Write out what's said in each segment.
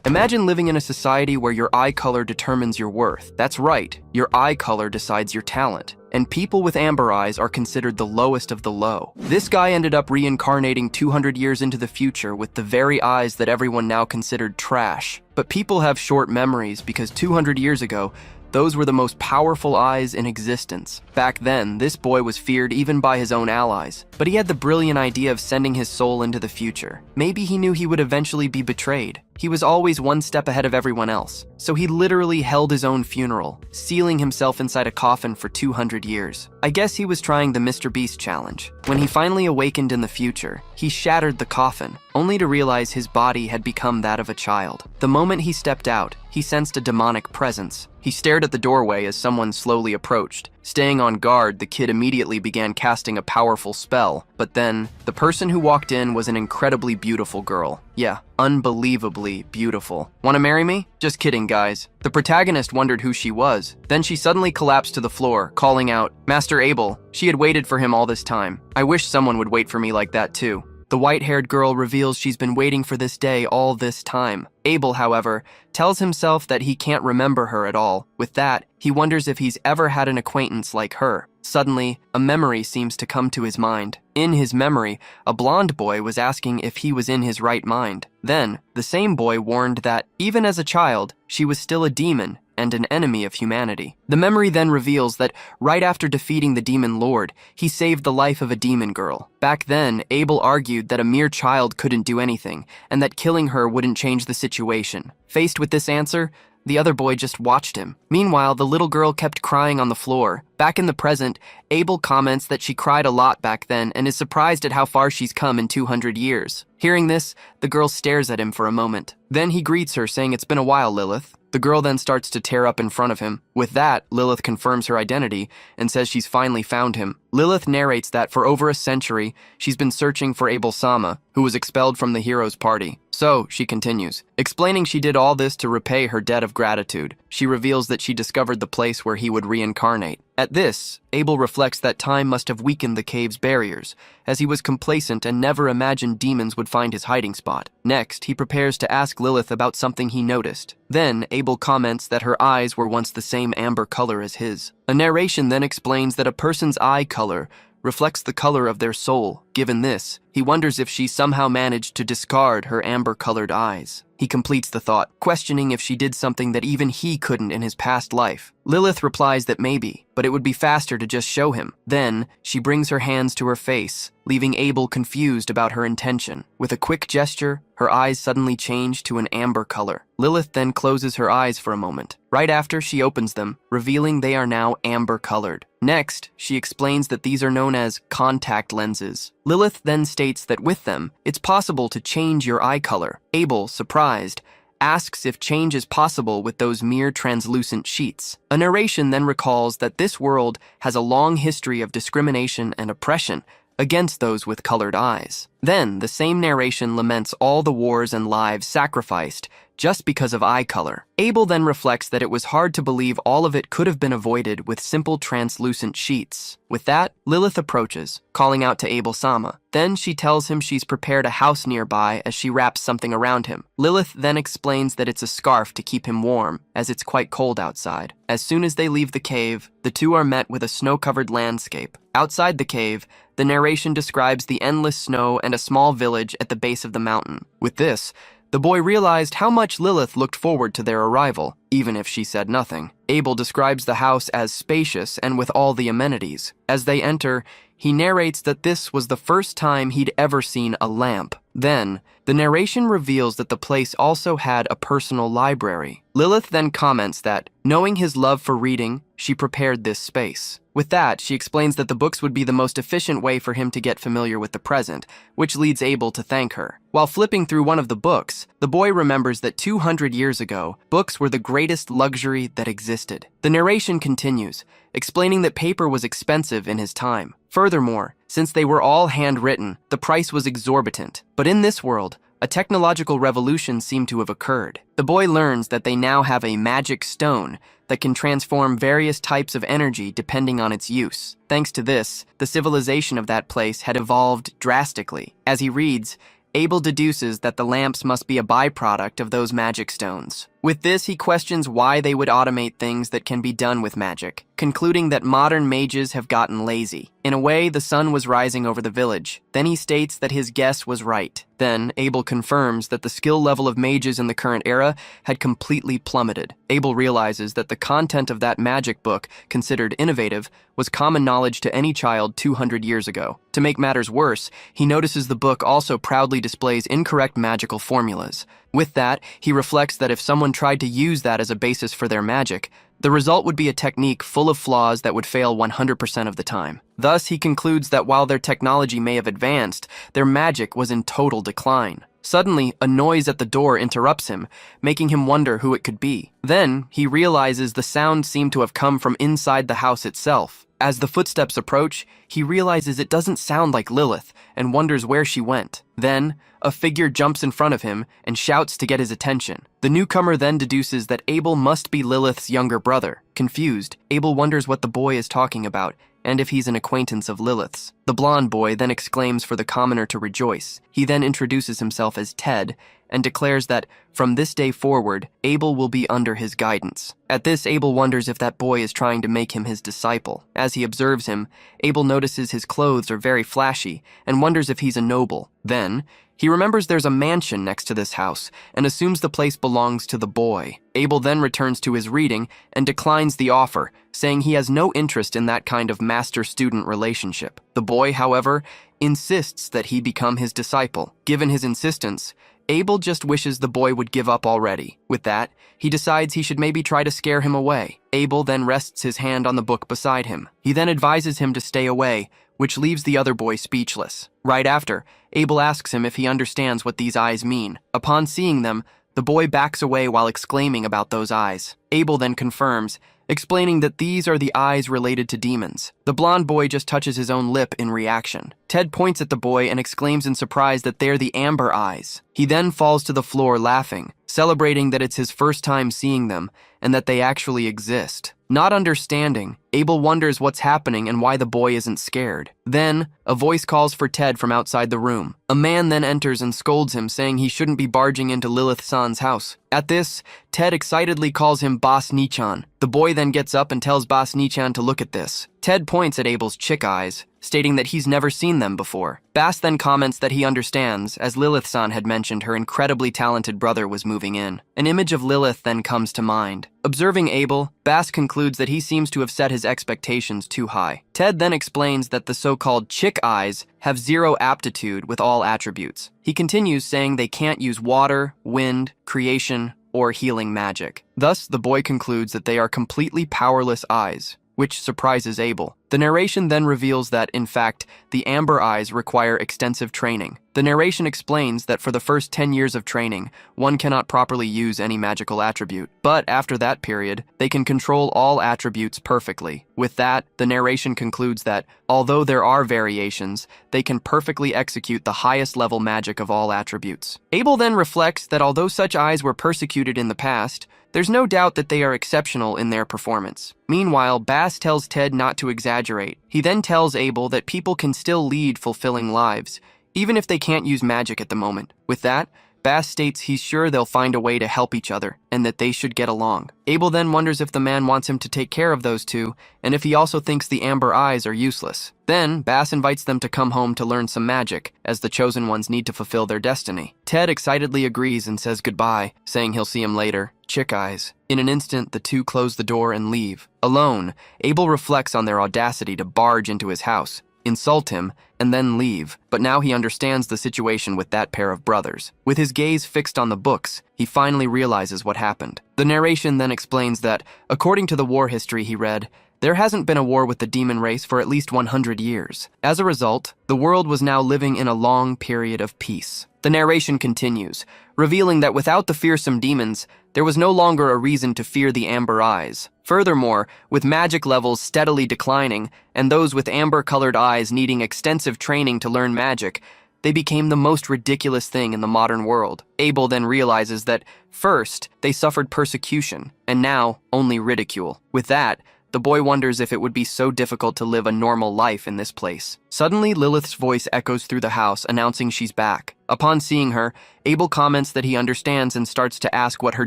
Imagine living in a society where your eye color determines your worth. That's right, your eye color decides your talent. And people with amber eyes are considered the lowest of the low. This guy ended up reincarnating 200 years into the future with the very eyes that everyone now considered trash. But people have short memories because 200 years ago, those were the most powerful eyes in existence. Back then, this boy was feared even by his own allies. But he had the brilliant idea of sending his soul into the future. Maybe he knew he would eventually be betrayed. He was always one step ahead of everyone else. So he literally held his own funeral, sealing himself inside a coffin for 200 years. I guess he was trying the Mr. Beast challenge. When he finally awakened in the future, he shattered the coffin, only to realize his body had become that of a child. The moment he stepped out, he sensed a demonic presence. He stared at the doorway as someone slowly approached. Staying on guard, the kid immediately began casting a powerful spell. But then, the person who walked in was an incredibly beautiful girl. Yeah, unbelievably beautiful. Wanna marry me? Just kidding, guys. The protagonist wondered who she was. Then she suddenly collapsed to the floor, calling out, "Master Abel." She had waited for him all this time. I wish someone would wait for me like that too. The white-haired girl reveals she's been waiting for this day all this time. Abel, however, tells himself that he can't remember her at all. With that, he wonders if he's ever had an acquaintance like her. Suddenly, a memory seems to come to his mind. In his memory, a blonde boy was asking if he was in his right mind. Then, the same boy warned that, even as a child, she was still a demon and an enemy of humanity. The memory then reveals that right after defeating the demon lord, he saved the life of a demon girl. Back then, Abel argued that a mere child couldn't do anything, and that killing her wouldn't change the situation. Faced with this answer, the other boy just watched him. Meanwhile, the little girl kept crying on the floor. Back in the present, Abel comments that she cried a lot back then and is surprised at how far she's come in 200 years. Hearing this, the girl stares at him for a moment. Then he greets her, saying, "It's been a while, Lilith." The girl then starts to tear up in front of him. With that, Lilith confirms her identity and says she's finally found him. Lilith narrates that for over a century, she's been searching for Abel Sama, who was expelled from the hero's party. So, she continues, explaining she did all this to repay her debt of gratitude. She reveals that she discovered the place where he would reincarnate. At this, Abel reflects that time must have weakened the cave's barriers, as he was complacent and never imagined demons would find his hiding spot. Next, he prepares to ask Lilith about something he noticed. Then, Abel comments that her eyes were once the same amber color as his. A narration then explains that a person's eye color reflects the color of their soul. Given this, he wonders if she somehow managed to discard her amber-colored eyes. He completes the thought, questioning if she did something that even he couldn't in his past life. Lilith replies that maybe, but it would be faster to just show him. Then, she brings her hands to her face, leaving Abel confused about her intention. With a quick gesture, her eyes suddenly change to an amber color. Lilith then closes her eyes for a moment. Right after, she opens them, revealing they are now amber-colored. Next, she explains that these are known as contact lenses. Lilith then states that with them, it's possible to change your eye color. Abel, surprised, asks if change is possible with those mere translucent sheets. A narration then recalls that this world has a long history of discrimination and oppression against those with colored eyes. Then, the same narration laments all the wars and lives sacrificed just because of eye color. Abel then reflects that it was hard to believe all of it could have been avoided with simple translucent sheets. With that, Lilith approaches, calling out to Abel Sama. Then she tells him she's prepared a house nearby as she wraps something around him. Lilith then explains that it's a scarf to keep him warm, as it's quite cold outside. As soon as they leave the cave, the two are met with a snow-covered landscape. Outside the cave, the narration describes the endless snow and a small village at the base of the mountain. With this, the boy realized how much Lilith looked forward to their arrival, even if she said nothing. Abel describes the house as spacious and with all the amenities. As they enter, he narrates that this was the first time he'd ever seen a lamp. Then, the narration reveals that the place also had a personal library. Lilith then comments that, knowing his love for reading, she prepared this space. With that, she explains that the books would be the most efficient way for him to get familiar with the present, which leads Abel to thank her. While flipping through one of the books, the boy remembers that 200 years ago, books were the greatest luxury that existed. The narration continues, explaining that paper was expensive in his time. Furthermore, since they were all handwritten, the price was exorbitant. But in this world, a technological revolution seemed to have occurred. The boy learns that they now have a magic stone that can transform various types of energy depending on its use. Thanks to this, the civilization of that place had evolved drastically. As he reads, Abel deduces that the lamps must be a byproduct of those magic stones. With this, he questions why they would automate things that can be done with magic, concluding that modern mages have gotten lazy. In a way, the sun was rising over the village. Then he states that his guess was right. Then, Abel confirms that the skill level of mages in the current era had completely plummeted. Abel realizes that the content of that magic book, considered innovative, was common knowledge to any child 200 years ago. To make matters worse, he notices the book also proudly displays incorrect magical formulas. With that, he reflects that if someone tried to use that as a basis for their magic, the result would be a technique full of flaws that would fail 100% of the time. Thus, he concludes that while their technology may have advanced, their magic was in total decline. Suddenly, a noise at the door interrupts him, making him wonder who it could be. Then, he realizes the sound seemed to have come from inside the house itself. As the footsteps approach, he realizes it doesn't sound like Lilith and wonders where she went. Then, a figure jumps in front of him and shouts to get his attention. The newcomer then deduces that Abel must be Lilith's younger brother. Confused, Abel wonders what the boy is talking about and if he's an acquaintance of Lilith's. The blonde boy then exclaims for the commoner to rejoice. He then introduces himself as Ted and declares that from this day forward, Abel will be under his guidance. At this, Abel wonders if that boy is trying to make him his disciple. As he observes him, Abel notices his clothes are very flashy and wonders if he's a noble. Then, he remembers there's a mansion next to this house and assumes the place belongs to the boy. Abel then returns to his reading and declines the offer, saying he has no interest in that kind of master-student relationship. The boy, however, insists that he become his disciple. Given his insistence, Abel just wishes the boy would give up already. With that, he decides he should maybe try to scare him away. Abel then rests his hand on the book beside him. He then advises him to stay away, which leaves the other boy speechless. Right after, Abel asks him if he understands what these eyes mean. Upon seeing them, the boy backs away while exclaiming about those eyes. Abel then confirms, explaining that these are the eyes related to demons. The blonde boy just touches his own lip in reaction. Ted points at the boy and exclaims in surprise that they're the amber eyes. He then falls to the floor laughing, celebrating that it's his first time seeing them and that they actually exist. Not understanding, Abel wonders what's happening and why the boy isn't scared. Then, a voice calls for Ted from outside the room. A man then enters and scolds him, saying he shouldn't be barging into Lilith-san's house. At this, Ted excitedly calls him Boss Nichan. The boy then gets up and tells Boss Nichan to look at this. Ted points at Abel's chick eyes, stating that he's never seen them before. Bass then comments that he understands, as Lilith-san had mentioned her incredibly talented brother was moving in. An image of Lilith then comes to mind. Observing Abel, Bass concludes that he seems to have set his expectations too high. Ted then explains that the so-called chick eyes have zero aptitude with all attributes. He continues saying they can't use water, wind, creation, or healing magic. Thus, the boy concludes that they are completely powerless eyes, which surprises Abel. The narration then reveals that, in fact, the amber eyes require extensive training. The narration explains that for the first 10 years of training, one cannot properly use any magical attribute. But after that period, they can control all attributes perfectly. With that, the narration concludes that, although there are variations, they can perfectly execute the highest level magic of all attributes. Abel then reflects that although such eyes were persecuted in the past, there's no doubt that they are exceptional in their performance. Meanwhile, Bass tells Ted not to exaggerate. He then tells Abel that people can still lead fulfilling lives, even if they can't use magic at the moment. With that, Bass states he's sure they'll find a way to help each other, and that they should get along. Abel then wonders if the man wants him to take care of those two, and if he also thinks the amber eyes are useless. Then, Bass invites them to come home to learn some magic, as the chosen ones need to fulfill their destiny. Ted excitedly agrees and says goodbye, saying he'll see him later. Chick eyes. In an instant, the two close the door and leave. Alone, Abel reflects on their audacity to barge into his house, insult him, and then leave, but now he understands the situation with that pair of brothers. With his gaze fixed on the books, he finally realizes what happened. The narration then explains that, according to the war history he read, there hasn't been a war with the demon race for at least 100 years. As a result, the world was now living in a long period of peace. The narration continues, revealing that without the fearsome demons, there was no longer a reason to fear the amber eyes. Furthermore, with magic levels steadily declining, and those with amber-colored eyes needing extensive training to learn magic, they became the most ridiculous thing in the modern world. Abel then realizes that, first, they suffered persecution, and now, only ridicule. With that, The boy wonders if it would be so difficult to live a normal life in this place. Suddenly, Lilith's voice echoes through the house, announcing she's back. Upon seeing her, Abel comments that he understands and starts to ask what her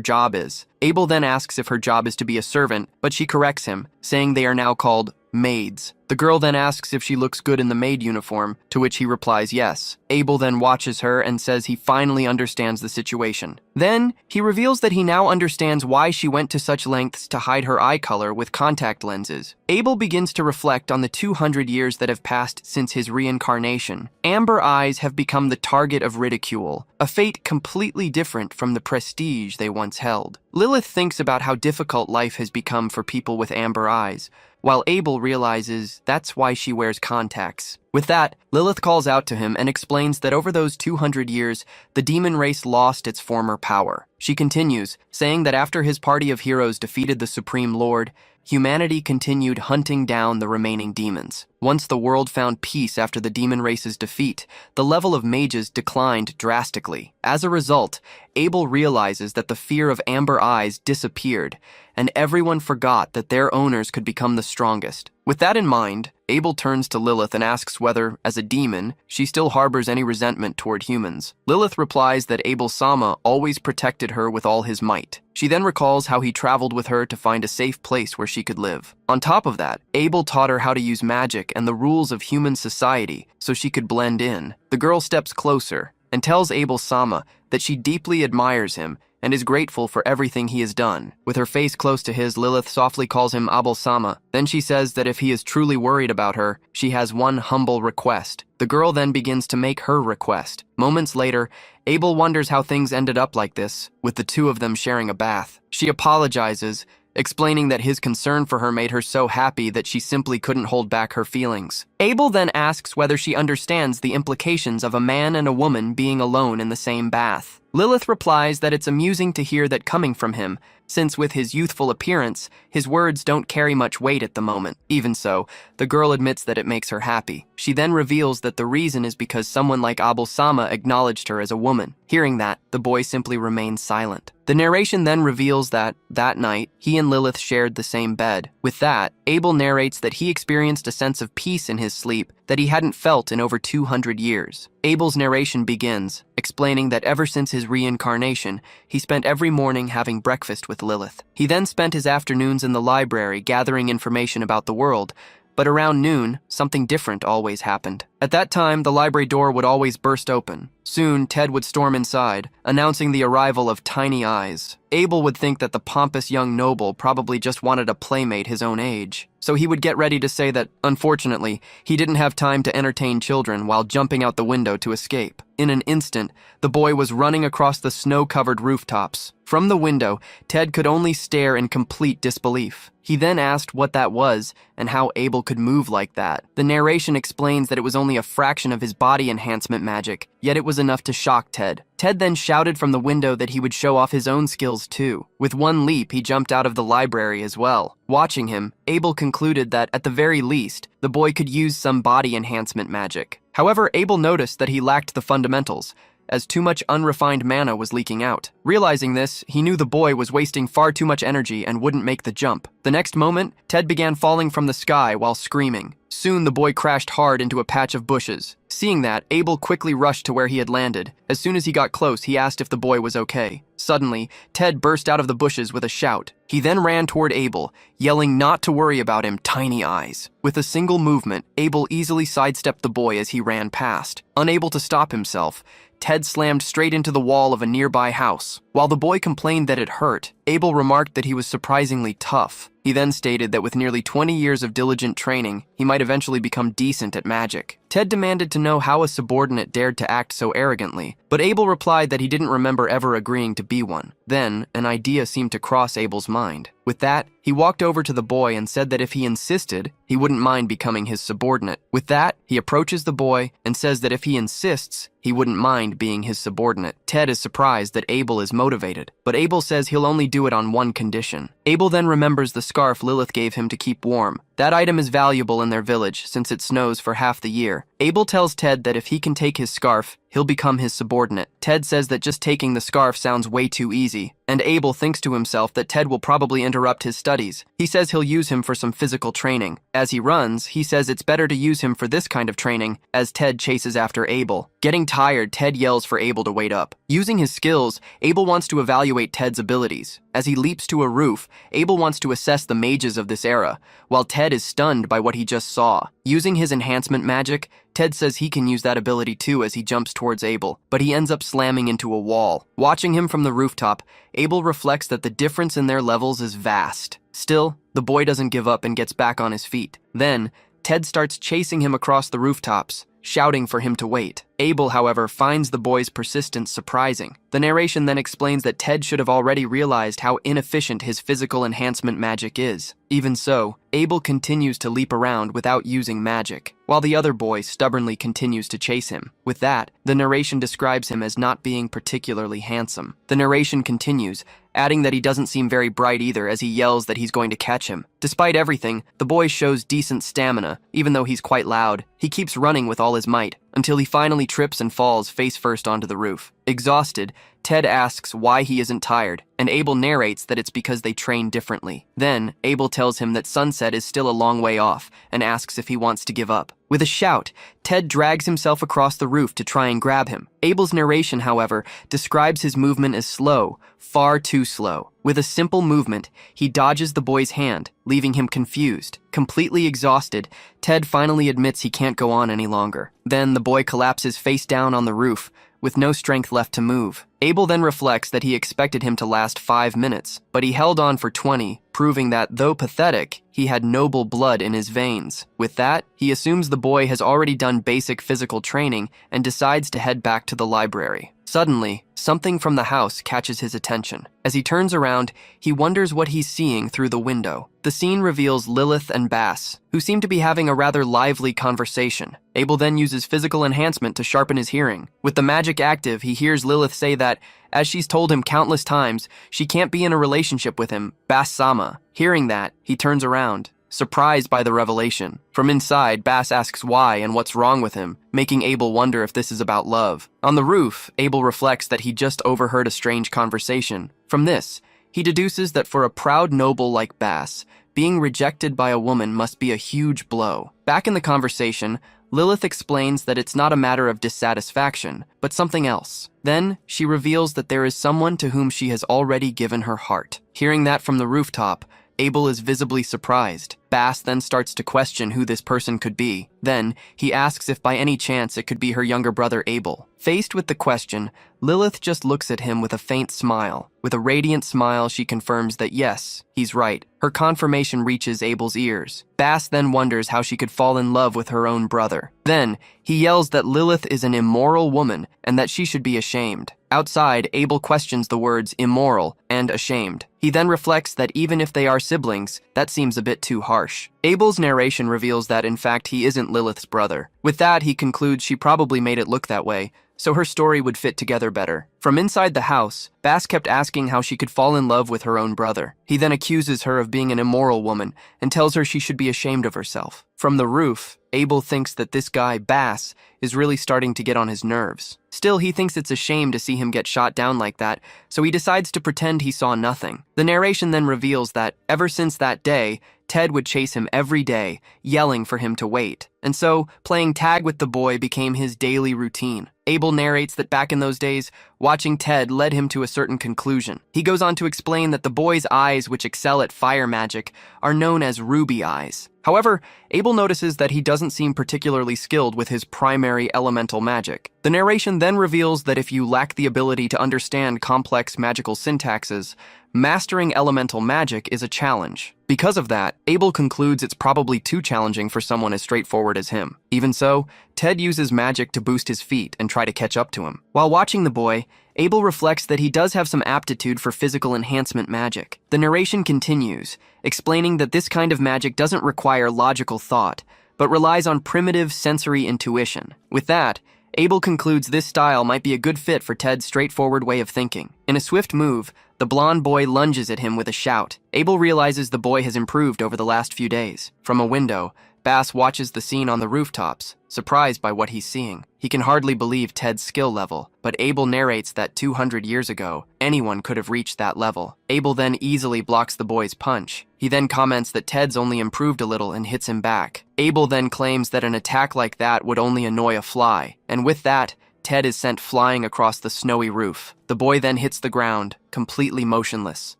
job is. Abel then asks if her job is to be a servant, but she corrects him, saying they are now called maids. The girl then asks if she looks good in the maid uniform, to which he replies yes. Abel then watches her and says he finally understands the situation. Then, he reveals that he now understands why she went to such lengths to hide her eye color with contact lenses. Abel begins to reflect on the 200 years that have passed since his reincarnation. Amber eyes have become the target of ridicule, a fate completely different from the prestige they once held. Lilith thinks about how difficult life has become for people with amber eyes, while Abel realizes that's why she wears contacts. With that, Lilith calls out to him and explains that over those 200 years, the demon race lost its former power. She continues, saying that after his party of heroes defeated the Supreme Lord, humanity continued hunting down the remaining demons. Once the world found peace after the demon race's defeat, the level of mages declined drastically. As a result, Abel realizes that the fear of amber eyes disappeared, and everyone forgot that their owners could become the strongest. With that in mind, Abel turns to Lilith and asks whether, as a demon, she still harbors any resentment toward humans. Lilith replies that Abel-sama always protected her with all his might. She then recalls how he traveled with her to find a safe place where she could live. On top of that, Abel taught her how to use magic and the rules of human society so she could blend in. The girl steps closer and tells Abel-sama that she deeply admires him and is grateful for everything he has done. With her face close to his, Lilith softly calls him Abel-sama. Then she says that if he is truly worried about her, she has one humble request. The girl then begins to make her request. Moments later, Abel wonders how things ended up like this, with the two of them sharing a bath. She apologizes, explaining that his concern for her made her so happy that she simply couldn't hold back her feelings. Abel then asks whether she understands the implications of a man and a woman being alone in the same bath. Lilith replies that it's amusing to hear that coming from him, since with his youthful appearance, his words don't carry much weight at the moment. Even so, the girl admits that it makes her happy. She then reveals that the reason is because someone like Abel-sama acknowledged her as a woman. Hearing that, the boy simply remains silent. The narration then reveals that night, he and Lilith shared the same bed. With that, Abel narrates that he experienced a sense of peace in his sleep that he hadn't felt in over 200 years. Abel's narration begins, explaining that ever since his reincarnation, he spent every morning having breakfast with Lilith. He then spent his afternoons in the library gathering information about the world, but around noon, something different always happened. At that time, the library door would always burst open. Soon, Ted would storm inside, announcing the arrival of Tiny Eyes. Abel would think that the pompous young noble probably just wanted a playmate his own age. So he would get ready to say that, unfortunately, he didn't have time to entertain children while jumping out the window to escape. In an instant, the boy was running across the snow-covered rooftops. From the window, Ted could only stare in complete disbelief. He then asked what that was and how Abel could move like that. The narration explains that it was only a fraction of his body enhancement magic, yet it was enough to shock Ted. Ted then shouted from the window that he would show off his own skills too. With one leap, he jumped out of the library as well. Watching him, Abel concluded that, at the very least, the boy could use some body enhancement magic. However, Abel noticed that he lacked the fundamentals, as too much unrefined mana was leaking out. Realizing this, he knew the boy was wasting far too much energy and wouldn't make the jump. The next moment, Ted began falling from the sky while screaming. Soon the boy crashed hard into a patch of bushes. Seeing that, Abel quickly rushed to where he had landed. As soon as he got close, he asked if the boy was okay. Suddenly, Ted burst out of the bushes with a shout. He then ran toward Abel, yelling not to worry about him, Tiny Eyes. With a single movement, Abel easily sidestepped the boy as he ran past. Unable to stop himself, Ted slammed straight into the wall of a nearby house. While the boy complained that it hurt, Abel remarked that he was surprisingly tough. He then stated that with nearly 20 years of diligent training, he might eventually become decent at magic. Ted demanded to know how a subordinate dared to act so arrogantly, but Abel replied that he didn't remember ever agreeing to be one. Then, an idea seemed to cross Abel's mind. With that, he walked over to the boy and said that if he insisted, he wouldn't mind becoming his subordinate. With that, he approaches the boy and says that if he insists, he wouldn't mind being his subordinate. Ted is surprised that Abel is motivated, but Abel says he'll only do it on one condition. Abel then remembers the scarf Lilith gave him to keep warm, That item is valuable in their village since it snows for half the year. Abel tells Ted that if he can take his scarf, he'll become his subordinate. Ted says that just taking the scarf sounds way too easy, and Abel thinks to himself that Ted will probably interrupt his studies. He says he'll use him for some physical training. As he runs, he says it's better to use him for this kind of training as Ted chases after Abel. Getting tired, Ted yells for Abel to wait up. Using his skills, Abel wants to evaluate Ted's abilities. As he leaps to a roof, Abel wants to assess the mages of this era, while Ted is stunned by what he just saw. Using his enhancement magic, Ted says he can use that ability too as he jumps towards Abel, but he ends up slamming into a wall. Watching him from the rooftop, Abel reflects that the difference in their levels is vast. Still, the boy doesn't give up and gets back on his feet. Then, Ted starts chasing him across the rooftops, shouting for him to wait. Abel, however, finds the boy's persistence surprising. The narration then explains that Ted should have already realized how inefficient his physical enhancement magic is. Even so, Abel continues to leap around without using magic, while the other boy stubbornly continues to chase him. With that, the narration describes him as not being particularly handsome. The narration continues, adding that he doesn't seem very bright either as he yells that he's going to catch him. Despite everything, the boy shows decent stamina, even though he's quite loud. He keeps running with all his might, until he finally trips and falls face first onto the roof. Exhausted, Ted asks why he isn't tired, and Abel narrates that it's because they train differently. Then, Abel tells him that sunset is still a long way off, and asks if he wants to give up. With a shout, Ted drags himself across the roof to try and grab him. Abel's narration, however, describes his movement as slow, far too slow. With a simple movement, he dodges the boy's hand, leaving him confused. Completely exhausted, Ted finally admits he can't go on any longer. Then the boy collapses face down on the roof, with no strength left to move. Abel then reflects that he expected him to last 5 minutes, but he held on for 20, proving that, though pathetic, he had noble blood in his veins. With that, he assumes the boy has already done basic physical training and decides to head back to the library. Suddenly, something from the house catches his attention. As he turns around, he wonders what he's seeing through the window. The scene reveals Lilith and Bass, who seem to be having a rather lively conversation. Abel then uses physical enhancement to sharpen his hearing. With the magic active, he hears Lilith say that, as she's told him countless times, she can't be in a relationship with him, Bass-sama. Hearing that, he turns around, surprised by the revelation. From inside, Bass asks why and what's wrong with him, making Abel wonder if this is about love. On the roof, Abel reflects that he just overheard a strange conversation. From this, he deduces that for a proud noble like Bass, being rejected by a woman must be a huge blow. Back in the conversation, Lilith explains that it's not a matter of dissatisfaction, but something else. Then, she reveals that there is someone to whom she has already given her heart. Hearing that from the rooftop, Abel is visibly surprised. Bass then starts to question who this person could be. Then, he asks if by any chance it could be her younger brother Abel. Faced with the question, Lilith just looks at him with a faint smile. With a radiant smile, she confirms that yes, he's right. Her confirmation reaches Abel's ears. Bass then wonders how she could fall in love with her own brother. Then, he yells that Lilith is an immoral woman and that she should be ashamed. Outside, Abel questions the words immoral and ashamed. He then reflects that even if they are siblings, that seems a bit too harsh. Abel's narration reveals that, in fact, he isn't Lilith's brother. With that, he concludes she probably made it look that way, so her story would fit together better. From inside the house, Bass kept asking how she could fall in love with her own brother. He then accuses her of being an immoral woman and tells her she should be ashamed of herself. From the roof, Abel thinks that this guy, Bass, is really starting to get on his nerves. Still, he thinks it's a shame to see him get shot down like that, so he decides to pretend he saw nothing. The narration then reveals that, ever since that day, Ted would chase him every day, yelling for him to wait. And so, playing tag with the boy became his daily routine. Abel narrates that back in those days, watching Ted led him to a certain conclusion. He goes on to explain that the boy's eyes, which excel at fire magic, are known as ruby eyes. However, Abel notices that he doesn't seem particularly skilled with his primary elemental magic. The narration then reveals that if you lack the ability to understand complex magical syntaxes, mastering elemental magic is a challenge. Because of that, Abel concludes it's probably too challenging for someone as straightforward as him. Even so, Ted uses magic to boost his feet and try to catch up to him. While watching the boy, Abel reflects that he does have some aptitude for physical enhancement magic. The narration continues, explaining that this kind of magic doesn't require logical thought, but relies on primitive sensory intuition. With that, Abel concludes this style might be a good fit for Ted's straightforward way of thinking. In a swift move, the The blonde boy lunges at him with a shout. Abel realizes the boy has improved over the last few days. From a window, Bass watches the scene on the rooftops, surprised by what he's seeing. He can hardly believe Ted's skill level, but Abel narrates that 200 years ago, anyone could have reached that level. Abel then easily blocks the boy's punch. He then comments that Ted's only improved a little and hits him back. Abel then claims that an attack like that would only annoy a fly, and with that, Ted is sent flying across the snowy roof. The boy then hits the ground, completely motionless.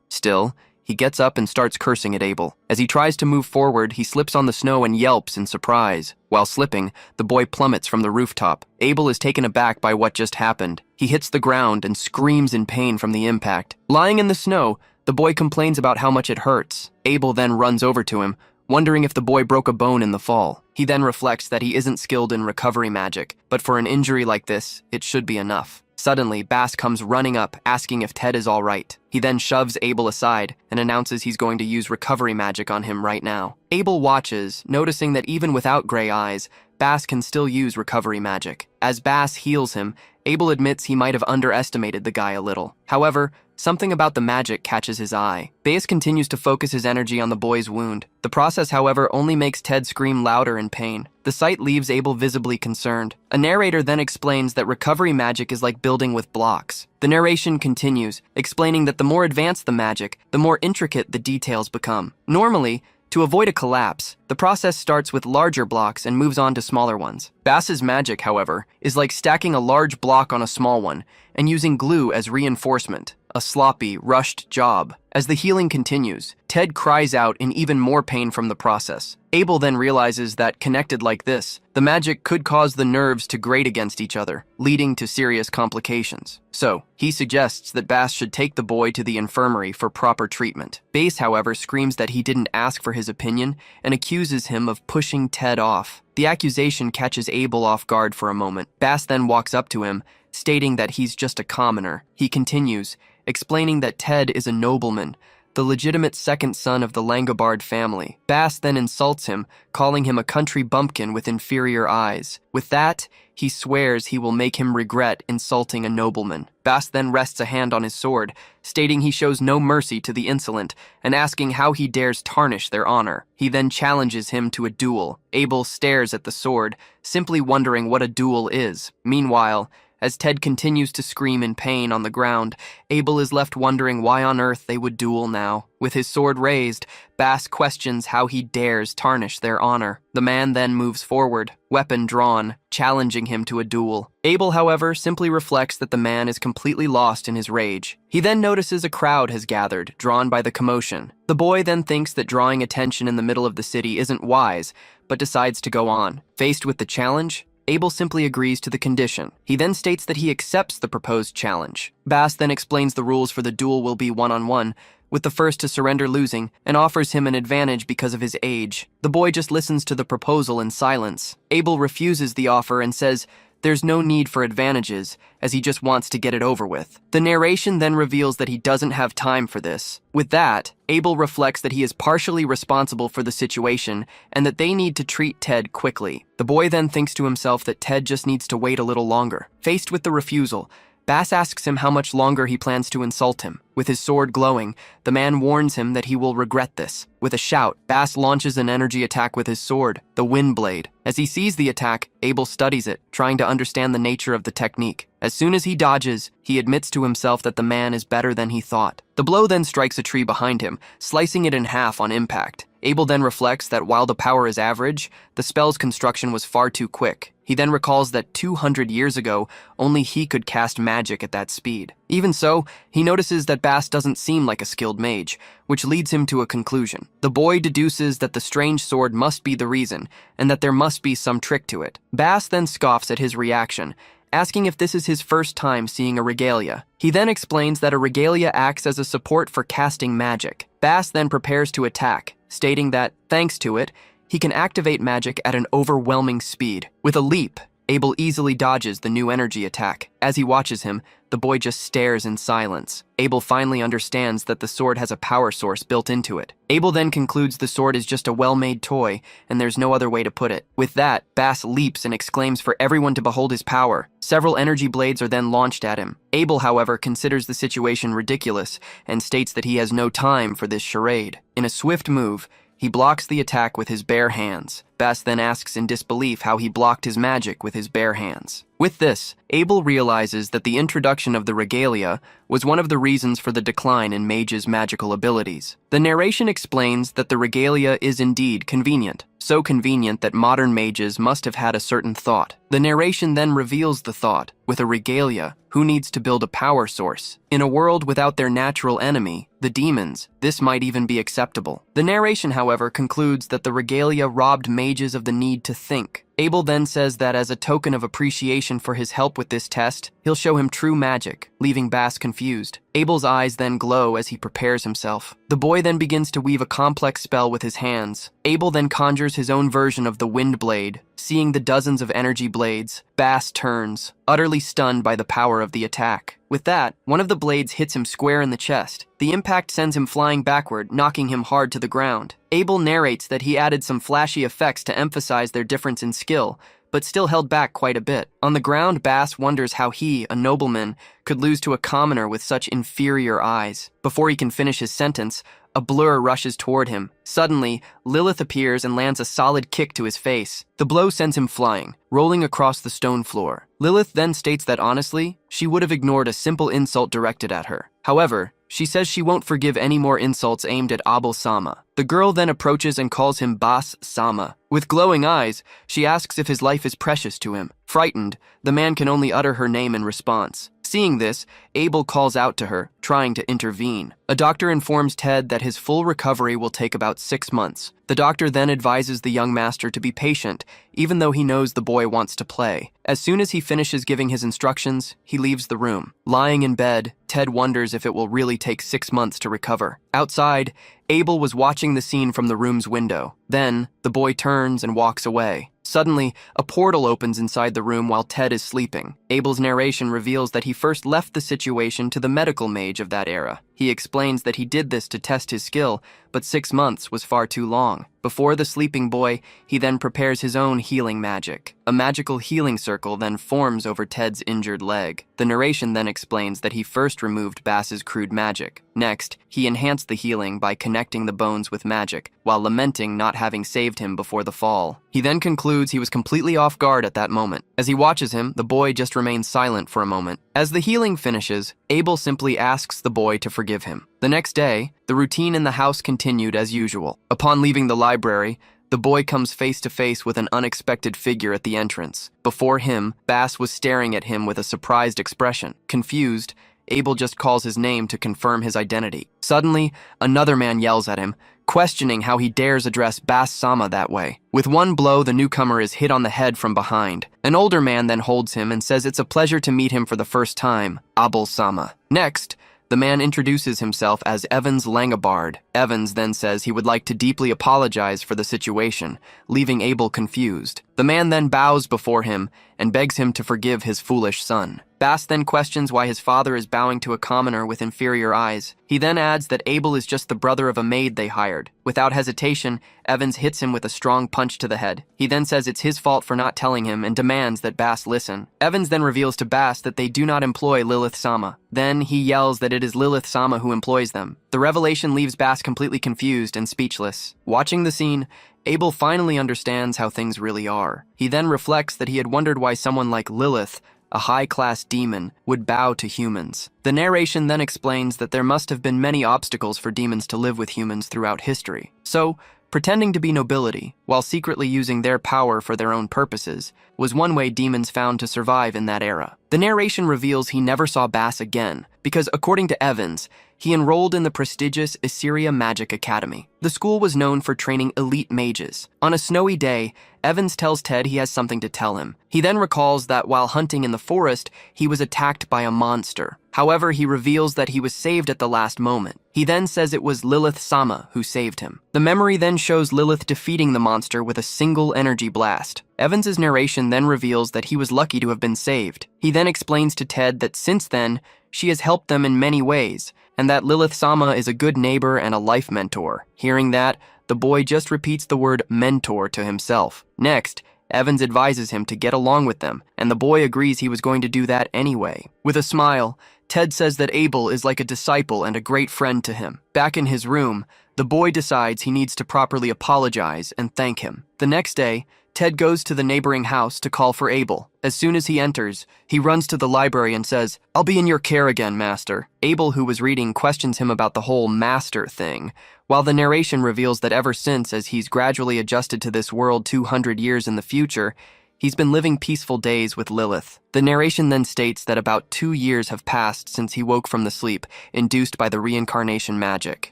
Still, he gets up and starts cursing at Abel. As he tries to move forward, he slips on the snow and yelps in surprise. While slipping, the boy plummets from the rooftop. Abel is taken aback by what just happened. He hits the ground and screams in pain from the impact. Lying in the snow, the boy complains about how much it hurts. Abel then runs over to him, wondering if the boy broke a bone in the fall. He then reflects that he isn't skilled in recovery magic, but for an injury like this, it should be enough. Suddenly, Bass comes running up, asking if Ted is all right. He then shoves Abel aside and announces he's going to use recovery magic on him right now. Abel watches, noticing that even without gray eyes, Bass can still use recovery magic. As Bass heals him, Abel admits he might have underestimated the guy a little. However, something about the magic catches his eye. Bass continues to focus his energy on the boy's wound. The process, however, only makes Ted scream louder in pain. The sight leaves Abel visibly concerned. A narrator then explains that recovery magic is like building with blocks. The narration continues, explaining that the more advanced the magic, the more intricate the details become. Normally, to avoid a collapse, the process starts with larger blocks and moves on to smaller ones. Bass's magic, however, is like stacking a large block on a small one and using glue as reinforcement. A sloppy, rushed job. As the healing continues, Ted cries out in even more pain from the process. Abel then realizes that, connected like this, the magic could cause the nerves to grate against each other, leading to serious complications. So, he suggests that Bass should take the boy to the infirmary for proper treatment. Bass, however, screams that he didn't ask for his opinion and accuses him of pushing Ted off. The accusation catches Abel off guard for a moment. Bass then walks up to him, stating that he's just a commoner. He continues, explaining that Ted is a nobleman, the legitimate second son of the Langobard family. Bass then insults him, calling him a country bumpkin with inferior eyes. With that, he swears he will make him regret insulting a nobleman. Bass then rests a hand on his sword, stating he shows no mercy to the insolent and asking how he dares tarnish their honor. He then challenges him to a duel. Abel stares at the sword, simply wondering what a duel is. Meanwhile, as Ted continues to scream in pain on the ground, Abel is left wondering why on earth they would duel now. With his sword raised, Bass questions how he dares tarnish their honor. The man then moves forward, weapon drawn, challenging him to a duel. Abel, however, simply reflects that the man is completely lost in his rage. He then notices a crowd has gathered, drawn by the commotion. The boy then thinks that drawing attention in the middle of the city isn't wise, but decides to go on. Faced with the challenge, Abel simply agrees to the condition. He then states that he accepts the proposed challenge. Bass then explains the rules for the duel will be one-on-one, with the first to surrender losing, and offers him an advantage because of his age. The boy just listens to the proposal in silence. Abel refuses the offer and says there's no need for advantages, as he just wants to get it over with. The narration then reveals that he doesn't have time for this. With that, Abel reflects that he is partially responsible for the situation and that they need to treat Ted quickly. The boy then thinks to himself that Ted just needs to wait a little longer. Faced with the refusal, Bass asks him how much longer he plans to insult him. With his sword glowing, the man warns him that he will regret this. With a shout, Bass launches an energy attack with his sword, the Wind Blade. As he sees the attack, Abel studies it, trying to understand the nature of the technique. As soon as he dodges, he admits to himself that the man is better than he thought. The blow then strikes a tree behind him, slicing it in half on impact. Abel then reflects that while the power is average, the spell's construction was far too quick. He then recalls that 200 years ago, only he could cast magic at that speed. Even so, he notices that Bass doesn't seem like a skilled mage, which leads him to a conclusion. The boy deduces that the strange sword must be the reason, and that there must be some trick to it. Bass then scoffs at his reaction, asking if this is his first time seeing a regalia. He then explains that a regalia acts as a support for casting magic. Bass then prepares to attack, stating that, thanks to it, he can activate magic at an overwhelming speed. With a leap, Abel easily dodges the new energy attack. As he watches him, the the boy just stares in silence. Abel finally understands that the sword has a power source built into it. Abel then concludes the sword is just a well-made toy, and there's no other way to put it. With that, Bass leaps and exclaims for everyone to behold his power. Several energy blades are then launched at him. Abel, however, considers the situation ridiculous and states that he has no time for this charade. In a swift move, he blocks the attack with his bare hands. Bass then asks in disbelief how he blocked his magic with his bare hands. With this, Abel realizes that the introduction of the regalia was one of the reasons for the decline in mages' magical abilities. The narration explains that the regalia is indeed convenient, so convenient that modern mages must have had a certain thought. The narration then reveals the thought. With a regalia, who needs to build a power source? In a world without their natural enemy, the demons, this might even be acceptable. The narration, however, concludes that the regalia robbed mages of the need to think. Abel then says that as a token of appreciation for his help with this test, he'll show him true magic, leaving Bass confused. Abel's eyes then glow as he prepares himself. The boy then begins to weave a complex spell with his hands. Abel then conjures his own version of the wind blade. Seeing the dozens of energy blades, Bass turns, utterly stunned by the power of the attack. With that, one of the blades hits him square in the chest. The impact sends him flying backward, knocking him hard to the ground. Abel narrates that he added some flashy effects to emphasize their difference in skill, but still held back quite a bit. On the ground, Bass wonders how he, a nobleman, could lose to a commoner with such inferior eyes. Before he can finish his sentence, a blur rushes toward him. Suddenly, Lilith appears and lands a solid kick to his face. The blow sends him flying, rolling across the stone floor. Lilith then states that honestly, she would have ignored a simple insult directed at her. However, she says she won't forgive any more insults aimed at Abel-sama. The girl then approaches and calls him Bass-sama. With glowing eyes, she asks if his life is precious to him. Frightened, the man can only utter her name in response. Seeing this, Abel calls out to her, trying to intervene. A doctor informs Ted that his full recovery will take about 6 months. The doctor then advises the young master to be patient, even though he knows the boy wants to play. As soon as he finishes giving his instructions, he leaves the room. Lying in bed, Ted wonders if it will really take 6 months to recover. Outside, Abel was watching the scene from the room's window. Then, the boy turns and walks away. Suddenly, a portal opens inside the room while Ted is sleeping. Abel's narration reveals that he first left the situation to the medical mage of that era. He explains that he did this to test his skill, but 6 months was far too long. Before the sleeping boy, he then prepares his own healing magic. A magical healing circle then forms over Ted's injured leg. The narration then explains that he first removed Bass's crude magic. Next, he enhanced the healing by connecting the bones with magic, while lamenting not having saved him before the fall. He then concludes he was completely off guard at that moment. As he watches him, the boy just remains silent for a moment. As the healing finishes, Abel simply asks the boy to forgive him. The next day, the routine in the house continued as usual. Upon leaving the library, the boy comes face to face with an unexpected figure at the entrance. Before him, Bass was staring at him with a surprised expression. Confused, Abel just calls his name to confirm his identity. Suddenly, another man yells at him, questioning how he dares address Bass-sama that way. With one blow, the newcomer is hit on the head from behind. An older man then holds him and says it's a pleasure to meet him for the first time, Abel-sama. Next, the man introduces himself as Evans Langabard. Evans then says he would like to deeply apologize for the situation, leaving Abel confused. The man then bows before him and begs him to forgive his foolish son. Bass then questions why his father is bowing to a commoner with inferior eyes. He then adds that Abel is just the brother of a maid they hired. Without hesitation, Evans hits him with a strong punch to the head. He then says it's his fault for not telling him and demands that Bass listen. Evans then reveals to Bass that they do not employ Lilith-sama. Then he yells that it is Lilith-sama who employs them. The revelation leaves Bass completely confused and speechless. Watching the scene, Abel finally understands how things really are. He then reflects that he had wondered why someone like Lilith, a high-class demon, would bow to humans. The narration then explains that there must have been many obstacles for demons to live with humans throughout history. So, pretending to be nobility, while secretly using their power for their own purposes, was one way demons found to survive in that era. The narration reveals he never saw Bass again, because according to Evans, he enrolled in the prestigious Asura Magic Academy. The school was known for training elite mages. On a snowy day, Evans tells Ted he has something to tell him. He then recalls that while hunting in the forest, he was attacked by a monster. However, he reveals that he was saved at the last moment. He then says it was Lilith-sama who saved him. The memory then shows Lilith defeating the monster with a single energy blast. Evans's narration then reveals that he was lucky to have been saved. He then explains to Ted that since then, she has helped them in many ways, and that Lilith-sama is a good neighbor and a life mentor. Hearing that, the boy just repeats the word mentor to himself. Next, Evans advises him to get along with them, and the boy agrees he was going to do that anyway. With a smile, Ted says that Abel is like a disciple and a great friend to him. Back in his room, the boy decides he needs to properly apologize and thank him. The next day, Ted goes to the neighboring house to call for Abel. As soon as he enters, he runs to the library and says, "I'll be in your care again, Master." Abel, who was reading, questions him about the whole master thing, while the narration reveals that ever since, as he's gradually adjusted to this world 200 years in the future, he's been living peaceful days with Lilith. The narration then states that about 2 years have passed since he woke from the sleep, induced by the reincarnation magic.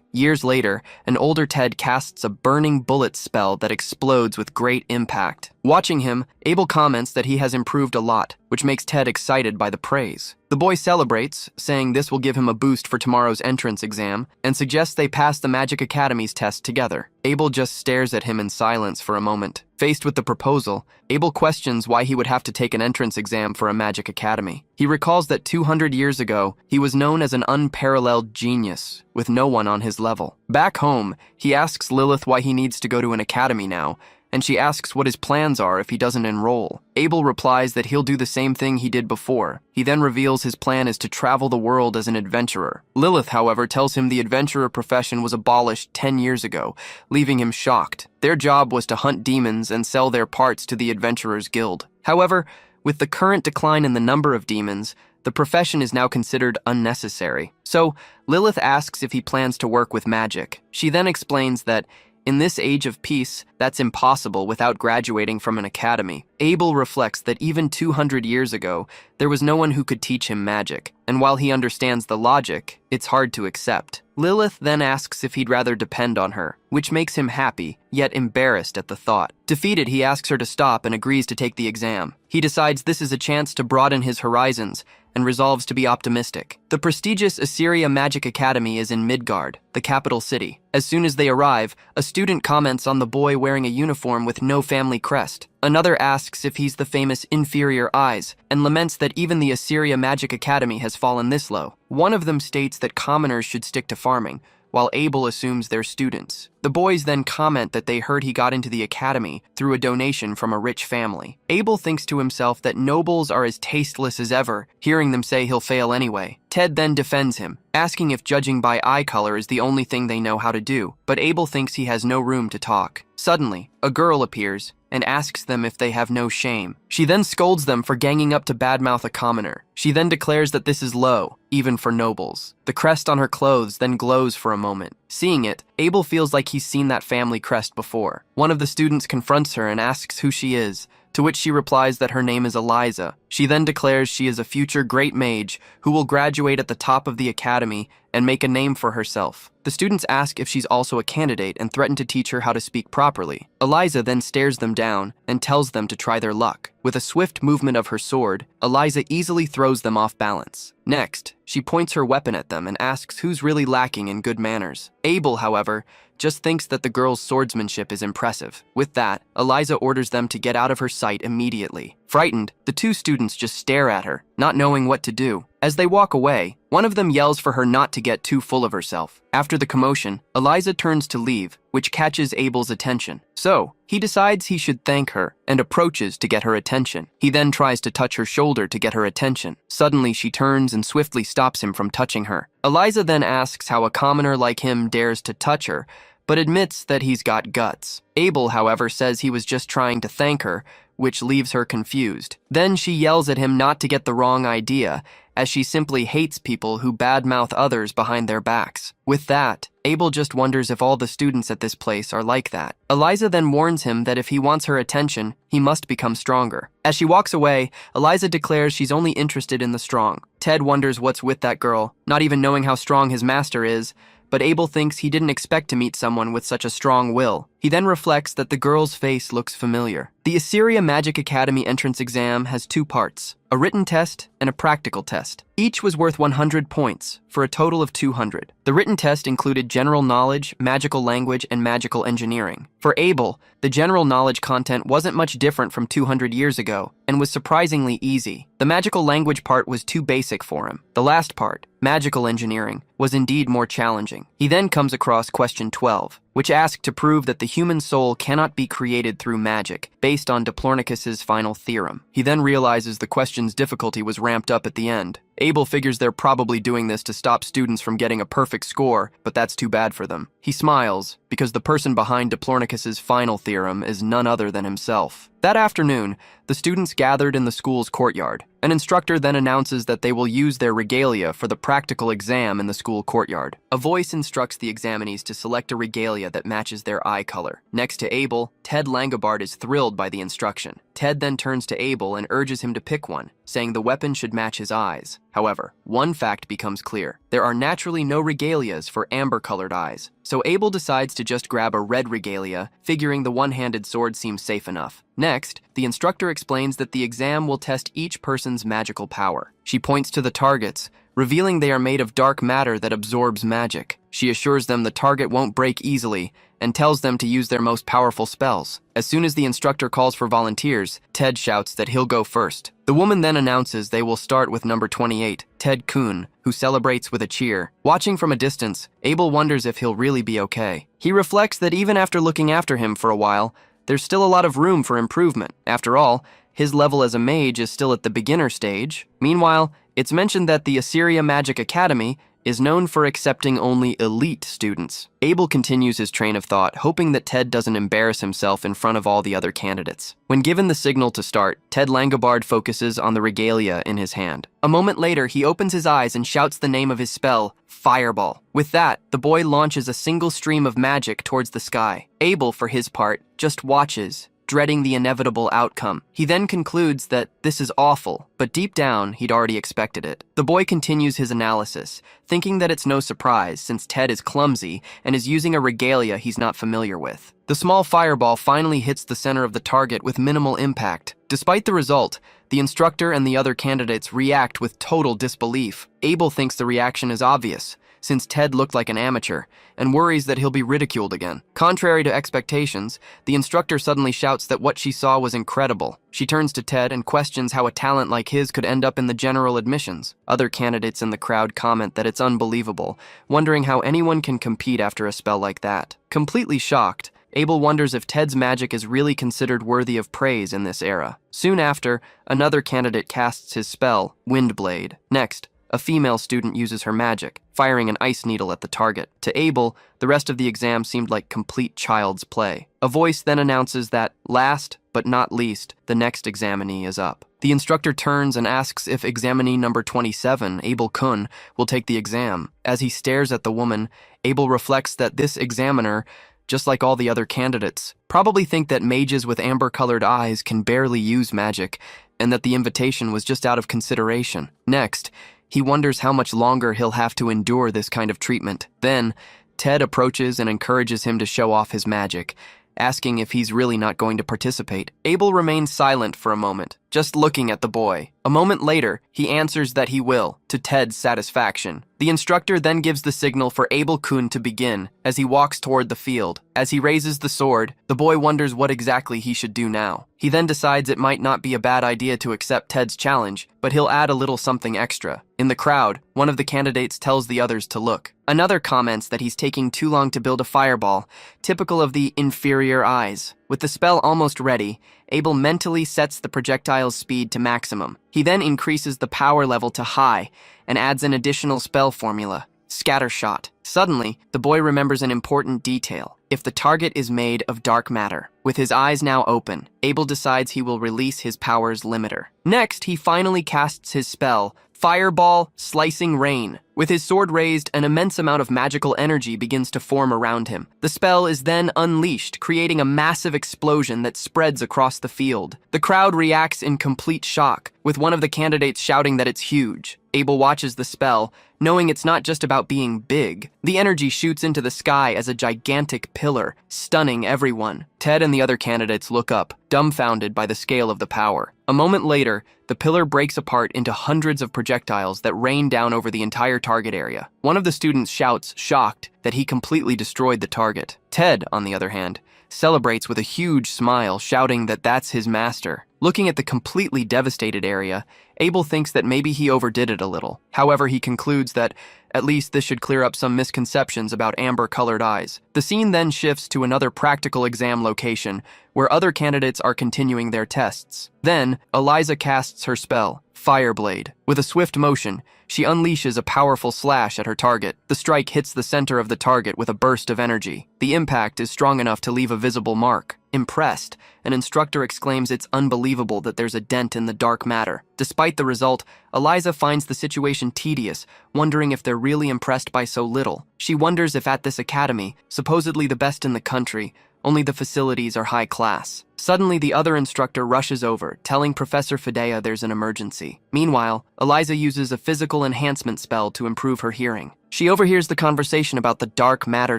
Years later, an older Ted casts a burning bullet spell that explodes with great impact. Watching him, Abel comments that he has improved a lot, which makes Ted excited by the praise. The boy celebrates, saying this will give him a boost for tomorrow's entrance exam, and suggests they pass the Magic Academy's test together. Abel just stares at him in silence for a moment. Faced with the proposal, Abel questions why he would have to take an entrance exam for a Magic Academy. He recalls that 200 years ago, he was known as an unparalleled genius, with no one on his level. Back home, he asks Lilith why he needs to go to an academy now, and she asks what his plans are if he doesn't enroll. Abel replies that he'll do the same thing he did before. He then reveals his plan is to travel the world as an adventurer. Lilith, however, tells him the adventurer profession was abolished 10 years ago, leaving him shocked. Their job was to hunt demons and sell their parts to the Adventurers Guild. However, with the current decline in the number of demons, the profession is now considered unnecessary. So, Lilith asks if he plans to work with magic. She then explains that in this age of peace, that's impossible without graduating from an academy. Abel reflects that even 200 years ago, there was no one who could teach him magic, and while he understands the logic, it's hard to accept. Lilith then asks if he'd rather depend on her, which makes him happy, yet embarrassed at the thought. Defeated, he asks her to stop and agrees to take the exam. He decides this is a chance to broaden his horizons, and resolves to be optimistic. The prestigious Asura Magic Academy is in Midgard, the capital city. As soon as they arrive, a student comments on the boy wearing a uniform with no family crest. Another asks if he's the famous Inferior Eyes, and laments that even the Asura Magic Academy has fallen this low. One of them states that commoners should stick to farming, while Abel assumes they're students. The boys then comment that they heard he got into the academy through a donation from a rich family. Abel thinks to himself that nobles are as tasteless as ever, hearing them say he'll fail anyway. Ted then defends him, asking if judging by eye color is the only thing they know how to do, but Abel thinks he has no room to talk. Suddenly, a girl appears and asks them if they have no shame. She then scolds them for ganging up to badmouth a commoner. She then declares that this is low, even for nobles. The crest on her clothes then glows for a moment. Seeing it, Abel feels like he's seen that family crest before. One of the students confronts her and asks who she is, to which she replies that her name is Eliza. She then declares she is a future great mage who will graduate at the top of the academy and make a name for herself. The students ask if she's also a candidate and threaten to teach her how to speak properly. Eliza then stares them down and tells them to try their luck. With a swift movement of her sword, Eliza easily throws them off balance. Next, she points her weapon at them and asks who's really lacking in good manners. Abel, however, just thinks that the girl's swordsmanship is impressive. With that, Eliza orders them to get out of her sight immediately. Frightened, the two students just stare at her, not knowing what to do. As they walk away, one of them yells for her not to get too full of herself. After the commotion, Eliza turns to leave, which catches Abel's attention. So, he decides he should thank her and approaches to get her attention. He then tries to touch her shoulder to get her attention. Suddenly, she turns and swiftly stops him from touching her. Eliza then asks how a commoner like him dares to touch her, but admits that he's got guts. Abel, however, says he was just trying to thank her, which leaves her confused. Then she yells at him not to get the wrong idea, as she simply hates people who badmouth others behind their backs. With that, Abel just wonders if all the students at this place are like that. Eliza then warns him that if he wants her attention, he must become stronger. As she walks away, Eliza declares she's only interested in the strong. Ted wonders what's with that girl, not even knowing how strong his master is, but Abel thinks he didn't expect to meet someone with such a strong will. He then reflects that the girl's face looks familiar. The Asura Magic Academy entrance exam has 2 parts, a written test and a practical test. Each was worth 100 points, for a total of 200. The written test included general knowledge, magical language, and magical engineering. For Abel, the general knowledge content wasn't much different from 200 years ago, and was surprisingly easy. The magical language part was too basic for him. The last part, magical engineering, was indeed more challenging. He then comes across question 12, which asked to prove that the human soul cannot be created through magic, based on Diplodocus's final theorem. He then realizes the question's difficulty was ramped up at the end. Abel figures they're probably doing this to stop students from getting a perfect score, but that's too bad for them. He smiles, because the person behind Diplodocus's final theorem is none other than himself. That afternoon, the students gathered in the school's courtyard. An instructor then announces that they will use their regalia for the practical exam in the school courtyard. A voice instructs the examinees to select a regalia that matches their eye color. Next to Abel, Ted Langobard is thrilled by the instruction. Ted then turns to Abel and urges him to pick one, saying the weapon should match his eyes. However, one fact becomes clear. There are naturally no regalias for amber-colored eyes, so Abel decides to just grab a red regalia, figuring the one-handed sword seems safe enough. Next, the instructor explains that the exam will test each person's magical power. She points to the targets, revealing they are made of dark matter that absorbs magic. She assures them the target won't break easily, and tells them to use their most powerful spells. As soon as the instructor calls for volunteers, Ted shouts that he'll go first. The woman then announces they will start with number 28, Ted Kuhn, who celebrates with a cheer. Watching from a distance, Abel wonders if he'll really be okay. He reflects that even after looking after him for a while, there's still a lot of room for improvement. After all, his level as a mage is still at the beginner stage. Meanwhile, it's mentioned that the Asura Magic Academy is known for accepting only elite students. Abel continues his train of thought, hoping that Ted doesn't embarrass himself in front of all the other candidates. When given the signal to start, Ted Langobard focuses on the regalia in his hand. A moment later, he opens his eyes and shouts the name of his spell, Fireball. With that, the boy launches a single stream of magic towards the sky. Abel, for his part, just watches, dreading the inevitable outcome. He then concludes that this is awful, but deep down, he'd already expected it. The boy continues his analysis, thinking that it's no surprise since Ted is clumsy and is using a regalia he's not familiar with. The small fireball finally hits the center of the target with minimal impact. Despite the result, the instructor and the other candidates react with total disbelief. Abel thinks the reaction is obvious, since Ted looked like an amateur, and worries that he'll be ridiculed again. Contrary to expectations, the instructor suddenly shouts that what she saw was incredible. She turns to Ted and questions how a talent like his could end up in the general admissions. Other candidates in the crowd comment that it's unbelievable, wondering how anyone can compete after a spell like that. Completely shocked, Abel wonders if Ted's magic is really considered worthy of praise in this era. Soon after, another candidate casts his spell, Windblade. Next, a female student uses her magic, firing an ice needle at the target. To Abel, the rest of the exam seemed like complete child's play. A voice then announces that, last but not least, the next examinee is up. The instructor turns and asks if examinee number 27, Abel Kuhn, will take the exam. As he stares at the woman, Abel reflects that this examiner, just like all the other candidates, probably think that mages with amber-colored eyes can barely use magic, and that the invitation was just out of consideration. Next, he wonders how much longer he'll have to endure this kind of treatment. Then, Ted approaches and encourages him to show off his magic, asking if he's really not going to participate. Abel remains silent for a moment, just looking at the boy. A moment later, he answers that he will, to Ted's satisfaction. The instructor then gives the signal for Abel Kuhn to begin as he walks toward the field. As he raises the sword, the boy wonders what exactly he should do now. He then decides it might not be a bad idea to accept Ted's challenge, but he'll add a little something extra. In the crowd, one of the candidates tells the others to look. Another comments that he's taking too long to build a fireball, typical of the inferior eyes. With the spell almost ready, Abel mentally sets the projectile's speed to maximum. He then increases the power level to high and adds an additional spell formula, Scattershot. Suddenly, the boy remembers an important detail. If the target is made of dark matter. With his eyes now open, Abel decides he will release his power's limiter. Next, he finally casts his spell, Fireball Slicing Rain. With his sword raised, an immense amount of magical energy begins to form around him. The spell is then unleashed, creating a massive explosion that spreads across the field. The crowd reacts in complete shock, with one of the candidates shouting that it's huge. Abel watches the spell, knowing it's not just about being big. The energy shoots into the sky as a gigantic pillar, stunning everyone. Ted and the other candidates look up, dumbfounded by the scale of the power. A moment later, the pillar breaks apart into hundreds of projectiles that rain down over the entire target area. One of the students shouts, shocked, that he completely destroyed the target. Ted, on the other hand, celebrates with a huge smile, shouting that that's his master. Looking at the completely devastated area, Abel thinks that maybe he overdid it a little. However, he concludes that at least this should clear up some misconceptions about amber-colored eyes. The scene then shifts to another practical exam location, where other candidates are continuing their tests. Then, Eliza casts her spell, Fireblade. With a swift motion, she unleashes a powerful slash at her target. The strike hits the center of the target with a burst of energy. The impact is strong enough to leave a visible mark. Impressed, an instructor exclaims it's unbelievable that there's a dent in the dark matter. Despite the result, Eliza finds the situation tedious, wondering if they're really impressed by so little. She wonders if at this academy, supposedly the best in the country, only the facilities are high class. Suddenly, the other instructor rushes over, telling Professor Fidea there's an emergency. Meanwhile, Eliza uses a physical enhancement spell to improve her hearing. She overhears the conversation about the dark matter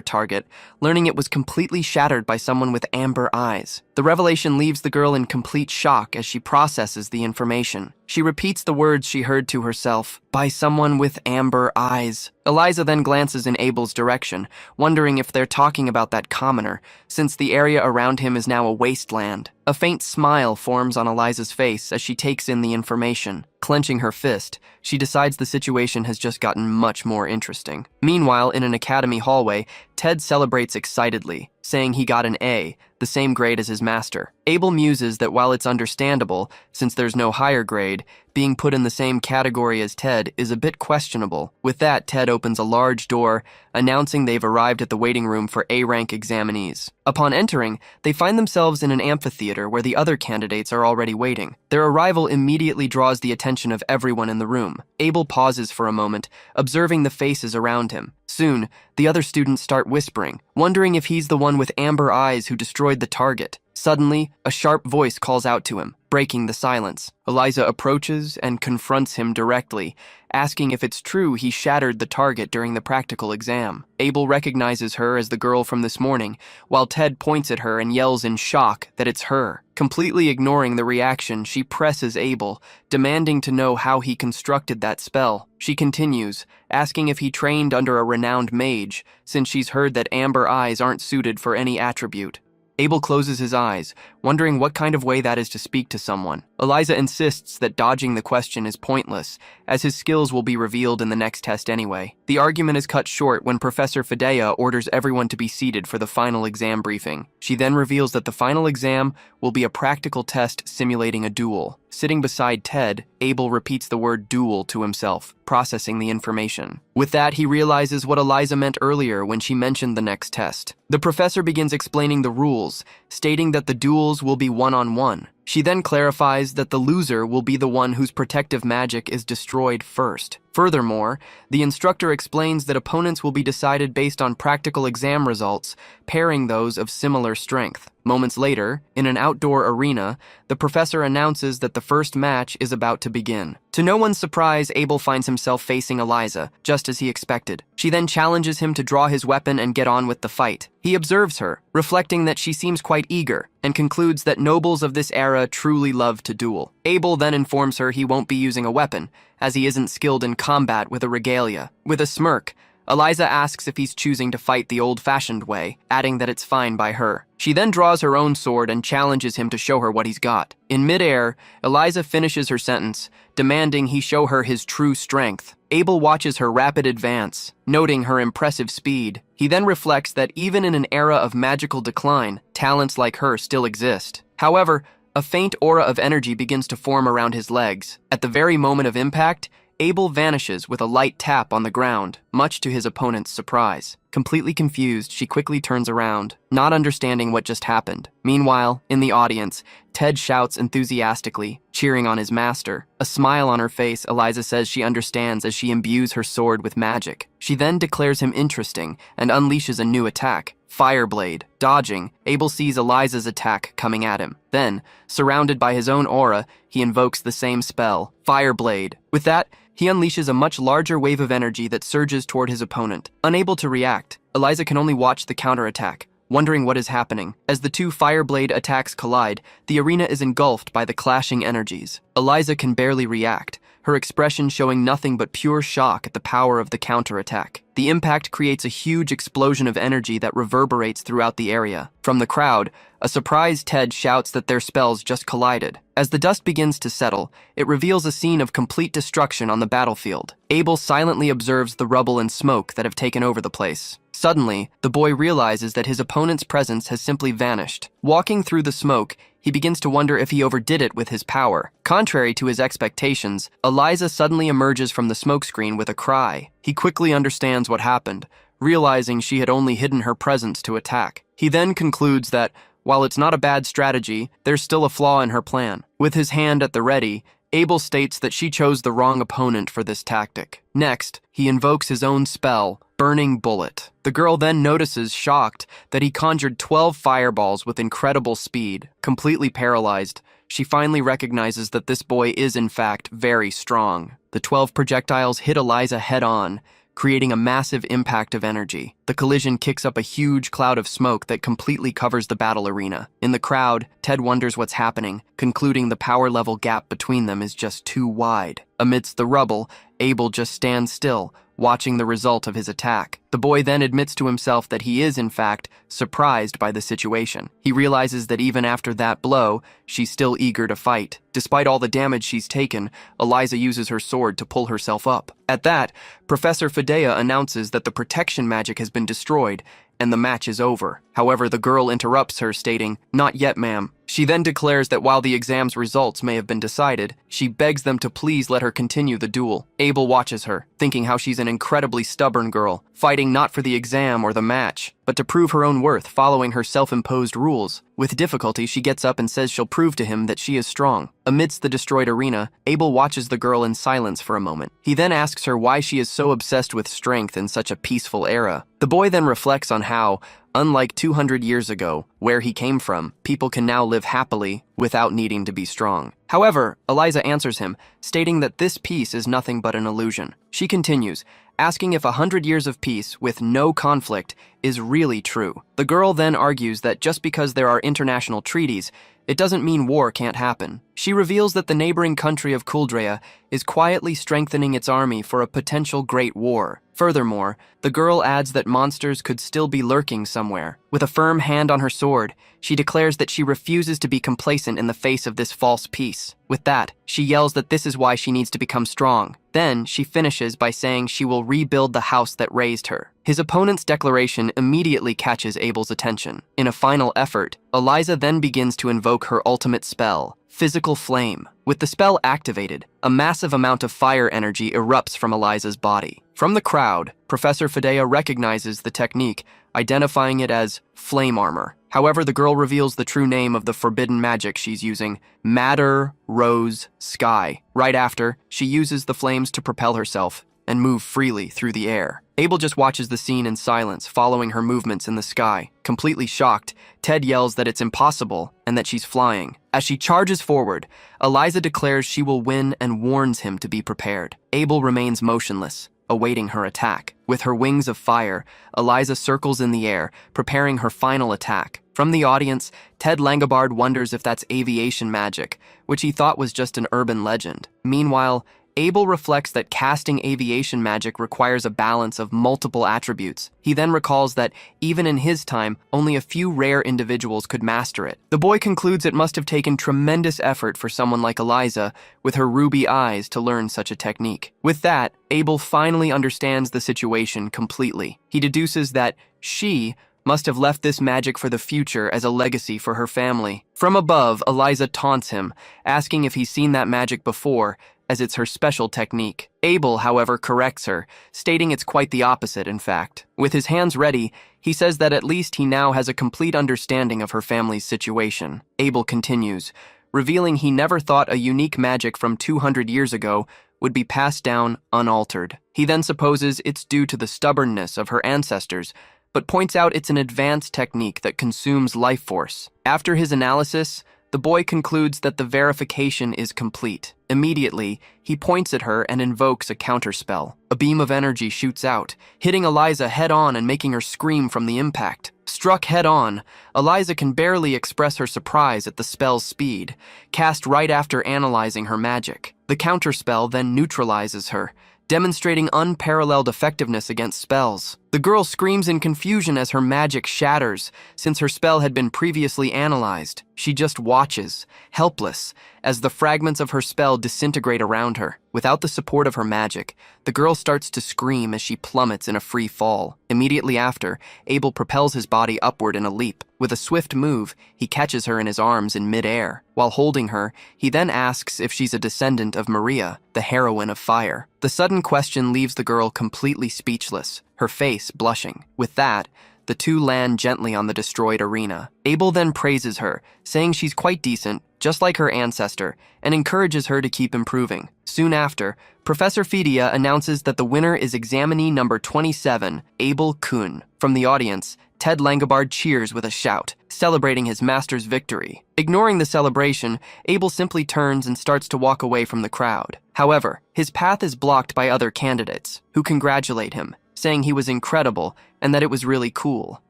target, learning it was completely shattered by someone with amber eyes. The revelation leaves the girl in complete shock as she processes the information. She repeats the words she heard to herself, by someone with amber eyes. Eliza then glances in Abel's direction, wondering if they're talking about that commoner, since the area around him is now a wasteland. A faint smile forms on Eliza's face as she takes in the information. Clenching her fist, she decides the situation has just gotten much more interesting. Meanwhile, in an academy hallway, Ted celebrates excitedly, saying he got an A, the same grade as his master. Abel muses that while it's understandable, since there's no higher grade, being put in the same category as Ted is a bit questionable. With that, Ted opens a large door, announcing they've arrived at the waiting room for A-rank examinees. Upon entering, they find themselves in an amphitheater where the other candidates are already waiting. Their arrival immediately draws the attention of everyone in the room. Abel pauses for a moment, observing the faces around him. Soon, the other students start whispering, wondering if he's the one with amber eyes who destroyed the target. Suddenly, a sharp voice calls out to him, breaking the silence. Eliza approaches and confronts him directly, asking if it's true he shattered the target during the practical exam. Abel recognizes her as the girl from this morning, while Ted points at her and yells in shock that it's her. Completely ignoring the reaction, she presses Abel, demanding to know how he constructed that spell. She continues, asking if he trained under a renowned mage, since she's heard that amber eyes aren't suited for any attribute. Abel closes his eyes, wondering what kind of way that is to speak to someone. Eliza insists that dodging the question is pointless, as his skills will be revealed in the next test anyway. The argument is cut short when Professor Fidea orders everyone to be seated for the final exam briefing. She then reveals that the final exam will be a practical test simulating a duel. Sitting beside Ted, Abel repeats the word duel to himself, processing the information. With that, he realizes what Eliza meant earlier when she mentioned the next test. The professor begins explaining the rules, stating that the duels will be one-on-one. She then clarifies that the loser will be the one whose protective magic is destroyed first. Furthermore, the instructor explains that opponents will be decided based on practical exam results, pairing those of similar strength. Moments later, in an outdoor arena, the professor announces that the first match is about to begin. To no one's surprise, Abel finds himself facing Eliza, just as he expected. She then challenges him to draw his weapon and get on with the fight. He observes her, reflecting that she seems quite eager, and concludes that nobles of this era truly love to duel. Abel then informs her he won't be using a weapon, as he isn't skilled in combat with a regalia. With a smirk, Eliza asks if he's choosing to fight the old-fashioned way, adding that it's fine by her. She then draws her own sword and challenges him to show her what he's got. In midair, Eliza finishes her sentence, demanding he show her his true strength. Abel watches her rapid advance, noting her impressive speed. He then reflects that even in an era of magical decline, talents like her still exist. However, a faint aura of energy begins to form around his legs. At the very moment of impact, Abel vanishes with a light tap on the ground, much to his opponent's surprise. Completely confused, she quickly turns around, not understanding what just happened. Meanwhile, in the audience, Ted shouts enthusiastically, cheering on his master. A smile on her face, Eliza says she understands as she imbues her sword with magic. She then declares him interesting and unleashes a new attack. Fireblade. Dodging, Abel sees Eliza's attack coming at him. Then, surrounded by his own aura, he invokes the same spell, Fireblade. With that, he unleashes a much larger wave of energy that surges toward his opponent. Unable to react, Eliza can only watch the counterattack, wondering what is happening. As the two Fireblade attacks collide, the arena is engulfed by the clashing energies. Eliza can barely react, her expression showing nothing but pure shock at the power of the counterattack. The impact creates a huge explosion of energy that reverberates throughout the area. From the crowd, a surprised Ted shouts that their spells just collided. As the dust begins to settle, it reveals a scene of complete destruction on the battlefield. Abel silently observes the rubble and smoke that have taken over the place. Suddenly, the boy realizes that his opponent's presence has simply vanished. Walking through the smoke, he begins to wonder if he overdid it with his power. Contrary to his expectations, Eliza suddenly emerges from the smokescreen with a cry. He quickly understands what happened, realizing she had only hidden her presence to attack. He then concludes that, while it's not a bad strategy, there's still a flaw in her plan. With his hand at the ready, Abel states that she chose the wrong opponent for this tactic. Next, he invokes his own spell, Burning Bullet. The girl then notices, shocked, that he conjured 12 fireballs with incredible speed. Completely paralyzed, she finally recognizes that this boy is in fact very strong. The 12 projectiles hit Eliza head-on, creating a massive impact of energy. The collision kicks up a huge cloud of smoke that completely covers the battle arena. In the crowd, Ted wonders what's happening, concluding the power level gap between them is just too wide. Amidst the rubble, Abel just stands still, watching the result of his attack. The boy then admits to himself that he is, in fact, surprised by the situation. He realizes that even after that blow, she's still eager to fight. Despite all the damage she's taken, Eliza uses her sword to pull herself up. At that, Professor Fedea announces that the protection magic has been destroyed, and the match is over. However, the girl interrupts her, stating, "Not yet, ma'am." She then declares that while the exam's results may have been decided, she begs them to please let her continue the duel. Abel watches her, thinking how she's an incredibly stubborn girl, fighting not for the exam or the match, but to prove her own worth, following her self-imposed rules. With difficulty, she gets up and says she'll prove to him that she is strong. Amidst the destroyed arena, Abel watches the girl in silence for a moment. He then asks her why she is so obsessed with strength in such a peaceful era. The boy then reflects on how, unlike 200 years ago, where he came from, people can now live happily without needing to be strong. However, Eliza answers him, stating that this peace is nothing but an illusion. She continues, asking if 100 years of peace with no conflict is really true. The girl then argues that just because there are international treaties, it doesn't mean war can't happen. She reveals that the neighboring country of Kuldrea is quietly strengthening its army for a potential great war. Furthermore, the girl adds that monsters could still be lurking somewhere. With a firm hand on her sword, she declares that she refuses to be complacent in the face of this false peace. With that, she yells that this is why she needs to become strong. Then, she finishes by saying she will rebuild the house that raised her. His opponent's declaration immediately catches Abel's attention. In a final effort, Eliza then begins to invoke her ultimate spell, Physical Flame. With the spell activated, a massive amount of fire energy erupts from Eliza's body. From the crowd, Professor Fedea recognizes the technique, identifying it as flame armor. However, the girl reveals the true name of the forbidden magic she's using, Madder Rose Sky. Right after, she uses the flames to propel herself and move freely through the air. Abel just watches the scene in silence, following her movements in the sky. Completely shocked, Ted yells that it's impossible and that she's flying. As she charges forward, Eliza declares she will win and warns him to be prepared. Abel remains motionless, awaiting her attack. With her wings of fire, Eliza circles in the air, preparing her final attack. From the audience, Ted Langobard wonders if that's aviation magic, which he thought was just an urban legend. Meanwhile, Abel reflects that casting aviation magic requires a balance of multiple attributes. He then recalls that, even in his time, only a few rare individuals could master it. The boy concludes it must have taken tremendous effort for someone like Eliza, with her ruby eyes, to learn such a technique. With that, Abel finally understands the situation completely. He deduces that she must have left this magic for the future as a legacy for her family. From above, Eliza taunts him, asking if he's seen that magic before, as it's her special technique. Abel, however, corrects her, stating it's quite the opposite, in fact. With his hands ready, he says that at least he now has a complete understanding of her family's situation. Abel continues, revealing he never thought a unique magic from 200 years ago would be passed down unaltered. He then supposes it's due to the stubbornness of her ancestors, but points out it's an advanced technique that consumes life force. After his analysis, the boy concludes that the verification is complete. Immediately, he points at her and invokes a counterspell. A beam of energy shoots out, hitting Eliza head-on and making her scream from the impact. Struck head-on, Eliza can barely express her surprise at the spell's speed, cast right after analyzing her magic. The counterspell then neutralizes her, demonstrating unparalleled effectiveness against spells. The girl screams in confusion as her magic shatters, since her spell had been previously analyzed. She just watches, helpless, as the fragments of her spell disintegrate around her. Without the support of her magic, the girl starts to scream as she plummets in a free fall. Immediately after, Abel propels his body upward in a leap. With a swift move, he catches her in his arms in mid-air. While holding her, he then asks if she's a descendant of Maria, the heroine of fire. The sudden question leaves the girl completely speechless, her face blushing. With that, the two land gently on the destroyed arena. Abel then praises her, saying she's quite decent, just like her ancestor, and encourages her to keep improving. Soon after, Professor Fidia announces that the winner is examinee number 27, Abel Kuhn. From the audience, Ted Langobard cheers with a shout, celebrating his master's victory. Ignoring the celebration, Abel simply turns and starts to walk away from the crowd. However, his path is blocked by other candidates, who congratulate him, saying he was incredible and that it was really cool.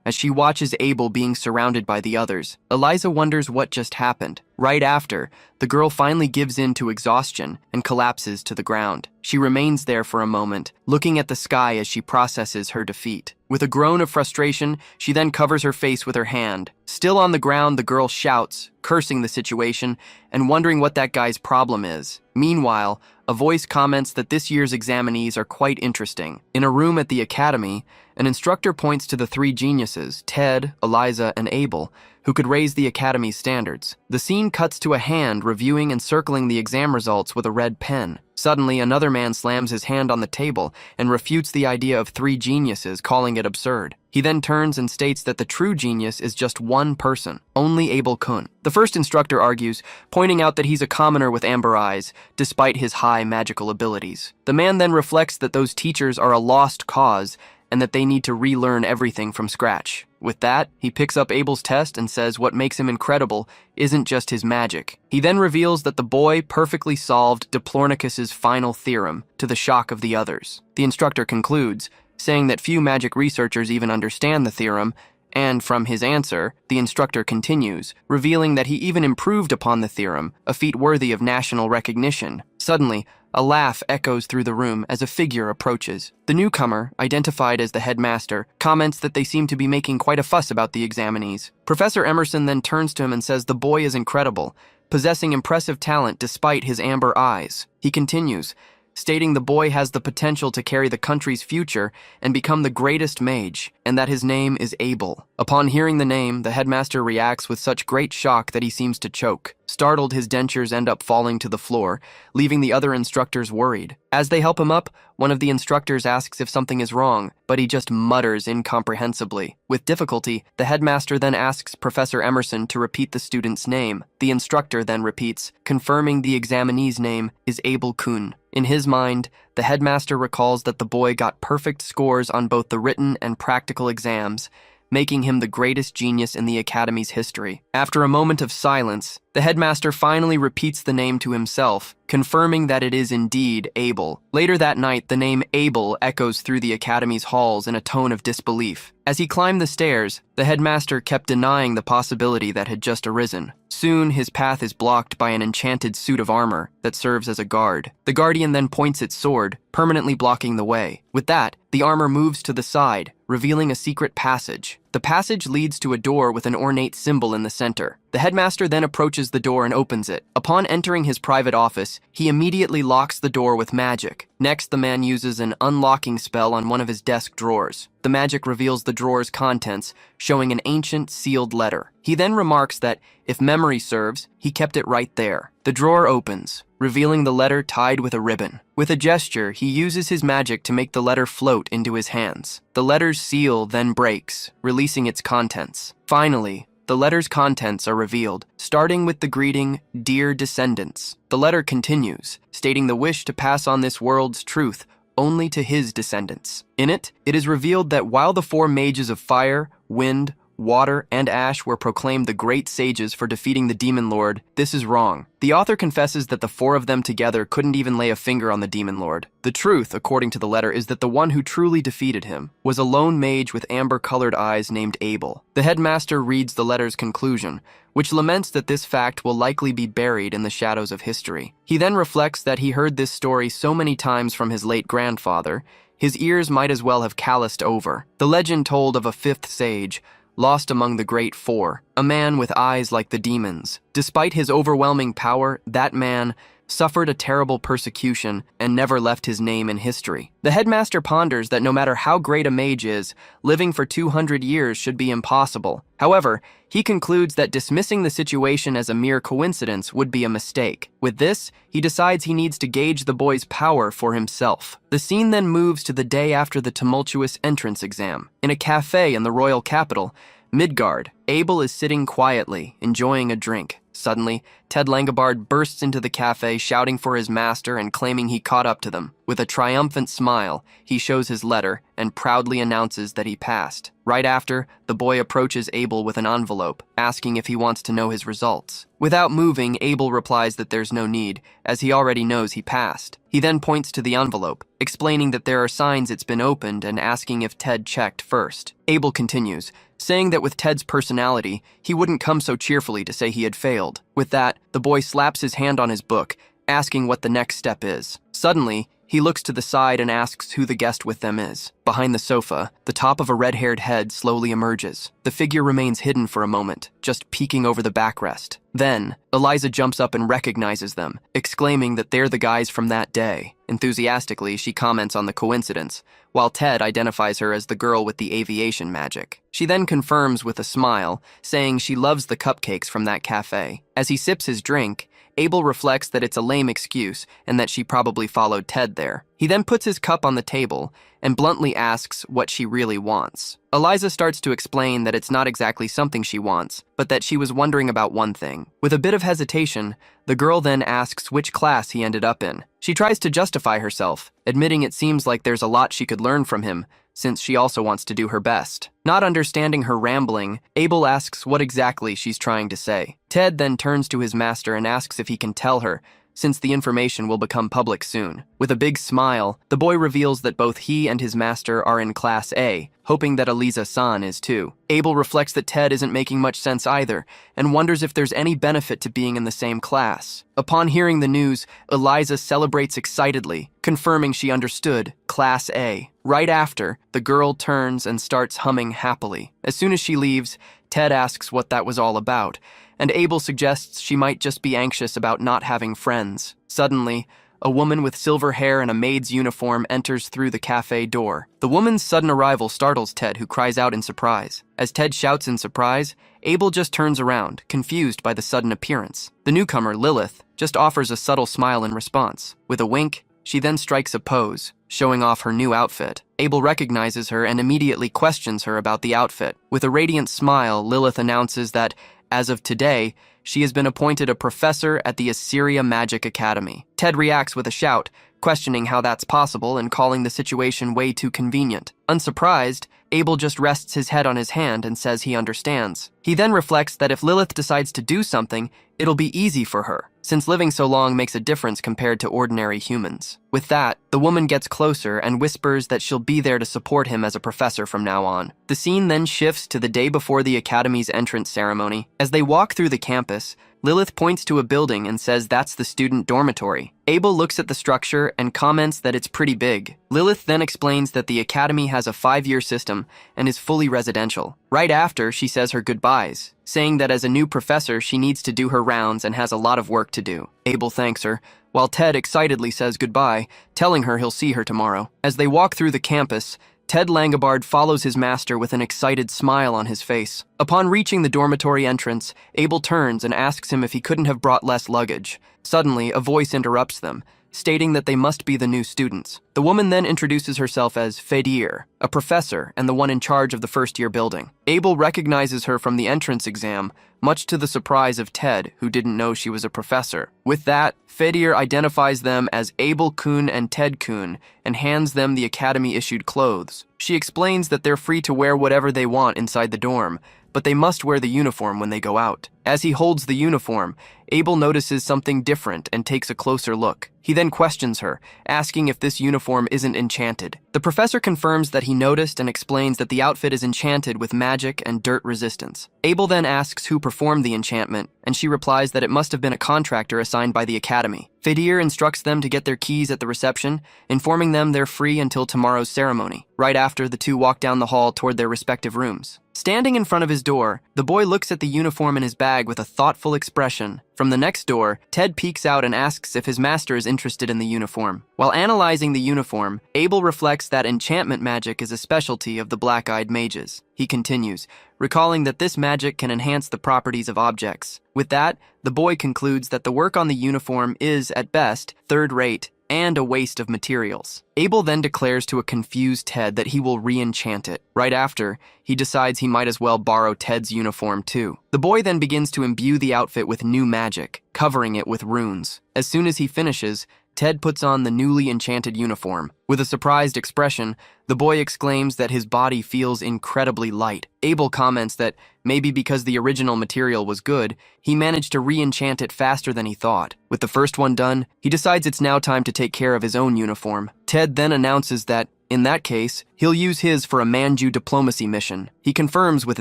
As she watches Abel being surrounded by the others, Eliza wonders what just happened. Right after, the girl finally gives in to exhaustion and collapses to the ground. She remains there for a moment, looking at the sky as she processes her defeat. With a groan of frustration, she then covers her face with her hand. Still on the ground, the girl shouts, cursing the situation and wondering what that guy's problem is. Meanwhile, a voice comments that this year's examinees are quite interesting. In a room at the academy, an instructor points to the three geniuses, Ted, Eliza, and Abel, who could raise the academy's standards. The scene cuts to a hand reviewing and circling the exam results with a red pen. Suddenly, another man slams his hand on the table and refutes the idea of three geniuses, calling it absurd. He then turns and states that the true genius is just one person, only Abel Kuhn. The first instructor argues, pointing out that he's a commoner with amber eyes, despite his high magical abilities. The man then reflects that those teachers are a lost cause and that they need to relearn everything from scratch. With that, he picks up Abel's test and says what makes him incredible isn't just his magic. He then reveals that the boy perfectly solved Diplornicus's final theorem, to the shock of the others. The instructor concludes, saying that few magic researchers even understand the theorem, and from his answer, the instructor continues, revealing that he even improved upon the theorem, a feat worthy of national recognition. Suddenly, a laugh echoes through the room as a figure approaches. The newcomer, identified as the headmaster, comments that they seem to be making quite a fuss about the examinees. Professor Emerson then turns to him and says the boy is incredible, possessing impressive talent despite his amber eyes. He continues, stating the boy has the potential to carry the country's future and become the greatest mage, and that his name is Abel. Upon hearing the name, the headmaster reacts with such great shock that he seems to choke. Startled, his dentures end up falling to the floor, leaving the other instructors worried. As they help him up, one of the instructors asks if something is wrong, but he just mutters incomprehensibly. With difficulty, the headmaster then asks Professor Emerson to repeat the student's name. The instructor then repeats, confirming the examinee's name is Abel Kuhn. In his mind, the headmaster recalls that the boy got perfect scores on both the written and practical exams, making him the greatest genius in the academy's history. After a moment of silence, the headmaster finally repeats the name to himself, confirming that it is indeed Abel. Later that night, the name Abel echoes through the academy's halls in a tone of disbelief. As he climbed the stairs, the headmaster kept denying the possibility that had just arisen. Soon, his path is blocked by an enchanted suit of armor that serves as a guard. The guardian then points its sword, permanently blocking the way. With that, the armor moves to the side, revealing a secret passage. The passage leads to a door with an ornate symbol in the center. The headmaster then approaches the door and opens it. Upon entering his private office, he immediately locks the door with magic. Next, the man uses an unlocking spell on one of his desk drawers. The magic reveals the drawer's contents, showing an ancient sealed letter. He then remarks that, if memory serves, he kept it right there. The drawer opens, revealing the letter tied with a ribbon. With a gesture, he uses his magic to make the letter float into his hands. The letter's seal then breaks, releasing its contents. Finally, the letter's contents are revealed, starting with the greeting, "Dear Descendants." The letter continues, stating the wish to pass on this world's truth only to his descendants. In it, it is revealed that while the four mages of fire, wind, water, and ash were proclaimed the great sages for defeating the demon lord, this is wrong. The author confesses that the four of them together couldn't even lay a finger on the demon lord. The truth, according to the letter, is that the one who truly defeated him was a lone mage with amber-colored eyes named Abel. The headmaster reads the letter's conclusion, which laments that this fact will likely be buried in the shadows of history. He then reflects that he heard this story so many times from his late grandfather, his ears might as well have calloused over. The legend told of a fifth sage, lost among the great four, a man with eyes like the demons. Despite his overwhelming power, that man suffered a terrible persecution and never left his name in history. The headmaster ponders that no matter how great a mage is, living for 200 years should be impossible. However, he concludes that dismissing the situation as a mere coincidence would be a mistake. With this, he decides he needs to gauge the boy's power for himself. The scene then moves to the day after the tumultuous entrance exam. In a cafe in the royal capital, Midgard, Abel is sitting quietly, enjoying a drink. Suddenly, Ted Langobard bursts into the cafe shouting for his master and claiming he caught up to them. With a triumphant smile, he shows his letter and proudly announces that he passed. Right after, the boy approaches Abel with an envelope, asking if he wants to know his results. Without moving, Abel replies that there's no need, as he already knows he passed. He then points to the envelope, explaining that there are signs it's been opened and asking if Ted checked first. Abel continues, saying that with Ted's personality, he wouldn't come so cheerfully to say he had failed. With that, the boy slaps his hand on his book, asking what the next step is. Suddenly, he looks to the side and asks who the guest with them is. Behind the sofa, the top of a red-haired head slowly emerges. The figure remains hidden for a moment, just peeking over the backrest. Then, Eliza jumps up and recognizes them, exclaiming that they're the guys from that day. Enthusiastically, she comments on the coincidence, while Ted identifies her as the girl with the aviation magic. She then confirms with a smile, saying she loves the cupcakes from that cafe. As he sips his drink, Abel reflects that it's a lame excuse and that she probably followed Ted there. He then puts his cup on the table and bluntly asks what she really wants. Eliza starts to explain that it's not exactly something she wants, but that she was wondering about one thing. With a bit of hesitation, the girl then asks which class he ended up in. She tries to justify herself, admitting it seems like there's a lot she could learn from him, since she also wants to do her best. Not understanding her rambling, Abel asks what exactly she's trying to say. Ted then turns to his master and asks if he can tell her, since the information will become public soon. With a big smile, the boy reveals that both he and his master are in Class A, hoping that Eliza-san is too. Abel reflects that Ted isn't making much sense either, and wonders if there's any benefit to being in the same class. Upon hearing the news, Eliza celebrates excitedly, confirming she understood Class A. Right after, the girl turns and starts humming happily. As soon as she leaves, Ted asks what that was all about, and Abel suggests she might just be anxious about not having friends. Suddenly, a woman with silver hair and a maid's uniform enters through the cafe door. The woman's sudden arrival startles Ted, who cries out in surprise. As Ted shouts in surprise, Abel just turns around, confused by the sudden appearance. The newcomer, Lilith, just offers a subtle smile in response. With a wink, she then strikes a pose, showing off her new outfit. Abel recognizes her and immediately questions her about the outfit. With a radiant smile, Lilith announces that, as of today, she has been appointed a professor at the Asura Magic Academy. Ted reacts with a shout, questioning how that's possible and calling the situation way too convenient. Unsurprised, Abel just rests his head on his hand and says he understands. He then reflects that if Lilith decides to do something, it'll be easy for her, since living so long makes a difference compared to ordinary humans. With that, the woman gets closer and whispers that she'll be there to support him as a professor from now on. The scene then shifts to the day before the academy's entrance ceremony. As they walk through the campus, Lilith points to a building and says that's the student dormitory. Abel looks at the structure and comments that it's pretty big. Lilith then explains that the academy has a 5-year system and is fully residential. Right after, she says her goodbyes, saying that as a new professor, she needs to do her rounds and has a lot of work to do. Abel thanks her, while Ted excitedly says goodbye, telling her he'll see her tomorrow. As they walk through the campus, Ted Langobard follows his master with an excited smile on his face. Upon reaching the dormitory entrance, Abel turns and asks him if he couldn't have brought less luggage. Suddenly, a voice interrupts them, stating that they must be the new students. The woman then introduces herself as Fedir, a professor and the one in charge of the first-year building. Abel recognizes her from the entrance exam, much to the surprise of Ted, who didn't know she was a professor. With that, Fedir identifies them as Abel Kun and Ted Kun and hands them the academy-issued clothes. She explains that they're free to wear whatever they want inside the dorm, but they must wear the uniform when they go out. As he holds the uniform, Abel notices something different and takes a closer look. He then questions her, asking if this uniform isn't enchanted. The professor confirms that he noticed and explains that the outfit is enchanted with magic and dirt resistance. Abel then asks who performed the enchantment, and she replies that it must have been a contractor assigned by the academy. Fedir instructs them to get their keys at the reception, informing them they're free until tomorrow's ceremony. Right after, the two walk down the hall toward their respective rooms. Standing in front of his door, the boy looks at the uniform in his bag with a thoughtful expression. From the next door, Ted peeks out and asks if his master is interested in the uniform. While analyzing the uniform, Abel reflects that enchantment magic is a specialty of the black-eyed mages. He continues, recalling that this magic can enhance the properties of objects. With that, the boy concludes that the work on the uniform is, at best, third-rate and a waste of materials. Abel then declares to a confused Ted that he will re-enchant it. Right after, he decides he might as well borrow Ted's uniform too. The boy then begins to imbue the outfit with new magic, covering it with runes. As soon as he finishes, Ted puts on the newly enchanted uniform. With a surprised expression, the boy exclaims that his body feels incredibly light. Abel comments that maybe because the original material was good, he managed to re-enchant it faster than he thought. With the first one done, he decides it's now time to take care of his own uniform. Ted then announces that, in that case, he'll use his for a Manju diplomacy mission. He confirms with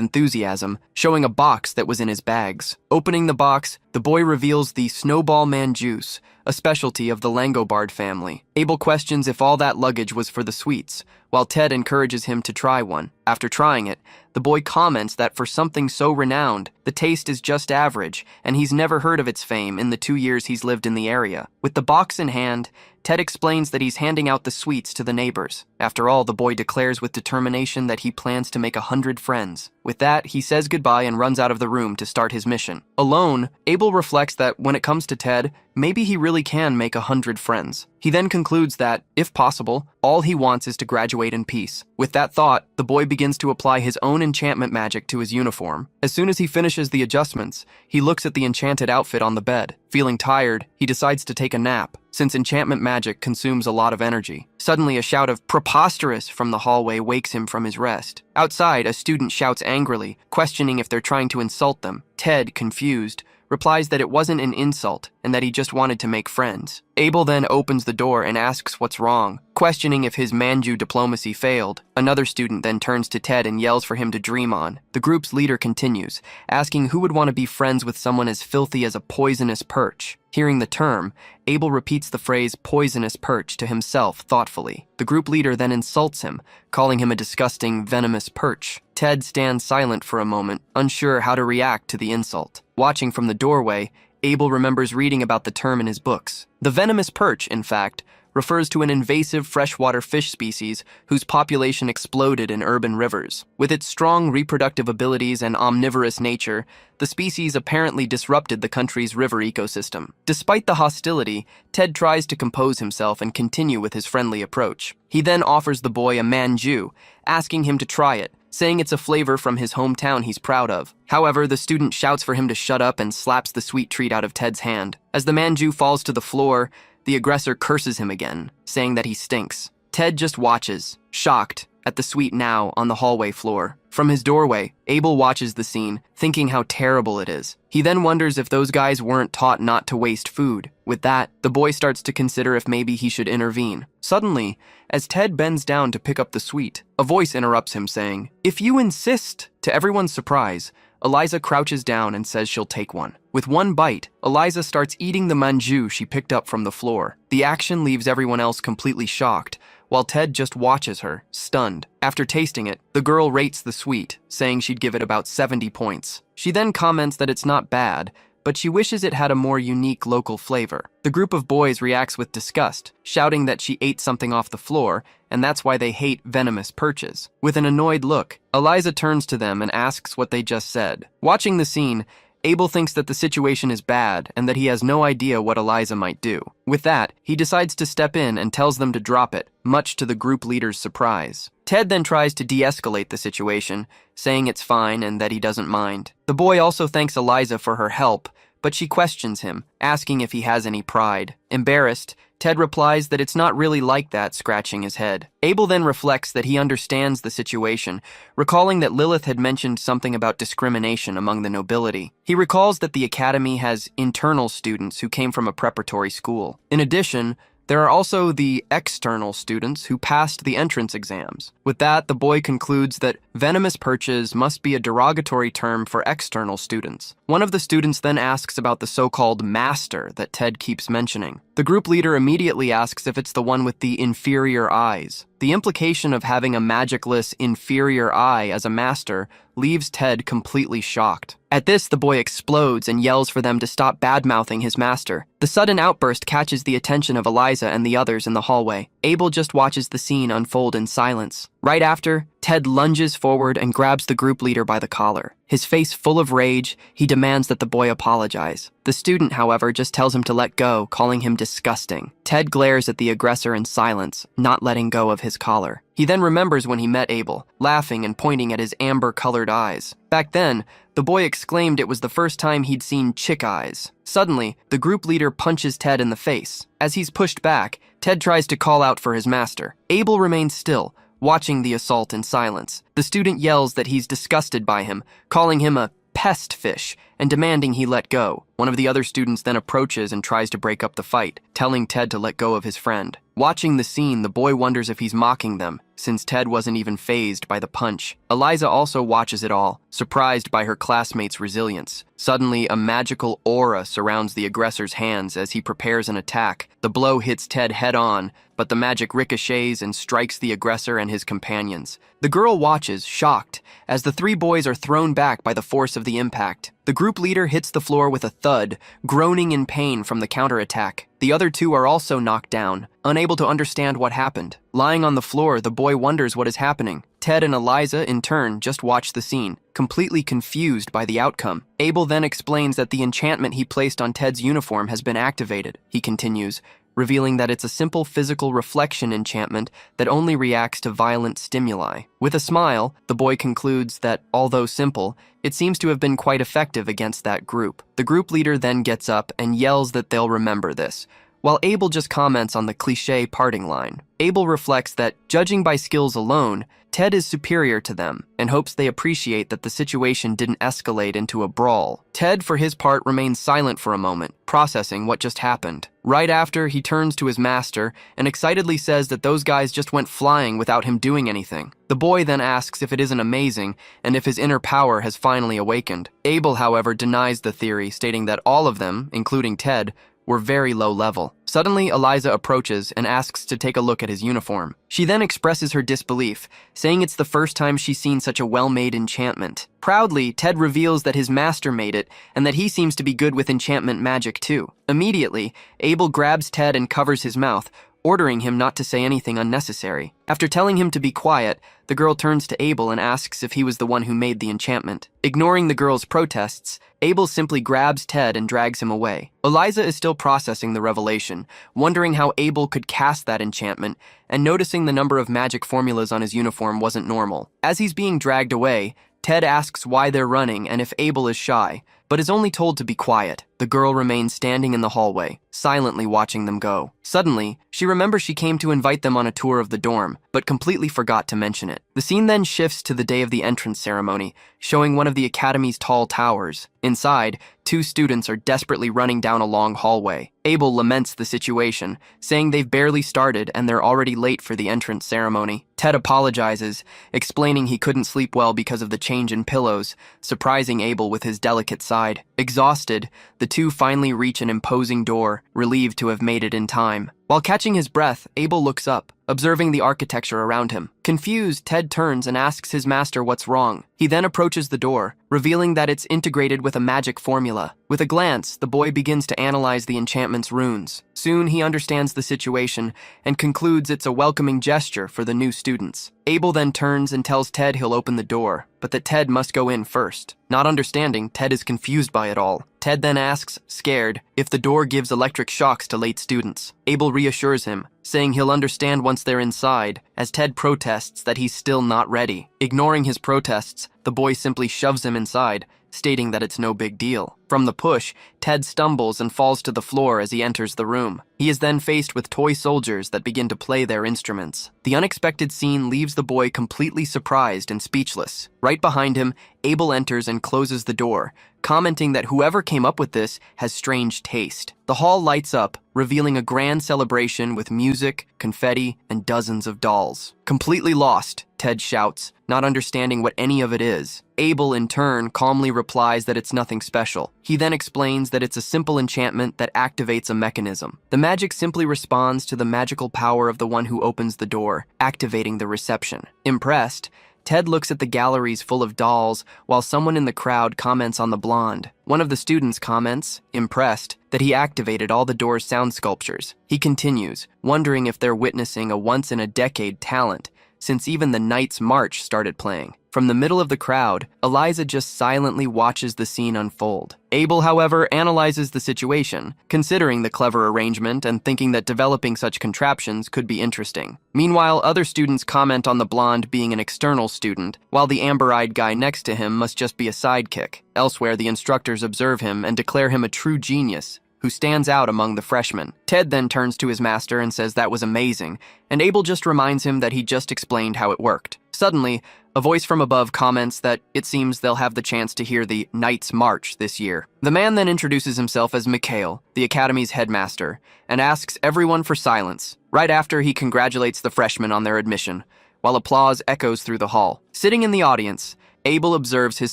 enthusiasm, showing a box that was in his bags. Opening the box, the boy reveals the Snowball Man juice, a specialty of the Langobard family. Abel questions if all that luggage was for the sweets, while Ted encourages him to try one. After trying it, the boy comments that for something so renowned, the taste is just average, and he's never heard of its fame in the 2 years he's lived in the area. With the box in hand, Ted explains that he's handing out the sweets to the neighbors. After all, the boy declares with determination that he plans to make 100 friends. With that, he says goodbye and runs out of the room to start his mission. Alone, Abel reflects that when it comes to Ted, maybe he really can make 100 friends. He then concludes that, if possible, all he wants is to graduate in peace. With that thought, the boy begins to apply his own enchantment magic to his uniform. As soon as he finishes the adjustments, he looks at the enchanted outfit on the bed. Feeling tired, he decides to take a nap, since enchantment magic consumes a lot of energy. Suddenly, a shout of "preposterous" from the hallway wakes him from his rest. Outside, a student shouts angrily, questioning if they're trying to insult them. Ted, confused, replies that it wasn't an insult and that he just wanted to make friends. Abel then opens the door and asks what's wrong, questioning if his Manju diplomacy failed. Another student then turns to Ted and yells for him to dream on. The group's leader continues, asking who would want to be friends with someone as filthy as a poisonous perch. Hearing the term, Abel repeats the phrase poisonous perch to himself thoughtfully. The group leader then insults him, calling him a disgusting, venomous perch. Ted stands silent for a moment, unsure how to react to the insult. Watching from the doorway, Abel remembers reading about the term in his books. The venomous perch, in fact, refers to an invasive freshwater fish species whose population exploded in urban rivers. With its strong reproductive abilities and omnivorous nature, the species apparently disrupted the country's river ecosystem. Despite the hostility, Ted tries to compose himself and continue with his friendly approach. He then offers the boy a manju, asking him to try it, saying it's a flavor from his hometown he's proud of. However, the student shouts for him to shut up and slaps the sweet treat out of Ted's hand. As the manju falls to the floor, the aggressor curses him again, saying that he stinks. Ted just watches, shocked, at the sweet now on the hallway floor. From his doorway, Abel watches the scene, thinking how terrible it is. He then wonders if those guys weren't taught not to waste food. With that, the boy starts to consider if maybe he should intervene. Suddenly, as Ted bends down to pick up the sweet, a voice interrupts him saying, "If you insist." To everyone's surprise, Eliza crouches down and says she'll take one. With one bite, Eliza starts eating the manju she picked up from the floor. The action leaves everyone else completely shocked, while Ted just watches her, stunned. After tasting it, the girl rates the sweet, saying she'd give it about 70 points. She then comments that it's not bad, but she wishes it had a more unique local flavor. The group of boys reacts with disgust, shouting that she ate something off the floor, and that's why they hate venomous perches. With an annoyed look, Eliza turns to them and asks what they just said. Watching the scene, Abel thinks that the situation is bad and that he has no idea what Eliza might do. With that, he decides to step in and tells them to drop it, much to the group leader's surprise. Ted then tries to de-escalate the situation, saying it's fine and that he doesn't mind. The boy also thanks Eliza for her help, but she questions him, asking if he has any pride. Embarrassed, Ted replies that it's not really like that, scratching his head. Abel then reflects that he understands the situation, recalling that Lilith had mentioned something about discrimination among the nobility. He recalls that the academy has internal students who came from a preparatory school. In addition, there are also the external students who passed the entrance exams. With that, the boy concludes that venomous perches must be a derogatory term for external students. One of the students then asks about the so-called master that Ted keeps mentioning. The group leader immediately asks if it's the one with the inferior eyes. The implication of having a magicless inferior eye as a master leaves Ted completely shocked. At this, the boy explodes and yells for them to stop bad-mouthing his master. The sudden outburst catches the attention of Eliza and the others in the hallway. Abel just watches the scene unfold in silence. Right after, Ted lunges forward and grabs the group leader by the collar. His face full of rage, he demands that the boy apologize. The student, however, just tells him to let go, calling him disgusting. Ted glares at the aggressor in silence, not letting go of his collar. He then remembers when he met Abel, laughing and pointing at his amber-colored eyes. Back then, the boy exclaimed it was the first time he'd seen chick eyes. Suddenly, the group leader punches Ted in the face. As he's pushed back, Ted tries to call out for his master. Abel remains still, watching the assault in silence. The student yells that he's disgusted by him, calling him a pest fish and demanding he let go. One of the other students then approaches and tries to break up the fight, telling Ted to let go of his friend. Watching the scene, the boy wonders if he's mocking them, since Ted wasn't even fazed by the punch. Eliza also watches it all, surprised by her classmates' resilience. Suddenly, a magical aura surrounds the aggressor's hands as he prepares an attack. The blow hits Ted head-on, but the magic ricochets and strikes the aggressor and his companions. The girl watches, shocked, as the three boys are thrown back by the force of the impact. The group leader hits the floor with a thud, groaning in pain from the counterattack. The other two are also knocked down, unable to understand what happened. Lying on the floor, the boy wonders what is happening. Ted and Eliza, in turn, just watch the scene, completely confused by the outcome. Abel then explains that the enchantment he placed on Ted's uniform has been activated. He continues, revealing that it's a simple physical reflection enchantment that only reacts to violent stimuli. With a smile, the boy concludes that, although simple, it seems to have been quite effective against that group. The group leader then gets up and yells that they'll remember this, while Abel just comments on the cliché parting line. Abel reflects that, judging by skills alone, Ted is superior to them, and hopes they appreciate that the situation didn't escalate into a brawl. Ted, for his part, remains silent for a moment, processing what just happened. Right after, he turns to his master and excitedly says that those guys just went flying without him doing anything. The boy then asks if it isn't amazing and if his inner power has finally awakened. Abel, however, denies the theory, stating that all of them, including Ted, were very low level. Suddenly, Eliza approaches and asks to take a look at his uniform. She then expresses her disbelief, saying it's the first time she's seen such a well-made enchantment. Proudly, Ted reveals that his master made it and that he seems to be good with enchantment magic too. Immediately, Abel grabs Ted and covers his mouth, ordering him not to say anything unnecessary. After telling him to be quiet, the girl turns to Abel and asks if he was the one who made the enchantment. Ignoring the girl's protests, Abel simply grabs Ted and drags him away. Eliza is still processing the revelation, wondering how Abel could cast that enchantment, and noticing the number of magic formulas on his uniform wasn't normal. As he's being dragged away, Ted asks why they're running and if Abel is shy, but is only told to be quiet. The girl remains standing in the hallway, silently watching them go. Suddenly, she remembers she came to invite them on a tour of the dorm, but completely forgot to mention it. The scene then shifts to the day of the entrance ceremony, showing one of the academy's tall towers. Inside, 2 students are desperately running down a long hallway. Abel laments the situation, saying they've barely started and they're already late for the entrance ceremony. Ted apologizes, explaining he couldn't sleep well because of the change in pillows, surprising Abel with his delicate side. Exhausted, the 2 finally reach an imposing door, relieved to have made it in time. While catching his breath, Abel looks up, observing the architecture around him. Confused, Ted turns and asks his master what's wrong. He then approaches the door, revealing that it's integrated with a magic formula. With a glance, the boy begins to analyze the enchantment's runes. Soon he understands the situation and concludes it's a welcoming gesture for the new students. Abel then turns and tells Ted he'll open the door, but that Ted must go in first. Not understanding, Ted is confused by it all. Ted then asks, scared, if the door gives electric shocks to late students. Abel reassures him, saying he'll understand once they're inside, as Ted protests that he's still not ready. Ignoring his protests, the boy simply shoves him inside, stating that it's no big deal. From the push, Ted stumbles and falls to the floor as he enters the room. He is then faced with toy soldiers that begin to play their instruments. The unexpected scene leaves the boy completely surprised and speechless. Right behind him, Abel enters and closes the door, commenting that whoever came up with this has strange taste. The hall lights up, revealing a grand celebration with music, confetti, and dozens of dolls. Completely lost, Ted shouts, not understanding what any of it is. Abel, in turn, calmly replies that it's nothing special. He then explains that it's a simple enchantment that activates a mechanism. The magic simply responds to the magical power of the one who opens the door, activating the reception. Impressed, Ted looks at the galleries full of dolls while someone in the crowd comments on the blonde. One of the students comments, impressed, that he activated all the door's sound sculptures. He continues, wondering if they're witnessing a once-in-a-decade talent, since even the Knight's March started playing. From the middle of the crowd, Eliza just silently watches the scene unfold. Abel, however, analyzes the situation, considering the clever arrangement and thinking that developing such contraptions could be interesting. Meanwhile, other students comment on the blonde being an external student, while the amber-eyed guy next to him must just be a sidekick. Elsewhere, the instructors observe him and declare him a true genius, who stands out among the freshmen. Ted then turns to his master and says that was amazing, and Abel just reminds him that he just explained how it worked. Suddenly, a voice from above comments that it seems they'll have the chance to hear the Knight's March this year. The man then introduces himself as Mikhail, the academy's headmaster, and asks everyone for silence. Right after, he congratulates the freshmen on their admission, while applause echoes through the hall. Sitting in the audience, Abel observes his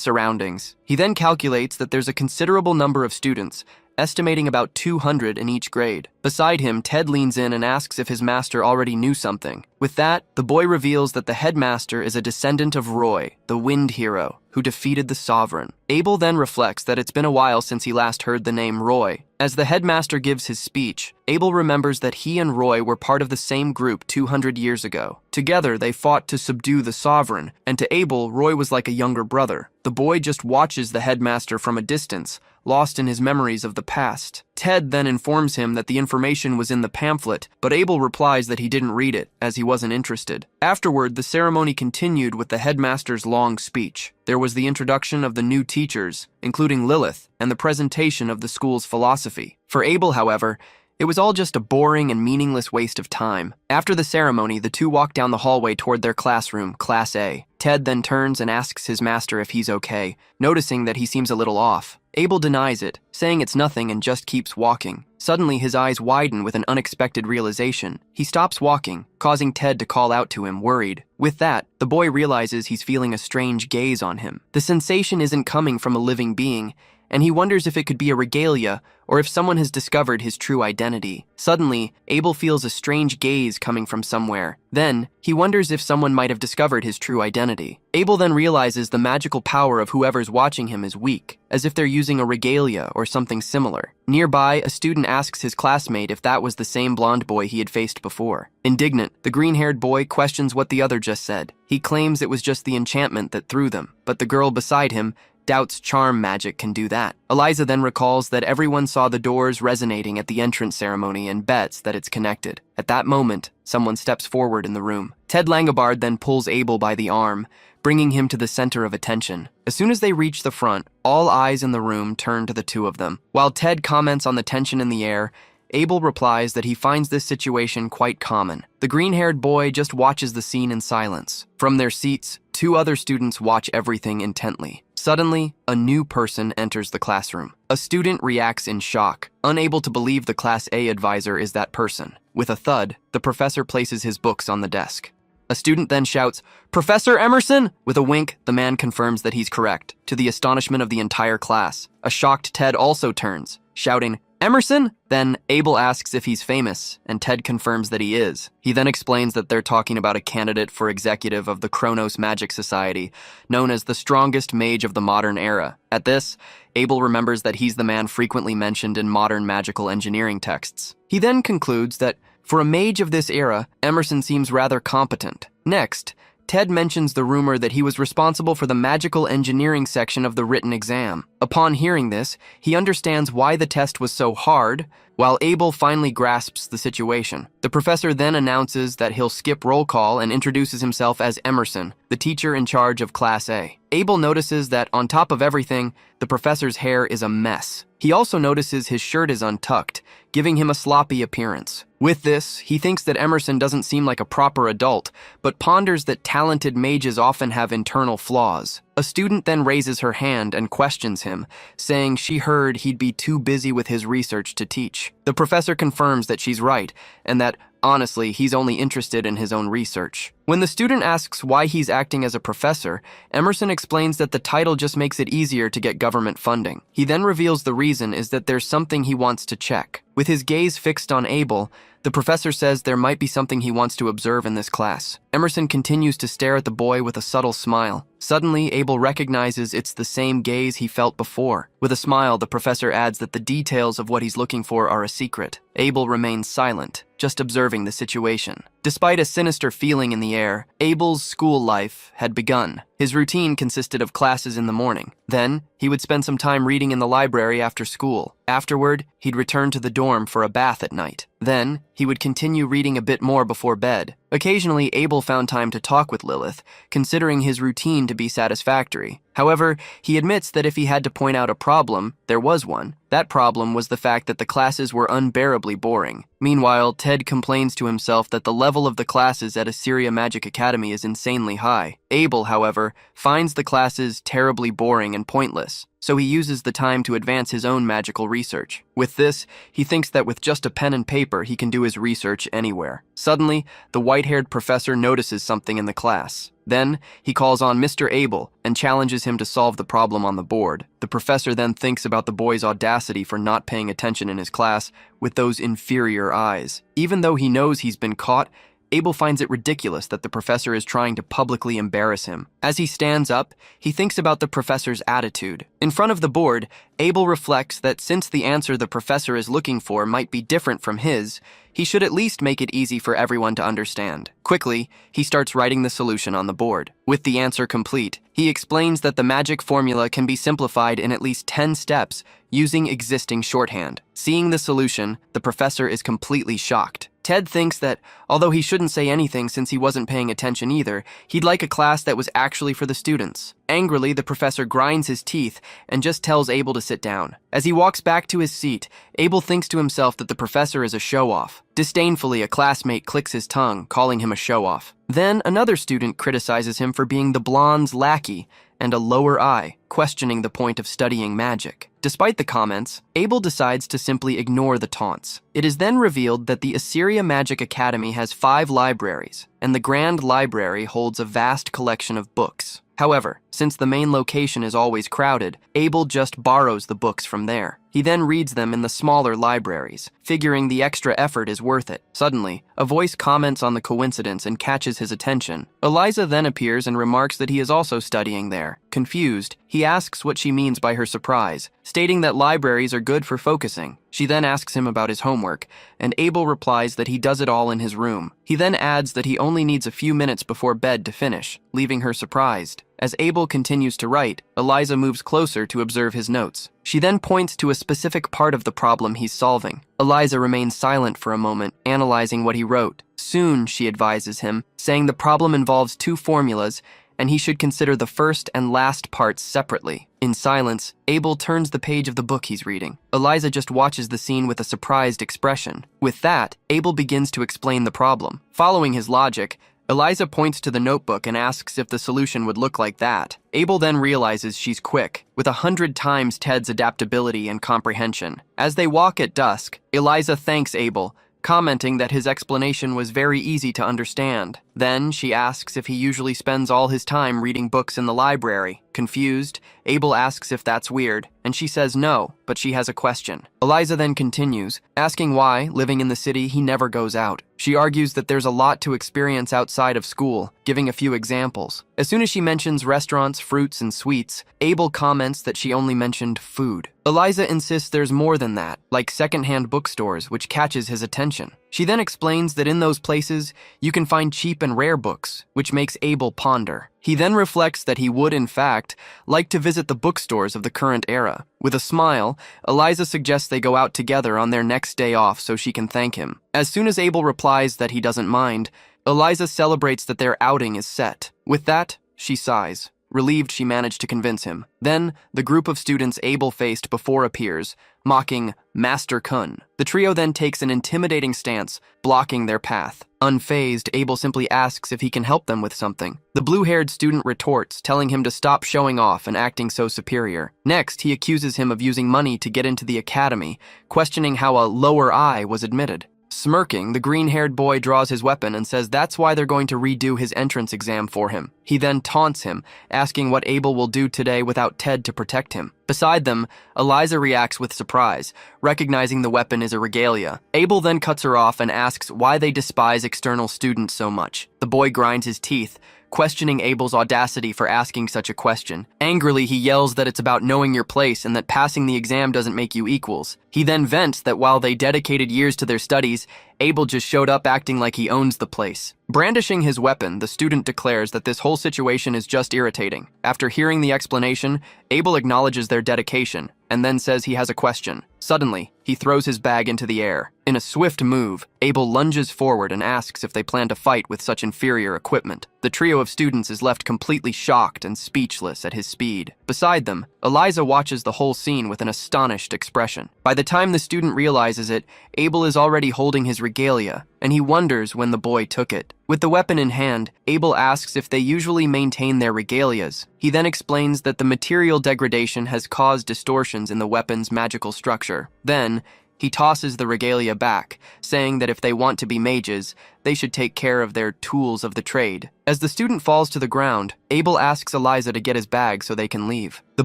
surroundings. He then calculates that there's a considerable number of students, estimating about 200 in each grade. Beside him, Ted leans in and asks if his master already knew something. With that, the boy reveals that the headmaster is a descendant of Roy, the Wind Hero, who defeated the Sovereign. Abel then reflects that it's been a while since he last heard the name Roy. As the headmaster gives his speech, Abel remembers that he and Roy were part of the same group 200 years ago. Together, they fought to subdue the Sovereign, and to Abel, Roy was like a younger brother. The boy just watches the headmaster from a distance, lost in his memories of the past. Ted then informs him that the information was in the pamphlet, but Abel replies that he didn't read it, as he wasn't interested. Afterward, the ceremony continued with the headmaster's long speech. There was the introduction of the new teachers, including Lilith, and the presentation of the school's philosophy. For Abel, however, it was all just a boring and meaningless waste of time. After the ceremony, the two walk down the hallway toward their classroom, Class A. Ted then turns and asks his master if he's okay, noticing that he seems a little off. Abel denies it, saying it's nothing and just keeps walking. Suddenly, his eyes widen with an unexpected realization. He stops walking, causing Ted to call out to him, worried. With that, the boy realizes he's feeling a strange gaze on him. The sensation isn't coming from a living being, and he wonders if it could be a regalia or if someone has discovered his true identity. Suddenly, Abel feels a strange gaze coming from somewhere. Then, he wonders if someone might have discovered his true identity. Abel then realizes the magical power of whoever's watching him is weak, as if they're using a regalia or something similar. Nearby, a student asks his classmate if that was the same blonde boy he had faced before. Indignant, the green-haired boy questions what the other just said. He claims it was just the enchantment that threw them, but the girl beside him doubts charm magic can do that. Eliza then recalls that everyone saw the doors resonating at the entrance ceremony and bets that it's connected. At that moment, someone steps forward in the room. Ted Langobard then pulls Abel by the arm, bringing him to the center of attention. As soon as they reach the front, all eyes in the room turn to the two of them. While Ted comments on the tension in the air, Abel replies that he finds this situation quite common. The green-haired boy just watches the scene in silence. From their seats, two other students watch everything intently. Suddenly, a new person enters the classroom. A student reacts in shock, unable to believe the Class A advisor is that person. With a thud, the professor places his books on the desk. A student then shouts, "Professor Emerson!" With a wink, the man confirms that he's correct, to the astonishment of the entire class. A shocked Ted also turns, shouting, "Emerson?" Then Abel asks if he's famous, and Ted confirms that he is. He then explains that they're talking about a candidate for executive of the Chronos Magic Society, known as the strongest mage of the modern era. At this, Abel remembers that he's the man frequently mentioned in modern magical engineering texts. He then concludes that, for a mage of this era, Emerson seems rather competent. Next, Ted mentions the rumor that he was responsible for the magical engineering section of the written exam. Upon hearing this, he understands why the test was so hard, while Abel finally grasps the situation. The professor then announces that he'll skip roll call and introduces himself as Emerson, the teacher in charge of Class A. Abel notices that, on top of everything, the professor's hair is a mess. He also notices his shirt is untucked, giving him a sloppy appearance. With this, he thinks that Emerson doesn't seem like a proper adult, but ponders that talented mages often have internal flaws. A student then raises her hand and questions him, saying she heard he'd be too busy with his research to teach. The professor confirms that she's right, and that, honestly, he's only interested in his own research. When the student asks why he's acting as a professor, Emerson explains that the title just makes it easier to get government funding. He then reveals the reason is that there's something he wants to check. With his gaze fixed on Abel, the professor says there might be something he wants to observe in this class. Emerson continues to stare at the boy with a subtle smile. Suddenly, Abel recognizes it's the same gaze he felt before. With a smile, the professor adds that the details of what he's looking for are a secret. Abel remains silent, just observing the situation. Despite a sinister feeling in the air, Abel's school life had begun. His routine consisted of classes in the morning. Then, he would spend some time reading in the library after school. Afterward, he'd return to the dorm for a bath at night. Then, he would continue reading a bit more before bed. Occasionally, Abel found time to talk with Lilith, considering his routine to be satisfactory. However, he admits that if he had to point out a problem, there was one. That problem was the fact that the classes were unbearably boring. Meanwhile, Ted complains to himself that the level of the classes at Asura Magic Academy is insanely high. Abel, however, finds the classes terribly boring and pointless, so he uses the time to advance his own magical research. With this, he thinks that with just a pen and paper, he can do his research anywhere. Suddenly, the white-haired professor notices something in the class. Then, he calls on Mr. Abel and challenges him to solve the problem on the board. The professor then thinks about the boy's audacity for not paying attention in his class with those inferior eyes. Even though he knows he's been caught, Abel finds it ridiculous that the professor is trying to publicly embarrass him. As he stands up, he thinks about the professor's attitude. In front of the board, Abel reflects that since the answer the professor is looking for might be different from his, he should at least make it easy for everyone to understand. Quickly, he starts writing the solution on the board. With the answer complete, he explains that the magic formula can be simplified in at least 10 steps using existing shorthand. Seeing the solution, the professor is completely shocked. Ted thinks that, although he shouldn't say anything since he wasn't paying attention either, he'd like a class that was actually for the students. Angrily, the professor grinds his teeth and just tells Abel to sit down. As he walks back to his seat, Abel thinks to himself that the professor is a show-off. Disdainfully, a classmate clicks his tongue, calling him a show-off. Then, another student criticizes him for being the blonde's lackey and a lower eye, questioning the point of studying magic. Despite the comments, Abel decides to simply ignore the taunts. It is then revealed that the Asura Magic Academy has 5 libraries, and the Grand Library holds a vast collection of books. However, since the main location is always crowded, Abel just borrows the books from there. He then reads them in the smaller libraries, figuring the extra effort is worth it. Suddenly, a voice comments on the coincidence and catches his attention. Eliza then appears and remarks that he is also studying there. Confused, he asks what she means by her surprise, stating that libraries are good for focusing. She then asks him about his homework, and Abel replies that he does it all in his room. He then adds that he only needs a few minutes before bed to finish, leaving her surprised. As Abel continues to write, Eliza moves closer to observe his notes. She then points to a specific part of the problem he's solving. Eliza remains silent for a moment, analyzing what he wrote. Soon, she advises him, saying the problem involves 2 formulas, and he should consider the first and last parts separately. In silence, Abel turns the page of the book he's reading. Eliza just watches the scene with a surprised expression. With that, Abel begins to explain the problem. Following his logic, Eliza points to the notebook and asks if the solution would look like that. Abel then realizes she's quick, with 100 times Ted's adaptability and comprehension. As they walk at dusk, Eliza thanks Abel, commenting that his explanation was very easy to understand. Then she asks if he usually spends all his time reading books in the library. Confused, Abel asks if that's weird, and she says no, but she has a question. Eliza then continues, asking why, living in the city, he never goes out. She argues that there's a lot to experience outside of school, giving a few examples. As soon as she mentions restaurants, fruits, and sweets, Abel comments that she only mentioned food. Eliza insists there's more than that, like secondhand bookstores, which catches his attention. She then explains that in those places, you can find cheap and rare books, which makes Abel ponder. He then reflects that he would, in fact, like to visit the bookstores of the current era. With a smile, Eliza suggests they go out together on their next day off so she can thank him. As soon as Abel replies that he doesn't mind, Eliza celebrates that their outing is set. With that, she sighs, relieved she managed to convince him. Then, the group of students Abel faced before appears, mocking Master Kun. The trio then takes an intimidating stance, blocking their path. Unfazed, Abel simply asks if he can help them with something. The blue-haired student retorts, telling him to stop showing off and acting so superior. Next, he accuses him of using money to get into the academy, questioning how a lower eye was admitted. Smirking, the green-haired boy draws his weapon and says that's why they're going to redo his entrance exam for him. He then taunts him, asking what Abel will do today without Ted to protect him. Beside them, Eliza reacts with surprise, recognizing the weapon is a regalia. Abel then cuts her off and asks why they despise external students so much. The boy grinds his teeth, questioning Abel's audacity for asking such a question. Angrily, he yells that it's about knowing your place and that passing the exam doesn't make you equals. He then vents that while they dedicated years to their studies, Abel just showed up acting like he owns the place. Brandishing his weapon, the student declares that this whole situation is just irritating. After hearing the explanation, Abel acknowledges their dedication and then says he has a question. Suddenly, he throws his bag into the air. In a swift move, Abel lunges forward and asks if they plan to fight with such inferior equipment. The trio of students is left completely shocked and speechless at his speed. Beside them, Eliza watches the whole scene with an astonished expression. By the time the student realizes it, Abel is already holding his regalia, and he wonders when the boy took it. With the weapon in hand, Abel asks if they usually maintain their regalias. He then explains that the material degradation has caused distortions in the weapon's magical structure. Then, he tosses the regalia back, saying that if they want to be mages, they should take care of their tools of the trade. As the student falls to the ground, Abel asks Eliza to get his bag so they can leave. The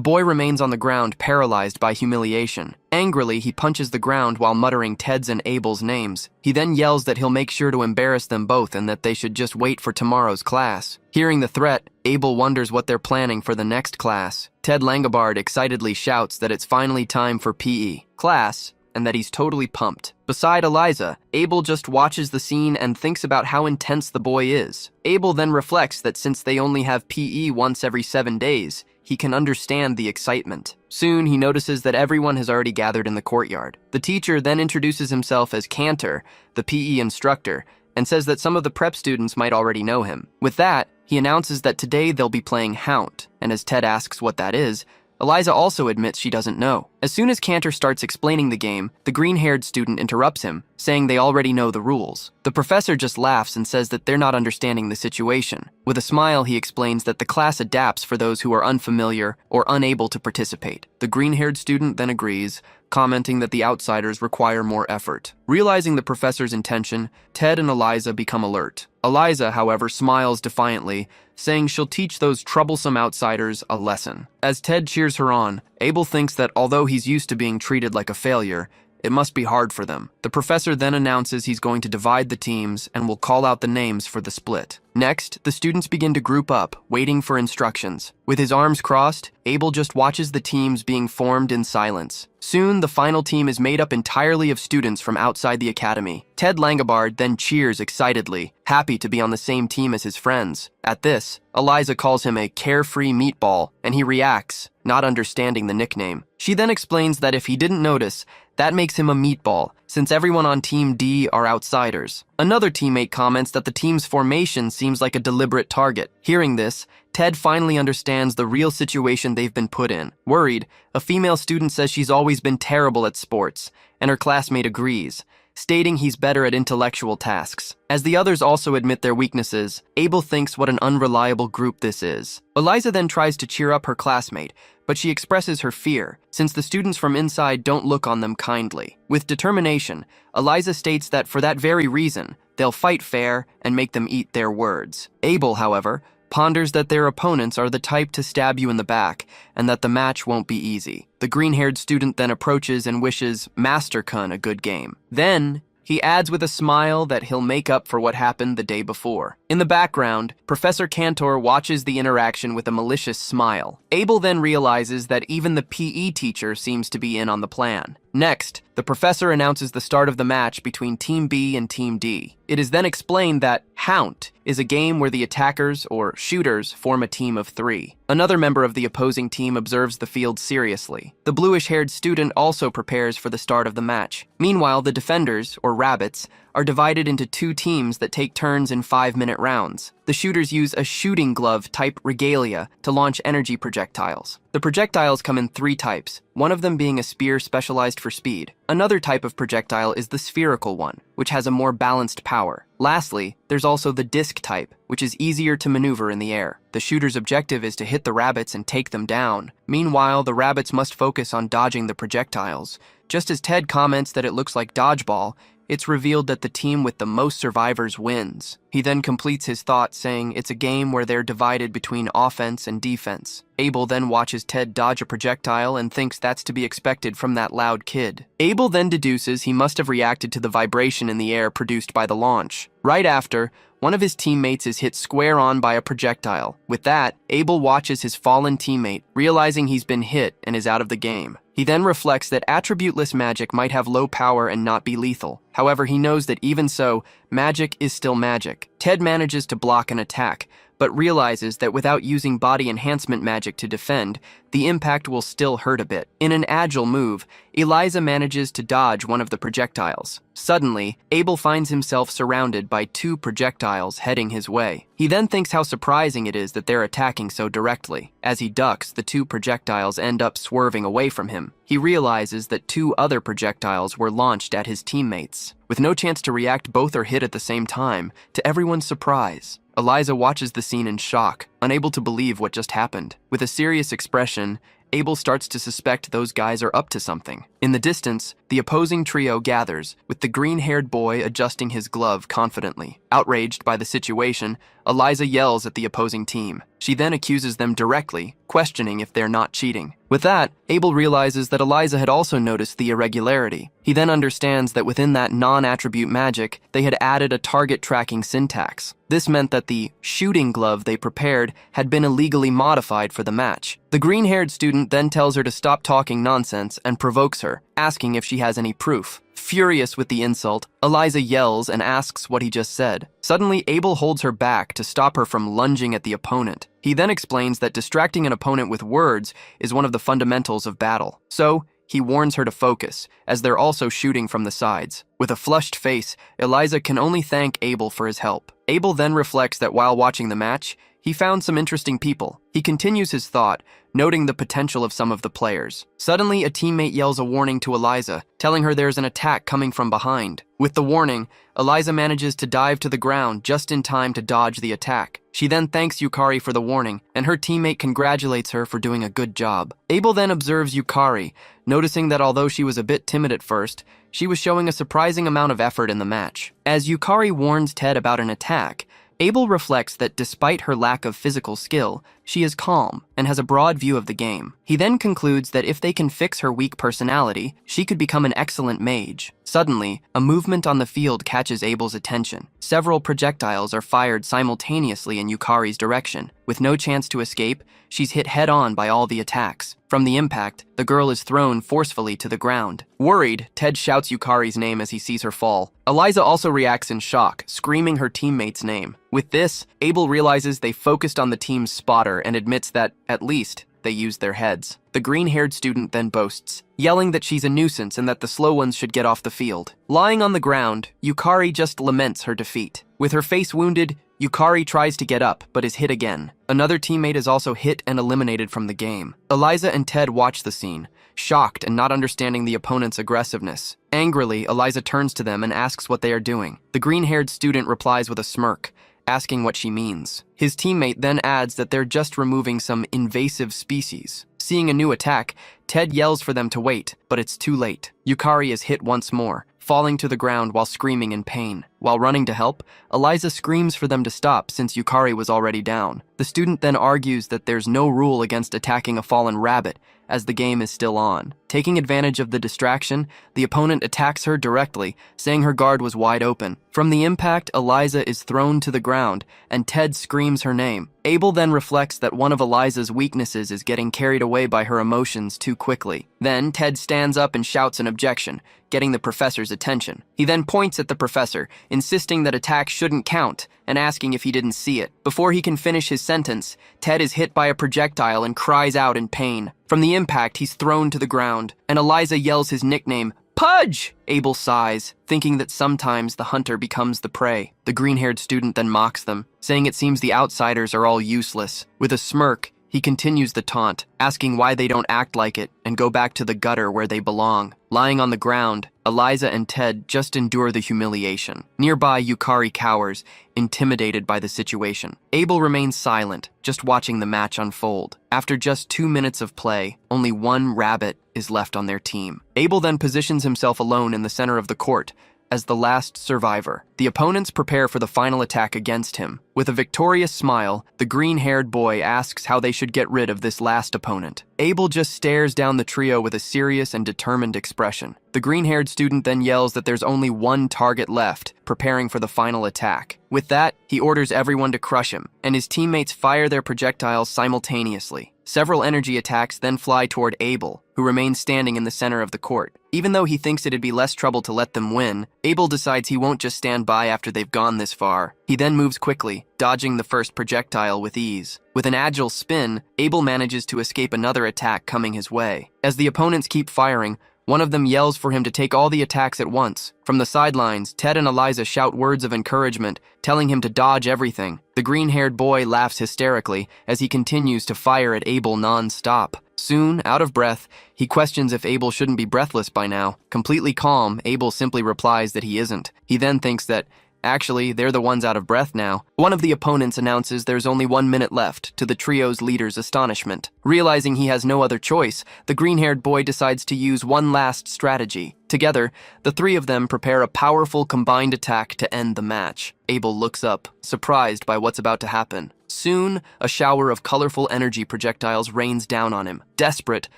boy remains on the ground, paralyzed by humiliation. Angrily, he punches the ground while muttering Ted's and Abel's names. He then yells that he'll make sure to embarrass them both and that they should just wait for tomorrow's class. Hearing the threat, Abel wonders what they're planning for the next class. Ted Langobard excitedly shouts that it's finally time for PE class, and that he's totally pumped. Beside Eliza, Abel just watches the scene and thinks about how intense the boy is. Abel then reflects that since they only have PE once every 7 days, he can understand the excitement. Soon, he notices that everyone has already gathered in the courtyard. The teacher then introduces himself as Cantor, the PE instructor, and says that some of the prep students might already know him. With that, he announces that today they'll be playing Hound, and as Ted asks what that is, Eliza also admits she doesn't know. As soon as Cantor starts explaining the game, the green-haired student interrupts him, saying they already know the rules. The professor just laughs and says that they're not understanding the situation. With a smile, he explains that the class adapts for those who are unfamiliar or unable to participate. The green-haired student then agrees, commenting that the outsiders require more effort. Realizing the professor's intention, Ted and Eliza become alert. Eliza, however, smiles defiantly, saying she'll teach those troublesome outsiders a lesson. As Ted cheers her on, Abel thinks that although he's used to being treated like a failure, it must be hard for them. The professor then announces he's going to divide the teams and will call out the names for the split. Next, the students begin to group up, waiting for instructions. With his arms crossed, Abel just watches the teams being formed in silence. Soon, the final team is made up entirely of students from outside the academy. Ted Langobard then cheers excitedly, happy to be on the same team as his friends. At this, Eliza calls him a carefree meatball, and he reacts, not understanding the nickname. She then explains that if he didn't notice, That makes him a meatball, since everyone on Team D are outsiders. Another teammate comments that the team's formation seems like a deliberate target. Hearing this, Ted finally understands the real situation they've been put in. Worried, a female student says she's always been terrible at sports, and her classmate agrees, stating he's better at intellectual tasks. As the others also admit their weaknesses, Abel thinks what an unreliable group this is. Eliza then tries to cheer up her classmate, but she expresses her fear, since the students from inside don't look on them kindly. With determination, Eliza states that for that very reason, they'll fight fair and make them eat their words. Abel, however, ponders that their opponents are the type to stab you in the back, and that the match won't be easy. The green-haired student then approaches and wishes Master Kun a good game. Then, he adds with a smile that he'll make up for what happened the day before. In the background, Professor Cantor watches the interaction with a malicious smile. Abel then realizes that even the PE teacher seems to be in on the plan. Next, the professor announces the start of the match between Team B and Team D. It is then explained that Haunt is a game where the attackers, or shooters, form a team of 3. Another member of the opposing team observes the field seriously. The bluish-haired student also prepares for the start of the match. Meanwhile, the defenders, or rabbits, are divided into 2 teams that take turns in 5-minute rounds. The shooters use a shooting glove-type regalia to launch energy projectiles. The projectiles come in 3 types, one of them being a spear specialized for speed. Another type of projectile is the spherical one, which has a more balanced power. Lastly, there's also the disc type, which is easier to maneuver in the air. The shooter's objective is to hit the rabbits and take them down. Meanwhile, the rabbits must focus on dodging the projectiles. Just as Ted comments that it looks like dodgeball, it's revealed that the team with the most survivors wins. He then completes his thought saying it's a game where they're divided between offense and defense. Abel then watches Ted dodge a projectile and thinks that's to be expected from that loud kid. Abel then deduces he must have reacted to the vibration in the air produced by the launch. Right after, one of his teammates is hit square on by a projectile. With that, Abel watches his fallen teammate, realizing he's been hit and is out of the game. He then reflects that attributeless magic might have low power and not be lethal. However, he knows that even so, magic is still magic. Ted manages to block an attack, but realizes that without using body enhancement magic to defend, the impact will still hurt a bit. In an agile move, Eliza manages to dodge one of the projectiles. Suddenly, Abel finds himself surrounded by 2 projectiles heading his way. He then thinks how surprising it is that they're attacking so directly. As he ducks, the 2 projectiles end up swerving away from him. He realizes that 2 other projectiles were launched at his teammates. With no chance to react, both are hit at the same time, to everyone's surprise. Eliza watches the scene in shock, unable to believe what just happened. With a serious expression, Abel starts to suspect those guys are up to something. In the distance, the opposing trio gathers, with the green-haired boy adjusting his glove confidently. Outraged by the situation, Eliza yells at the opposing team. She then accuses them directly, questioning if they're not cheating. With that, Abel realizes that Eliza had also noticed the irregularity. He then understands that within that non-attribute magic, they had added a target tracking syntax. This meant that the shooting glove they prepared had been illegally modified for the match. The green-haired student then tells her to stop talking nonsense and provokes her, asking if she has any proof. Furious with the insult, Eliza yells and asks what he just said. Suddenly, Abel holds her back to stop her from lunging at the opponent. He then explains that distracting an opponent with words is one of the fundamentals of battle. So, he warns her to focus, as they're also shooting from the sides. With a flushed face, Eliza can only thank Abel for his help. Abel then reflects that while watching the match, he found some interesting people. He continues his thought, noting the potential of some of the players. Suddenly, a teammate yells a warning to Eliza, telling her there's an attack coming from behind. With the warning, Eliza manages to dive to the ground just in time to dodge the attack. She then thanks Yukari for the warning, and her teammate congratulates her for doing a good job. Abel then observes Yukari, noticing that although she was a bit timid at first, she was showing a surprising amount of effort in the match. As Yukari warns Ted about an attack, Abel reflects that despite her lack of physical skill, she is calm and has a broad view of the game. He then concludes that if they can fix her weak personality, she could become an excellent mage. Suddenly, a movement on the field catches Abel's attention. Several projectiles are fired simultaneously in Yukari's direction. With no chance to escape, she's hit head-on by all the attacks. From the impact, the girl is thrown forcefully to the ground. Worried, Ted shouts Yukari's name as he sees her fall. Eliza also reacts in shock, screaming her teammate's name. With this, Abel realizes they focused on the team's spotter and admits that, at least, they used their heads. The green-haired student then boasts, yelling that she's a nuisance and that the slow ones should get off the field. Lying on the ground, Yukari just laments her defeat. With her face wounded, Yukari tries to get up, but is hit again. Another teammate is also hit and eliminated from the game. Eliza and Ted watch the scene, shocked and not understanding the opponent's aggressiveness. Angrily, Eliza turns to them and asks what they are doing. The green-haired student replies with a smirk, asking what she means. His teammate then adds that they're just removing some invasive species. Seeing a new attack, Ted yells for them to wait, but it's too late. Yukari is hit once more, falling to the ground while screaming in pain. While running to help, Eliza screams for them to stop since Yukari was already down. The student then argues that there's no rule against attacking a fallen rabbit, as the game is still on. Taking advantage of the distraction, the opponent attacks her directly, saying her guard was wide open. From the impact, Eliza is thrown to the ground, and Ted screams her name. Abel then reflects that one of Eliza's weaknesses is getting carried away by her emotions too quickly. Then, Ted stands up and shouts an objection, getting the professor's attention. He then points at the professor, insisting that attacks shouldn't count, and asking if he didn't see it. Before he can finish his sentence, Ted is hit by a projectile and cries out in pain. From the impact, he's thrown to the ground, and Eliza yells his nickname, Pudge! Abel sighs, thinking that sometimes the hunter becomes the prey. The green-haired student then mocks them, saying it seems the outsiders are all useless. With a smirk, he continues the taunt, asking why they don't act like it and go back to the gutter where they belong. Lying on the ground, Eliza and Ted just endure the humiliation. Nearby, Yukari cowers, intimidated by the situation. Abel remains silent, just watching the match unfold. After just 2 minutes of play, only one rabbit is left on their team. Abel then positions himself alone in the center of the court, as the last survivor. The opponents prepare for the final attack against him. With a victorious smile, the green-haired boy asks how they should get rid of this last opponent. Abel just stares down the trio with a serious and determined expression. The green-haired student then yells that there's only one target left, preparing for the final attack. With that, he orders everyone to crush him, and his teammates fire their projectiles simultaneously. Several energy attacks then fly toward Abel, who remains standing in the center of the court. Even though he thinks it'd be less trouble to let them win, Abel decides he won't just stand by after they've gone this far. He then moves quickly, dodging the first projectile with ease. With an agile spin, Abel manages to escape another attack coming his way. As the opponents keep firing, one of them yells for him to take all the attacks at once. From the sidelines, Ted and Eliza shout words of encouragement, telling him to dodge everything. The green-haired boy laughs hysterically as he continues to fire at Abel non-stop. Soon, out of breath, he questions if Abel shouldn't be breathless by now. Completely calm, Abel simply replies that he isn't. He then thinks that, actually, they're the ones out of breath now. One of the opponents announces there's only 1 minute left, to the trio's leader's astonishment. Realizing he has no other choice, the green-haired boy decides to use one last strategy. Together, the three of them prepare a powerful combined attack to end the match. Abel looks up, surprised by what's about to happen. Soon, a shower of colorful energy projectiles rains down on him. Desperate,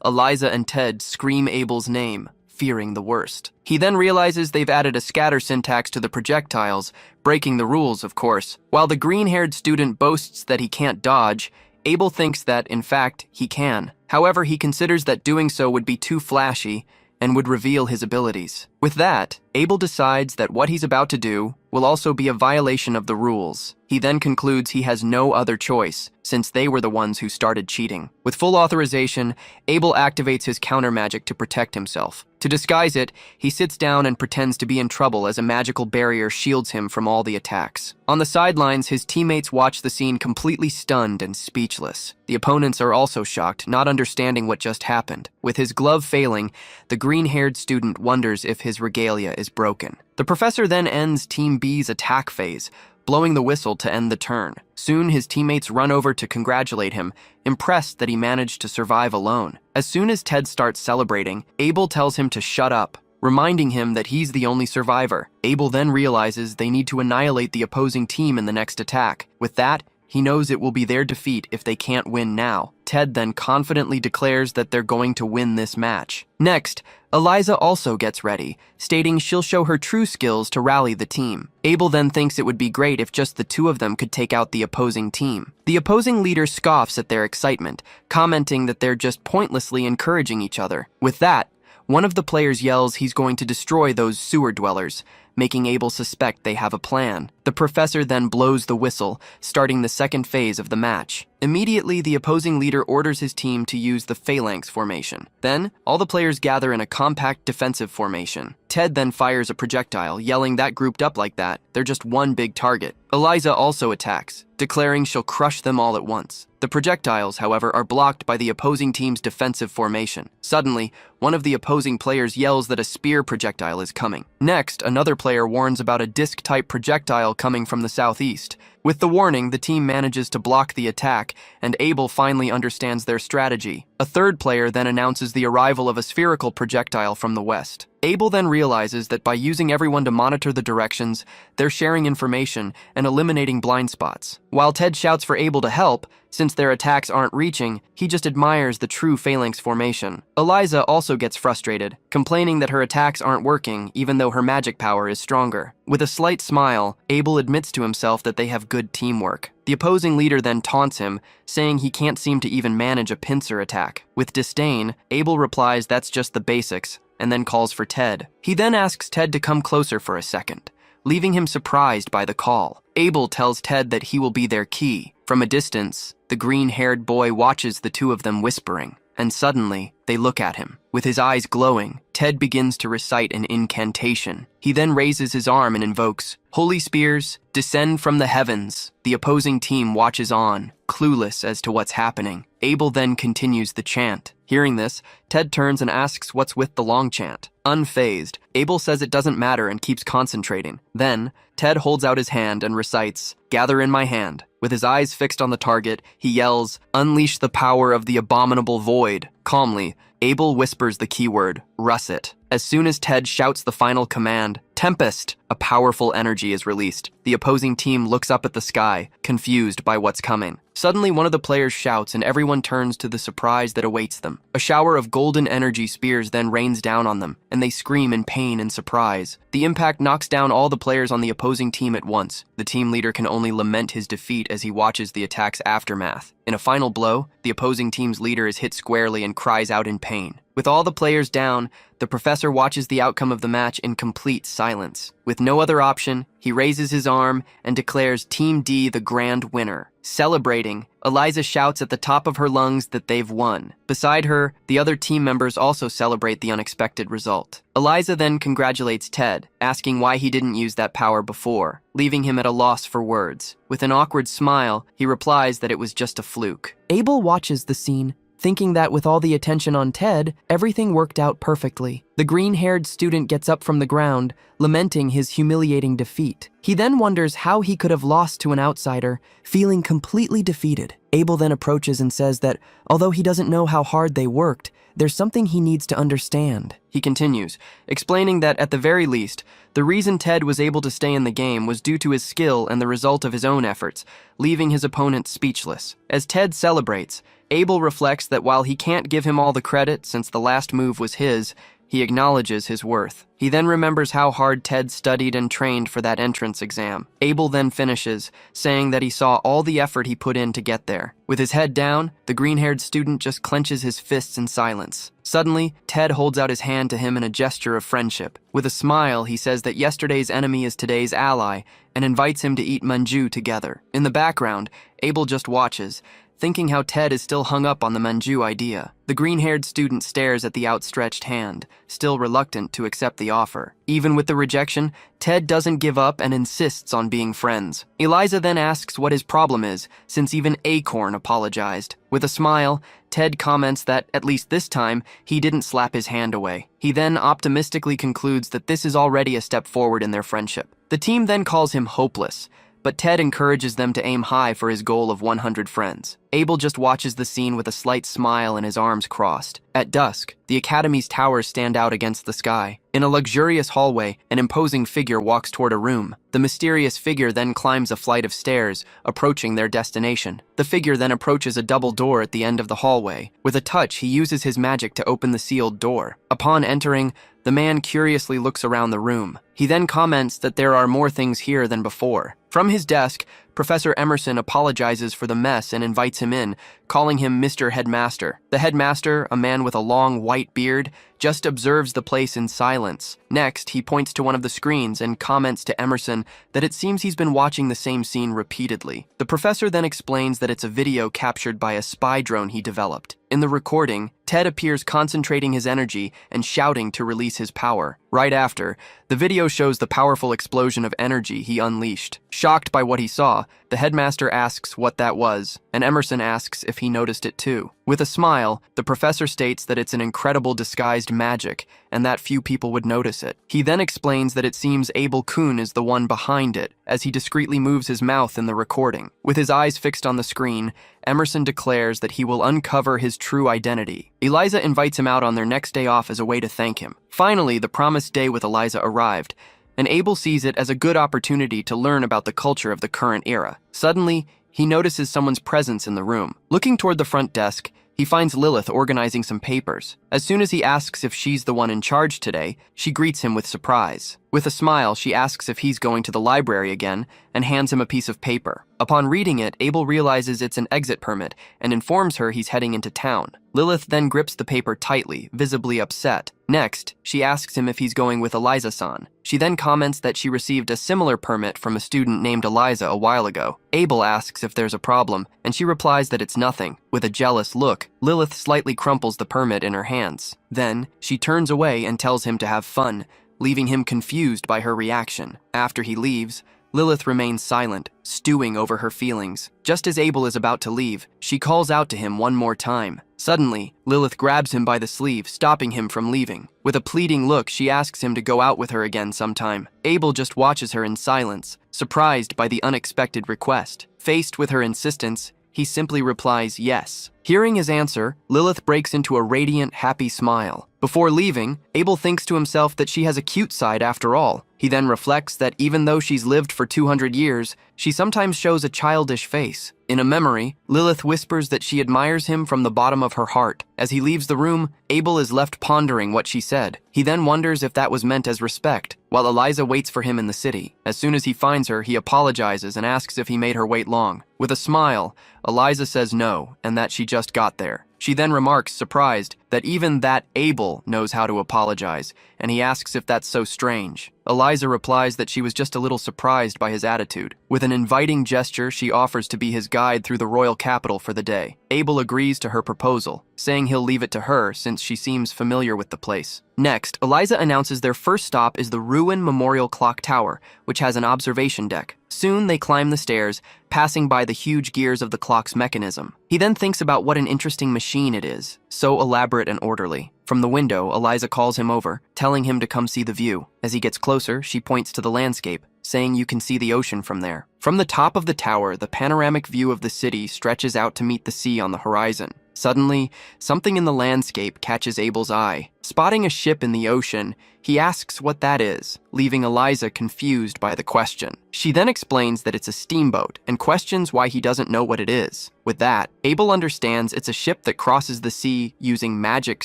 Eliza and Ted scream Abel's name, fearing the worst. He then realizes they've added a scatter syntax to the projectiles, breaking the rules, of course. While the green-haired student boasts that he can't dodge, Abel thinks that, in fact, he can. However, he considers that doing so would be too flashy and would reveal his abilities. With that, Abel decides that what he's about to do will also be a violation of the rules. He then concludes he has no other choice, since they were the ones who started cheating. With full authorization, Abel activates his counter magic to protect himself. To disguise it, he sits down and pretends to be in trouble as a magical barrier shields him from all the attacks. On the sidelines, his teammates watch the scene completely stunned and speechless. The opponents are also shocked, not understanding what just happened. With his glove failing, the green-haired student wonders if his regalia is broken. The professor then ends Team B's attack phase, blowing the whistle to end the turn. Soon, his teammates run over to congratulate him, impressed that he managed to survive alone. As soon as Ted starts celebrating, Abel tells him to shut up, reminding him that he's the only survivor. Abel then realizes they need to annihilate the opposing team in the next attack. With that, he knows it will be their defeat if they can't win now. Ted then confidently declares that they're going to win this match. Next, Eliza also gets ready, stating she'll show her true skills to rally the team. Abel then thinks it would be great if just the two of them could take out the opposing team. The opposing leader scoffs at their excitement, commenting that they're just pointlessly encouraging each other. With that, one of the players yells he's going to destroy those sewer dwellers, making Abel suspect they have a plan. The professor then blows the whistle, starting the second phase of the match. Immediately, the opposing leader orders his team to use the phalanx formation. Then, all the players gather in a compact defensive formation. Ted then fires a projectile, yelling that grouped up like that, they're just one big target. Eliza also attacks, declaring she'll crush them all at once. The projectiles, however, are blocked by the opposing team's defensive formation. Suddenly, one of the opposing players yells that a spear projectile is coming. Next, another player warns about a disc-type projectile coming from the southeast. With the warning, the team manages to block the attack, and Abel finally understands their strategy. A third player then announces the arrival of a spherical projectile from the west. Abel then realizes that by using everyone to monitor the directions, they're sharing information and eliminating blind spots. While Ted shouts for Abel to help, since their attacks aren't reaching, he just admires the true phalanx formation. Eliza also gets frustrated, complaining that her attacks aren't working even though her magic power is stronger. With a slight smile, Abel admits to himself that they have good teamwork. The opposing leader then taunts him, saying he can't seem to even manage a pincer attack. With disdain, Abel replies that's just the basics, and then calls for Ted. He then asks Ted to come closer for a second, leaving him surprised by the call. Abel tells Ted that he will be their key. From a distance, the green-haired boy watches the two of them whispering, and suddenly, they look at him. With his eyes glowing, Ted begins to recite an incantation. He then raises his arm and invokes, "Holy spears, descend from the heavens." The opposing team watches on, clueless as to what's happening. Abel then continues the chant. Hearing this, Ted turns and asks what's with the long chant. Unfazed, Abel says it doesn't matter and keeps concentrating. Then, Ted holds out his hand and recites, "Gather in my hand." With his eyes fixed on the target, he yells, "Unleash the power of the abominable void." Calmly, Abel whispers the keyword, "Russet." As soon as Ted shouts the final command, "Tempest," a powerful energy is released. The opposing team looks up at the sky, confused by what's coming. Suddenly, one of the players shouts and everyone turns to the surprise that awaits them. A shower of golden energy spears then rains down on them, and they scream in pain and surprise. The impact knocks down all the players on the opposing team at once. The team leader can only lament his defeat as he watches the attack's aftermath. In a final blow, the opposing team's leader is hit squarely and cries out in pain. With all the players down, the professor watches the outcome of the match in complete silence. With no other option, he raises his arm and declares Team D the grand winner. Celebrating, Eliza shouts at the top of her lungs that they've won. Beside her, the other team members also celebrate the unexpected result. Eliza then congratulates Ted, asking why he didn't use that power before, leaving him at a loss for words. With an awkward smile, he replies that it was just a fluke. Abel watches the scene, thinking that with all the attention on Ted, everything worked out perfectly. The green-haired student gets up from the ground, lamenting his humiliating defeat. He then wonders how he could have lost to an outsider, feeling completely defeated. Abel then approaches and says that, although he doesn't know how hard they worked, there's something he needs to understand. He continues, explaining that at the very least, the reason Ted was able to stay in the game was due to his skill and the result of his own efforts, leaving his opponent speechless. As Ted celebrates, Abel reflects that while he can't give him all the credit since the last move was his, he acknowledges his worth. He then remembers how hard Ted studied and trained for that entrance exam. Abel then finishes, saying that he saw all the effort he put in to get there. With his head down, the green-haired student just clenches his fists in silence. Suddenly, Ted holds out his hand to him in a gesture of friendship. With a smile, he says that yesterday's enemy is today's ally, and invites him to eat manju together. In the background, Abel just watches, thinking how Ted is still hung up on the manju idea. The green-haired student stares at the outstretched hand, still reluctant to accept the offer. Even with the rejection, Ted doesn't give up and insists on being friends. Eliza then asks what his problem is, since even Acorn apologized. With a smile, Ted comments that, at least this time, he didn't slap his hand away. He then optimistically concludes that this is already a step forward in their friendship. The team then calls him hopeless, but Ted encourages them to aim high for his goal of 100 friends. Abel just watches the scene with a slight smile and his arms crossed. At dusk, the Academy's towers stand out against the sky. In a luxurious hallway, an imposing figure walks toward a room. The mysterious figure then climbs a flight of stairs, approaching their destination. The figure then approaches a double door at the end of the hallway. With a touch, he uses his magic to open the sealed door. Upon entering, the man curiously looks around the room. He then comments that there are more things here than before. From his desk, Professor Emerson apologizes for the mess and invites him in, calling him Mr. Headmaster. The headmaster, a man with a long white beard, just observes the place in silence. Next, he points to one of the screens and comments to Emerson that it seems he's been watching the same scene repeatedly. The professor then explains that it's a video captured by a spy drone he developed. In the recording, Ted appears concentrating his energy and shouting to release his power. Right after, the video shows the powerful explosion of energy he unleashed. Shocked by what he saw, the headmaster asks what that was, and Emerson asks if he noticed it too. With a smile, the professor states that it's an incredible disguised magic and that few people would notice it. He then explains that it seems Abel Kuhn is the one behind it, as he discreetly moves his mouth in the recording. With his eyes fixed on the screen, Emerson declares that he will uncover his true identity. Eliza invites him out on their next day off as a way to thank him. Finally, the promised day with Eliza arrived, and Abel sees it as a good opportunity to learn about the culture of the current era. Suddenly, he notices someone's presence in the room. Looking toward the front desk, he finds Lilith organizing some papers. As soon as he asks if she's the one in charge today, she greets him with surprise. With a smile, she asks if he's going to the library again and hands him a piece of paper. Upon reading it, Abel realizes it's an exit permit and informs her he's heading into town. Lilith then grips the paper tightly, visibly upset. Next, she asks him if he's going with Eliza-san. She then comments that she received a similar permit from a student named Eliza a while ago. Abel asks if there's a problem, and she replies that it's nothing. With a jealous look, Lilith slightly crumples the permit in her hands. Then, she turns away and tells him to have fun, leaving him confused by her reaction. After he leaves, Lilith remains silent, stewing over her feelings. Just as Abel is about to leave, she calls out to him one more time. Suddenly, Lilith grabs him by the sleeve, stopping him from leaving. With a pleading look, she asks him to go out with her again sometime. Abel just watches her in silence, surprised by the unexpected request. Faced with her insistence, he simply replies yes. Hearing his answer, Lilith breaks into a radiant, happy smile. Before leaving, Abel thinks to himself that she has a cute side after all. He then reflects that even though she's lived for 200 years, she sometimes shows a childish face. In a memory, Lilith whispers that she admires him from the bottom of her heart. As he leaves the room, Abel is left pondering what she said. He then wonders if that was meant as respect, while Eliza waits for him in the city. As soon as he finds her, he apologizes and asks if he made her wait long. With a smile, Eliza says no, and that she just got there. She then remarks, surprised, that even that Abel knows how to apologize, and he asks if that's so strange. Eliza replies that she was just a little surprised by his attitude. With an inviting gesture, she offers to be his guide through the royal capital for the day. Abel agrees to her proposal, saying he'll leave it to her since she seems familiar with the place. Next, Eliza announces their first stop is the Ruin Memorial Clock Tower, which has an observation deck. Soon they climb the stairs, passing by the huge gears of the clock's mechanism. He then thinks about what an interesting machine it is, so elaborate and orderly. From the window, Eliza calls him over, telling him to come see the view. As he gets closer, she points to the landscape, saying you can see the ocean from there. From the top of the tower, the panoramic view of the city stretches out to meet the sea on the horizon. Suddenly, something in the landscape catches Abel's eye. Spotting a ship in the ocean, he asks what that is, leaving Eliza confused by the question. She then explains that it's a steamboat and questions why he doesn't know what it is. With that, Abel understands it's a ship that crosses the sea using magic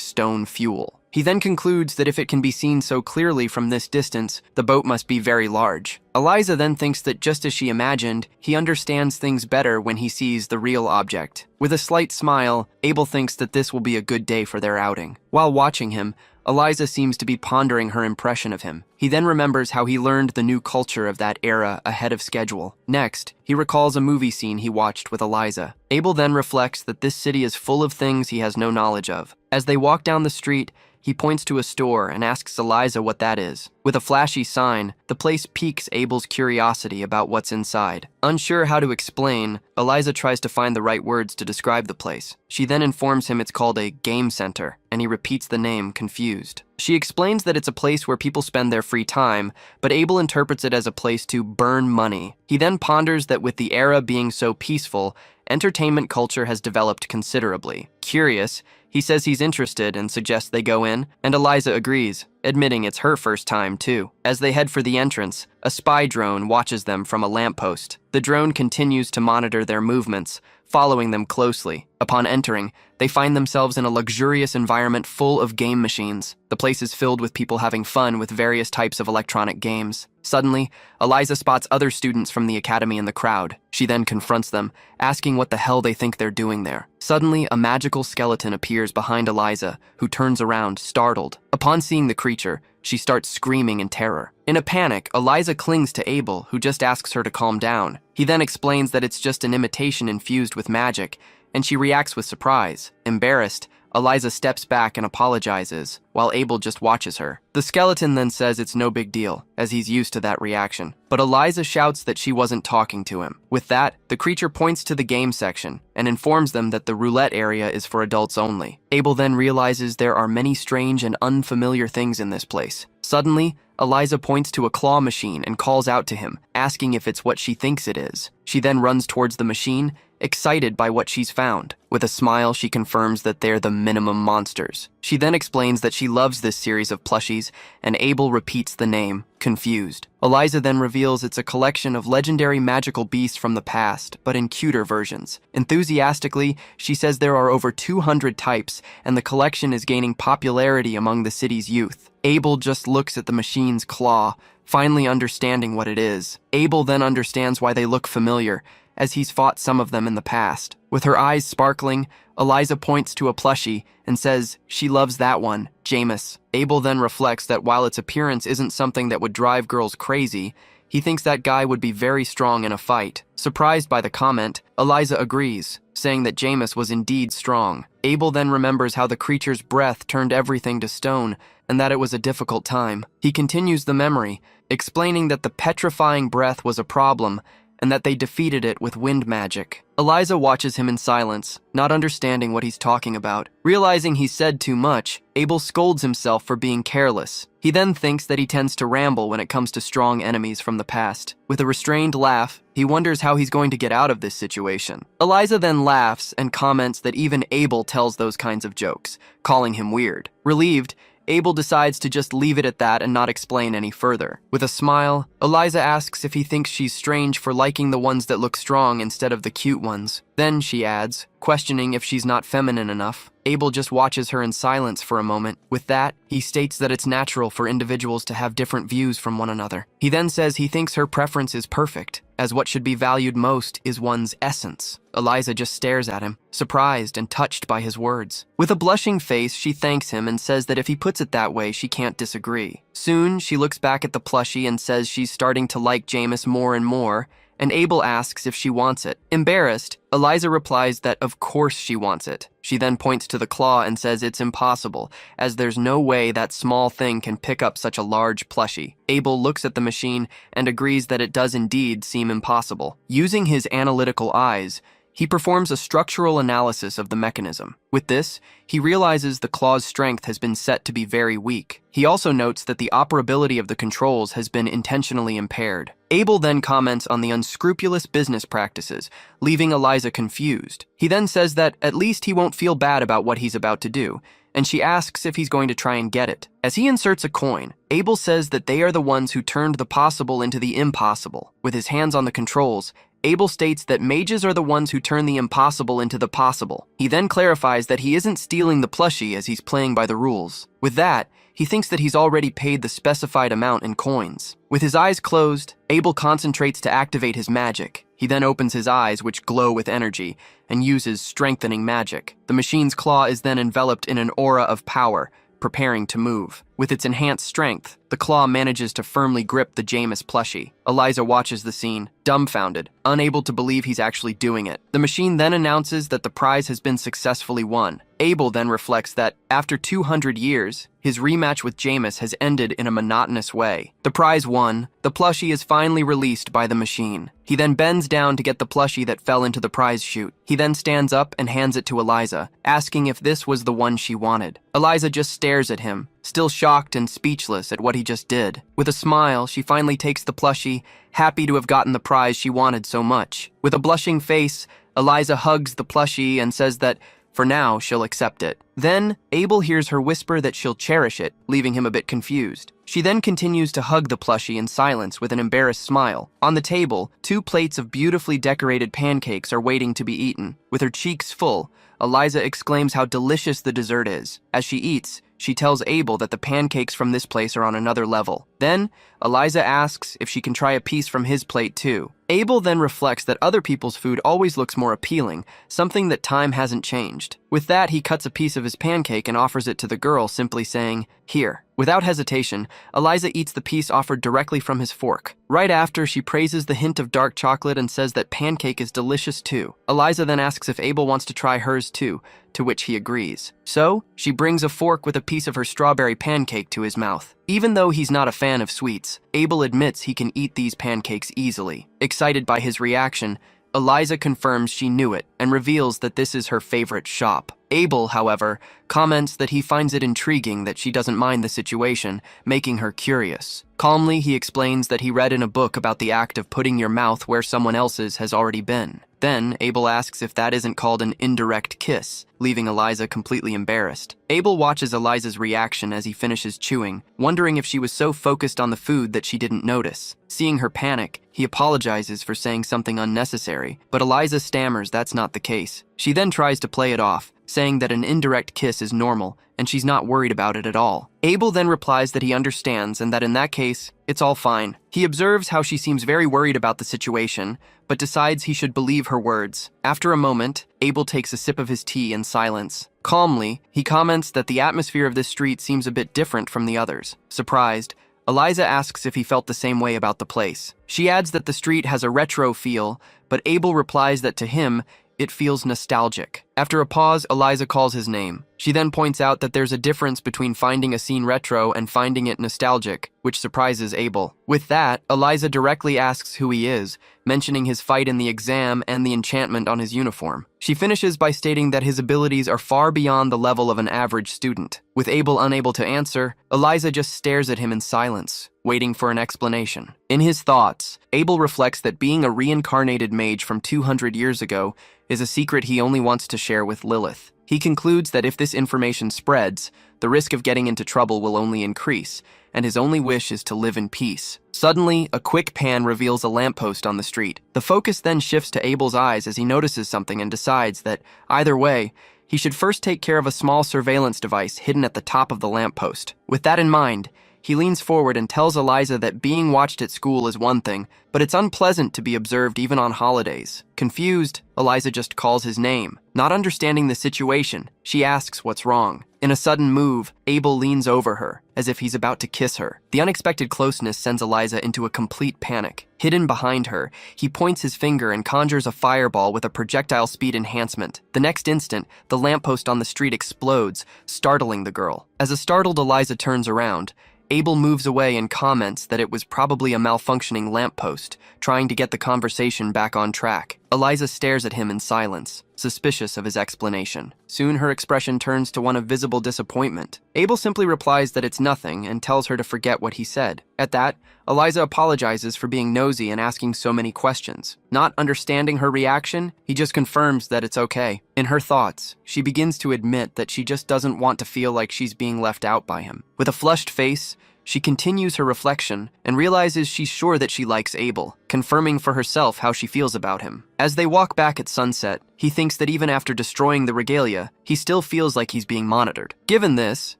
stone fuel. He then concludes that if it can be seen so clearly from this distance, the boat must be very large. Eliza then thinks that just as she imagined, he understands things better when he sees the real object. With a slight smile, Abel thinks that this will be a good day for their outing. While watching him, Eliza seems to be pondering her impression of him. He then remembers how he learned the new culture of that era ahead of schedule. Next, he recalls a movie scene he watched with Eliza. Abel then reflects that this city is full of things he has no knowledge of. As they walk down the street, he points to a store and asks Eliza what that is. With a flashy sign, the place piques Abel's curiosity about what's inside. Unsure how to explain, Eliza tries to find the right words to describe the place. She then informs him it's called a game center, and he repeats the name, confused. She explains that it's a place where people spend their free time, but Abel interprets it as a place to burn money. He then ponders that with the era being so peaceful, entertainment culture has developed considerably. Curious, he says he's interested and suggests they go in, and Eliza agrees, admitting it's her first time too. As they head for the entrance, a spy drone watches them from a lamppost. The drone continues to monitor their movements, following them closely. Upon entering, they find themselves in a luxurious environment full of game machines. The place is filled with people having fun with various types of electronic games. Suddenly, Eliza spots other students from the academy in the crowd. She then confronts them, asking what the hell they think they're doing there. Suddenly, a magical skeleton appears behind Eliza, who turns around, startled. Upon seeing the creature, she starts screaming in terror. In a panic, Eliza clings to Abel, who just asks her to calm down. He then explains that it's just an imitation infused with magic, and she reacts with surprise. Embarrassed, Eliza steps back and apologizes, while Abel just watches her. The skeleton then says it's no big deal, as he's used to that reaction. But Eliza shouts that she wasn't talking to him. With that, the creature points to the game section and informs them that the roulette area is for adults only. Abel then realizes there are many strange and unfamiliar things in this place. Suddenly, Eliza points to a claw machine and calls out to him, asking if it's what she thinks it is. She then runs towards the machine, excited by what she's found. With a smile, she confirms that they're the minimum monsters. She then explains that she loves this series of plushies, and Abel repeats the name, confused. Eliza then reveals it's a collection of legendary magical beasts from the past, but in cuter versions. Enthusiastically, she says there are over 200 types, and the collection is gaining popularity among the city's youth. Abel just looks at the machine's claw, finally understanding what it is. Abel then understands why they look familiar, as he's fought some of them in the past. With her eyes sparkling, Eliza points to a plushie and says she loves that one, Jameis. Abel then reflects that while its appearance isn't something that would drive girls crazy, he thinks that guy would be very strong in a fight. Surprised by the comment, Eliza agrees, saying that Jameis was indeed strong. Abel then remembers how the creature's breath turned everything to stone, and that it was a difficult time. He continues the memory, explaining that the petrifying breath was a problem, and that they defeated it with wind magic. Eliza watches him in silence, not understanding what he's talking about. Realizing he said too much, Abel scolds himself for being careless. He then thinks that he tends to ramble when it comes to strong enemies from the past. With a restrained laugh, he wonders how he's going to get out of this situation. Eliza then laughs and comments that even Abel tells those kinds of jokes, calling him weird. Relieved, Abel decides to just leave it at that and not explain any further. With a smile, Eliza asks if he thinks she's strange for liking the ones that look strong instead of the cute ones. Then she adds, questioning if she's not feminine enough. Abel just watches her in silence for a moment. With that, he states that it's natural for individuals to have different views from one another. He then says he thinks her preference is perfect, as what should be valued most is one's essence. Eliza just stares at him, surprised and touched by his words. With a blushing face, she thanks him and says that if he puts it that way, she can't disagree. Soon, she looks back at the plushie and says she's starting to like Jameis more and more, and Abel asks if she wants it. Embarrassed, Eliza replies that of course she wants it. She then points to the claw and says it's impossible, as there's no way that small thing can pick up such a large plushie. Abel looks at the machine and agrees that it does indeed seem impossible. Using his analytical eyes, he performs a structural analysis of the mechanism. With this, he realizes the claw's strength has been set to be very weak. He also notes that the operability of the controls has been intentionally impaired. Abel then comments on the unscrupulous business practices, leaving Eliza confused. He then says that at least he won't feel bad about what he's about to do, and she asks if he's going to try and get it. As he inserts a coin, Abel says that they are the ones who turned the possible into the impossible. With his hands on the controls, Abel states that mages are the ones who turn the impossible into the possible. He then clarifies that he isn't stealing the plushie as he's playing by the rules. With that, he thinks that he's already paid the specified amount in coins. With his eyes closed, Abel concentrates to activate his magic. He then opens his eyes, which glow with energy, and uses strengthening magic. The machine's claw is then enveloped in an aura of power, preparing to move. With its enhanced strength, the claw manages to firmly grip the Jameis plushie. Eliza watches the scene, dumbfounded, unable to believe he's actually doing it. The machine then announces that the prize has been successfully won. Abel then reflects that, after 200 years, his rematch with Jameis has ended in a monotonous way. The prize won, the plushie is finally released by the machine. He then bends down to get the plushie that fell into the prize chute. He then stands up and hands it to Eliza, asking if this was the one she wanted. Eliza just stares at him, still shocked and speechless at what he just did. With a smile, she finally takes the plushie, happy to have gotten the prize she wanted so much. With a blushing face, Eliza hugs the plushie and says that For now, she'll accept it. Then, Abel hears her whisper that she'll cherish it, leaving him a bit confused. She then continues to hug the plushie in silence with an embarrassed smile. On the table, 2 plates of beautifully decorated pancakes are waiting to be eaten. With her cheeks full, Eliza exclaims how delicious the dessert is. As she eats, she tells Abel that the pancakes from this place are on another level. Then, Eliza asks if she can try a piece from his plate too. Abel then reflects that other people's food always looks more appealing, something that time hasn't changed. With that, he cuts a piece of his pancake and offers it to the girl, simply saying, "Here." Without hesitation, Eliza eats the piece offered directly from his fork. Right after, she praises the hint of dark chocolate and says that pancake is delicious too. Eliza then asks if Abel wants to try hers too, to which he agrees. So, she brings a fork with a piece of her strawberry pancake to his mouth. Even though he's not a fan of sweets, Abel admits he can eat these pancakes easily. Excited by his reaction, Eliza confirms she knew it and reveals that this is her favorite shop. Abel, however, comments that he finds it intriguing that she doesn't mind the situation, making her curious. Calmly, he explains that he read in a book about the act of putting your mouth where someone else's has already been. Then, Abel asks if that isn't called an indirect kiss, leaving Eliza completely embarrassed. Abel watches Eliza's reaction as he finishes chewing, wondering if she was so focused on the food that she didn't notice. Seeing her panic, he apologizes for saying something unnecessary, but Eliza stammers that's not the case. She then tries to play it off, saying that an indirect kiss is normal and she's not worried about it at all. Abel then replies that he understands and that in that case, it's all fine. He observes how she seems very worried about the situation, but decides he should believe her words. After a moment, Abel takes a sip of his tea in silence. Calmly, he comments that the atmosphere of this street seems a bit different from the others. Surprised, Eliza asks if he felt the same way about the place. She adds that the street has a retro feel, but Abel replies that to him, it feels nostalgic. After a pause, Eliza calls his name. She then points out that there's a difference between finding a scene retro and finding it nostalgic, which surprises Abel. With that, Eliza directly asks who he is, mentioning his fight in the exam and the enchantment on his uniform. She finishes by stating that his abilities are far beyond the level of an average student. With Abel unable to answer, Eliza just stares at him in silence, waiting for an explanation. In his thoughts, Abel reflects that being a reincarnated mage from 200 years ago is a secret he only wants to share with Lilith. He concludes that if this information spreads, the risk of getting into trouble will only increase, and his only wish is to live in peace. Suddenly, a quick pan reveals a lamppost on the street. The focus then shifts to Abel's eyes as he notices something and decides that, either way, he should first take care of a small surveillance device hidden at the top of the lamppost. With that in mind, he leans forward and tells Eliza that being watched at school is one thing, but it's unpleasant to be observed even on holidays. Confused, Eliza just calls his name. Not understanding the situation, she asks what's wrong. In a sudden move, Abel leans over her, as if he's about to kiss her. The unexpected closeness sends Eliza into a complete panic. Hidden behind her, he points his finger and conjures a fireball with a projectile speed enhancement. The next instant, the lamppost on the street explodes, startling the girl. As a startled Eliza turns around, Abel moves away and comments that it was probably a malfunctioning lamppost, trying to get the conversation back on track. Eliza stares at him in silence, suspicious of his explanation. Soon her expression turns to one of visible disappointment. Abel simply replies that it's nothing and tells her to forget what he said. At that, Eliza apologizes for being nosy and asking so many questions. Not understanding her reaction, he just confirms that it's okay. In her thoughts, she begins to admit that she just doesn't want to feel like she's being left out by him. With a flushed face, she continues her reflection and realizes she's sure that she likes Abel, confirming for herself how she feels about him. As they walk back at sunset, he thinks that even after destroying the regalia, he still feels like he's being monitored. Given this,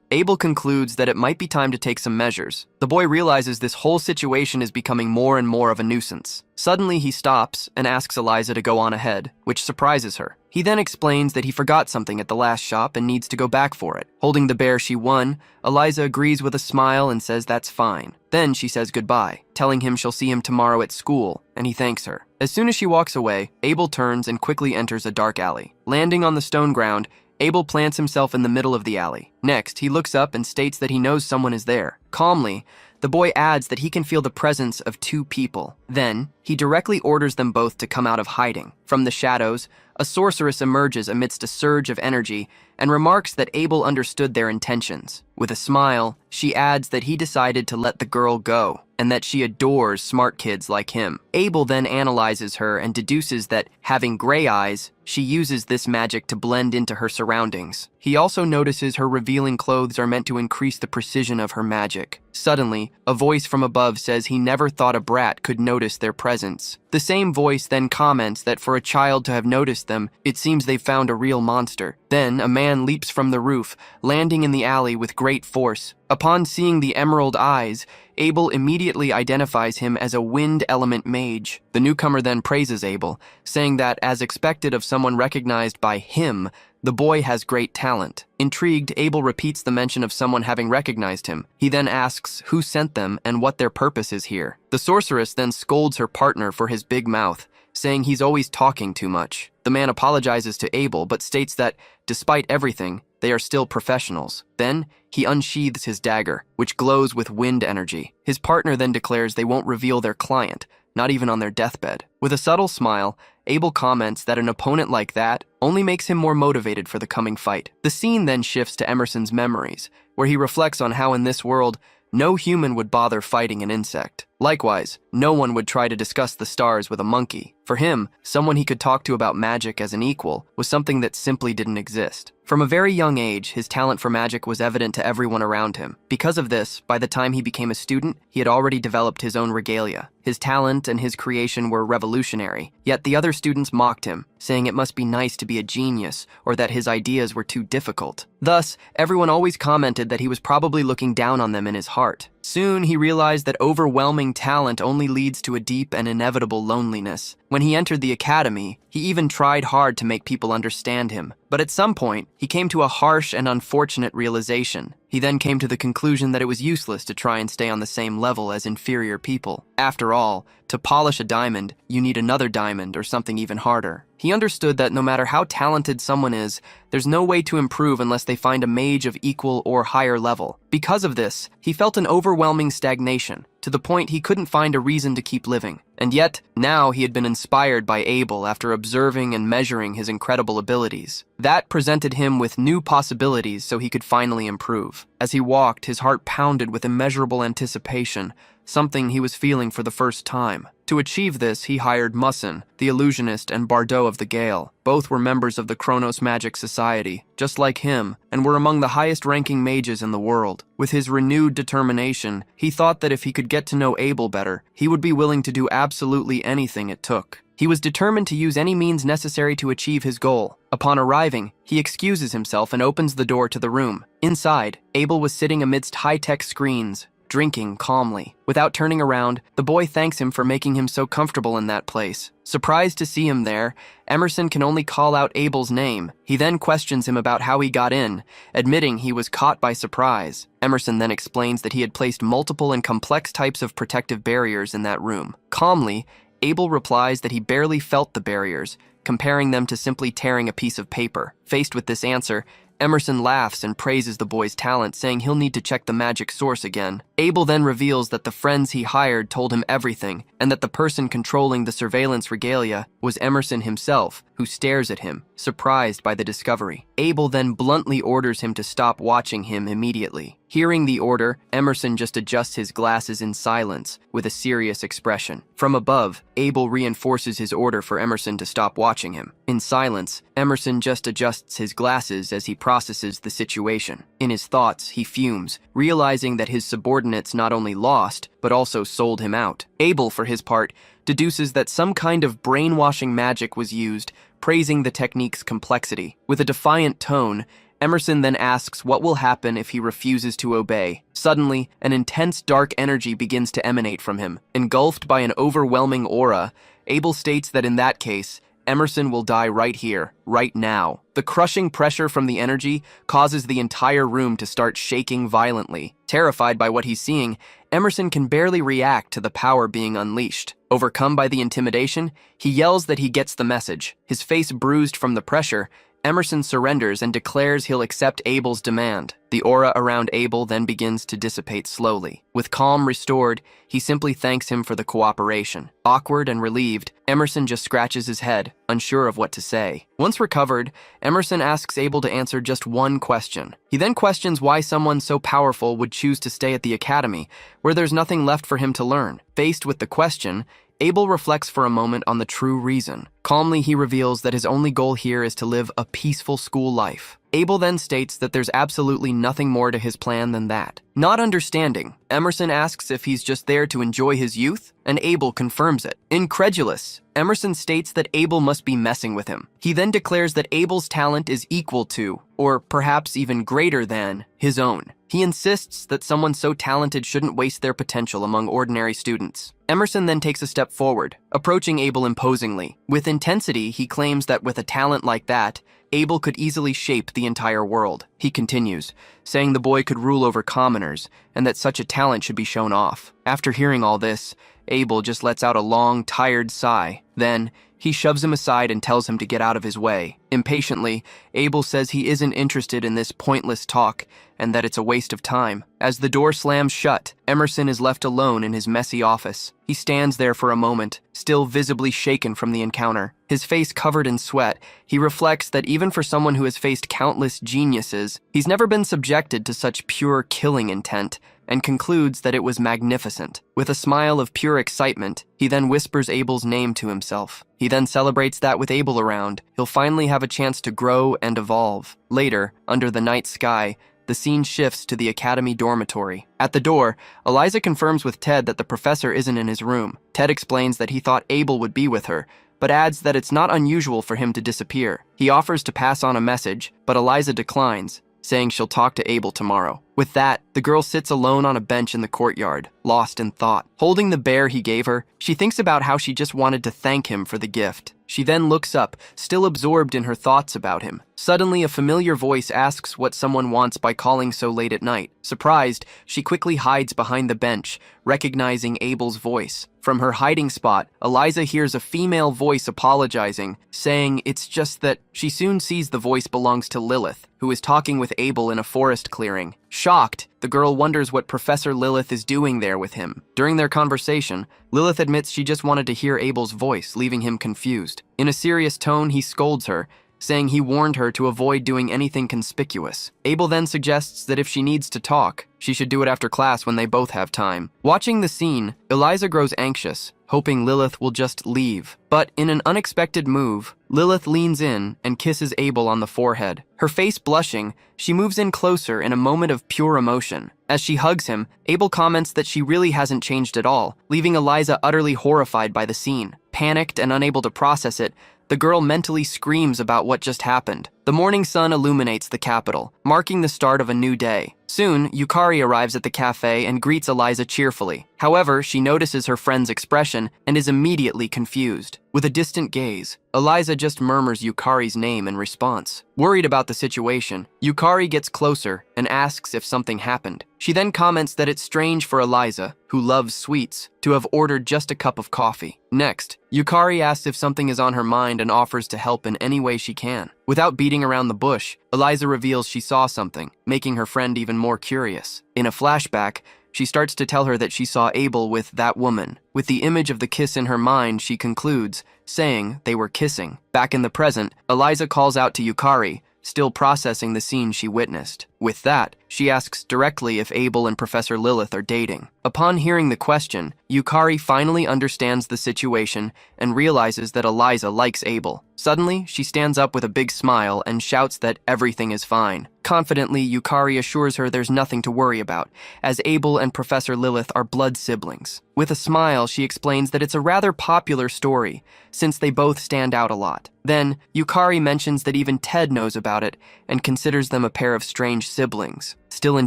Abel concludes that it might be time to take some measures. The boy realizes this whole situation is becoming more and more of a nuisance. Suddenly, he stops and asks Eliza to go on ahead, which surprises her. He then explains that he forgot something at the last shop and needs to go back for it. Holding the bear she won, Eliza agrees with a smile and says that's fine. Then she says goodbye, telling him she'll see him tomorrow at school, and he thanks her. As soon as she walks away, Abel turns and quickly enters a dark alley. Landing on the stone ground, Abel plants himself in the middle of the alley. Next, he looks up and states that he knows someone is there. Calmly, the boy adds that he can feel the presence of 2 people. Then, he directly orders them both to come out of hiding. From the shadows, a sorceress emerges amidst a surge of energy and remarks that Abel understood their intentions. With a smile, she adds that he decided to let the girl go and that she adores smart kids like him. Abel then analyzes her and deduces that, having gray eyes, she uses this magic to blend into her surroundings. He also notices her revealing clothes are meant to increase the precision of her magic. Suddenly, a voice from above says he never thought a brat could notice their presence. The same voice then comments that for a child to have noticed them, it seems they've found a real monster. Then, a man leaps from the roof, landing in the alley with great force. Upon seeing the emerald eyes, Abel immediately identifies him as a wind element mage. The newcomer then praises Abel, saying that, as expected of someone recognized by him, the boy has great talent. Intrigued, Abel repeats the mention of someone having recognized him. He then asks who sent them and what their purpose is here. The sorceress then scolds her partner for his big mouth, saying he's always talking too much. The man apologizes to Abel, but states that, despite everything, they are still professionals. Then, he unsheathes his dagger, which glows with wind energy. His partner then declares they won't reveal their client, not even on their deathbed. With a subtle smile, Abel comments that an opponent like that only makes him more motivated for the coming fight. The scene then shifts to Emerson's memories, where he reflects on how in this world, no human would bother fighting an insect. Likewise, no one would try to discuss the stars with a monkey. For him, someone he could talk to about magic as an equal was something that simply didn't exist. From a very young age, his talent for magic was evident to everyone around him. Because of this, by the time he became a student, he had already developed his own regalia. His talent and his creation were revolutionary, yet the other students mocked him, saying it must be nice to be a genius or that his ideas were too difficult. Thus, everyone always commented that he was probably looking down on them in his heart. Soon, he realized that overwhelming talent only leads to a deep and inevitable loneliness. When he entered the academy, he even tried hard to make people understand him. But at some point, he came to a harsh and unfortunate realization. He then came to the conclusion that it was useless to try and stay on the same level as inferior people. After all, to polish a diamond, you need another diamond or something even harder. He understood that no matter how talented someone is, there's no way to improve unless they find a mage of equal or higher level. Because of this, he felt an overwhelming stagnation, to the point he couldn't find a reason to keep living. And yet, now he had been inspired by Abel after observing and measuring his incredible abilities. That presented him with new possibilities so he could finally improve. As he walked, his heart pounded with immeasurable anticipation, something he was feeling for the first time. To achieve this, he hired Musson, the illusionist, and Bardot of the Gale. Both were members of the Chronos Magic Society, just like him, and were among the highest-ranking mages in the world. With his renewed determination, he thought that if he could get to know Abel better, he would be willing to do absolutely anything it took. He was determined to use any means necessary to achieve his goal. Upon arriving, he excuses himself and opens the door to the room. Inside, Abel was sitting amidst high-tech screens, drinking calmly. Without turning around, the boy thanks him for making him so comfortable in that place. Surprised to see him there, Emerson can only call out Abel's name. He then questions him about how he got in, admitting he was caught by surprise. Emerson then explains that he had placed multiple and complex types of protective barriers in that room. Calmly, Abel replies that he barely felt the barriers, comparing them to simply tearing a piece of paper. Faced with this answer, Emerson laughs and praises the boy's talent, saying he'll need to check the magic source again. Abel then reveals that the friends he hired told him everything, and that the person controlling the surveillance regalia was Emerson himself, who stares at him, surprised by the discovery. Abel then bluntly orders him to stop watching him immediately. Hearing the order, Emerson just adjusts his glasses in silence, with a serious expression. From above, Abel reinforces his order for Emerson to stop watching him. In silence, Emerson just adjusts his glasses as he processes the situation. In his thoughts, he fumes, realizing that his subordinates not only lost, but also sold him out. Abel, for his part, deduces that some kind of brainwashing magic was used, praising the technique's complexity. With a defiant tone, Emerson then asks what will happen if he refuses to obey. Suddenly, an intense dark energy begins to emanate from him. Engulfed by an overwhelming aura, Abel states that in that case, Emerson will die right here, right now. The crushing pressure from the energy causes the entire room to start shaking violently. Terrified by what he's seeing, Emerson can barely react to the power being unleashed. Overcome by the intimidation, he yells that he gets the message. His face bruised from the pressure, Emerson surrenders and declares he'll accept Abel's demand. The aura around Abel then begins to dissipate slowly. With calm restored, he simply thanks him for the cooperation. Awkward and relieved, Emerson just scratches his head, unsure of what to say. Once recovered, Emerson asks Abel to answer just one question. He then questions why someone so powerful would choose to stay at the academy, where there's nothing left for him to learn. Faced with the question, Abel reflects for a moment on the true reason. Calmly, he reveals that his only goal here is to live a peaceful school life. Abel then states that there's absolutely nothing more to his plan than that. Not understanding, Emerson asks if he's just there to enjoy his youth, and Abel confirms it. Incredulous, Emerson states that Abel must be messing with him. He then declares that Abel's talent is equal to, or perhaps even greater than, his own. He insists that someone so talented shouldn't waste their potential among ordinary students. Emerson then takes a step forward, approaching Abel imposingly. With intensity, he claims that with a talent like that, Abel could easily shape the entire world. He continues, saying the boy could rule over commoners, and that such a talent should be shown off. After hearing all this, Abel just lets out a long, tired sigh. Then, he shoves him aside and tells him to get out of his way. Impatiently, Abel says he isn't interested in this pointless talk and that it's a waste of time. As the door slams shut, Emerson is left alone in his messy office. He stands there for a moment, still visibly shaken from the encounter. His face covered in sweat, he reflects that even for someone who has faced countless geniuses, he's never been subjected to such pure killing intent, and concludes that it was magnificent. With a smile of pure excitement, he then whispers Abel's name to himself. He then celebrates that with Abel around, he'll finally have a chance to grow and evolve. Later, under the night sky, the scene shifts to the academy dormitory. At the door, Eliza confirms with Ted that the professor isn't in his room. Ted explains that he thought Abel would be with her, but adds that it's not unusual for him to disappear. He offers to pass on a message, but Eliza declines, saying she'll talk to Abel tomorrow. With that, the girl sits alone on a bench in the courtyard, lost in thought. Holding the bear he gave her, she thinks about how she just wanted to thank him for the gift. She then looks up, still absorbed in her thoughts about him. Suddenly, a familiar voice asks what someone wants by calling so late at night. Surprised, she quickly hides behind the bench, recognizing Abel's voice. From her hiding spot, Eliza hears a female voice apologizing, saying it's just that. She soon sees the voice belongs to Lilith, who is talking with Abel in a forest clearing. Shocked, the girl wonders what Professor Lilith is doing there with him. During their conversation, Lilith admits she just wanted to hear Abel's voice, leaving him confused. In a serious tone, he scolds her, saying he warned her to avoid doing anything conspicuous. Abel then suggests that if she needs to talk, she should do it after class when they both have time. Watching the scene, Eliza grows anxious, hoping Lilith will just leave. But in an unexpected move, Lilith leans in and kisses Abel on the forehead. Her face blushing, she moves in closer in a moment of pure emotion. As she hugs him, Abel comments that she really hasn't changed at all, leaving Eliza utterly horrified by the scene. Panicked and unable to process it, the girl mentally screams about what just happened. The morning sun illuminates the capital, marking the start of a new day. Soon, Yukari arrives at the cafe and greets Eliza cheerfully. However, she notices her friend's expression and is immediately confused. With a distant gaze, Eliza just murmurs Yukari's name in response. Worried about the situation, Yukari gets closer and asks if something happened. She then comments that it's strange for Eliza, who loves sweets, to have ordered just a cup of coffee. Next, Yukari asks if something is on her mind and offers to help in any way she can. Without beating around the bush, Eliza reveals she saw something, making her friend even more curious. In a flashback, she starts to tell her that she saw Abel with that woman. With the image of the kiss in her mind, she concludes, saying they were kissing. Back in the present, Eliza calls out to Yukari, still processing the scene she witnessed. With that, she asks directly if Abel and Professor Lilith are dating. Upon hearing the question, Yukari finally understands the situation and realizes that Eliza likes Abel. Suddenly, she stands up with a big smile and shouts that everything is fine. Confidently, Yukari assures her there's nothing to worry about, as Abel and Professor Lilith are blood siblings. With a smile, she explains that it's a rather popular story, since they both stand out a lot. Then, Yukari mentions that even Ted knows about it and considers them a pair of strange siblings. Still in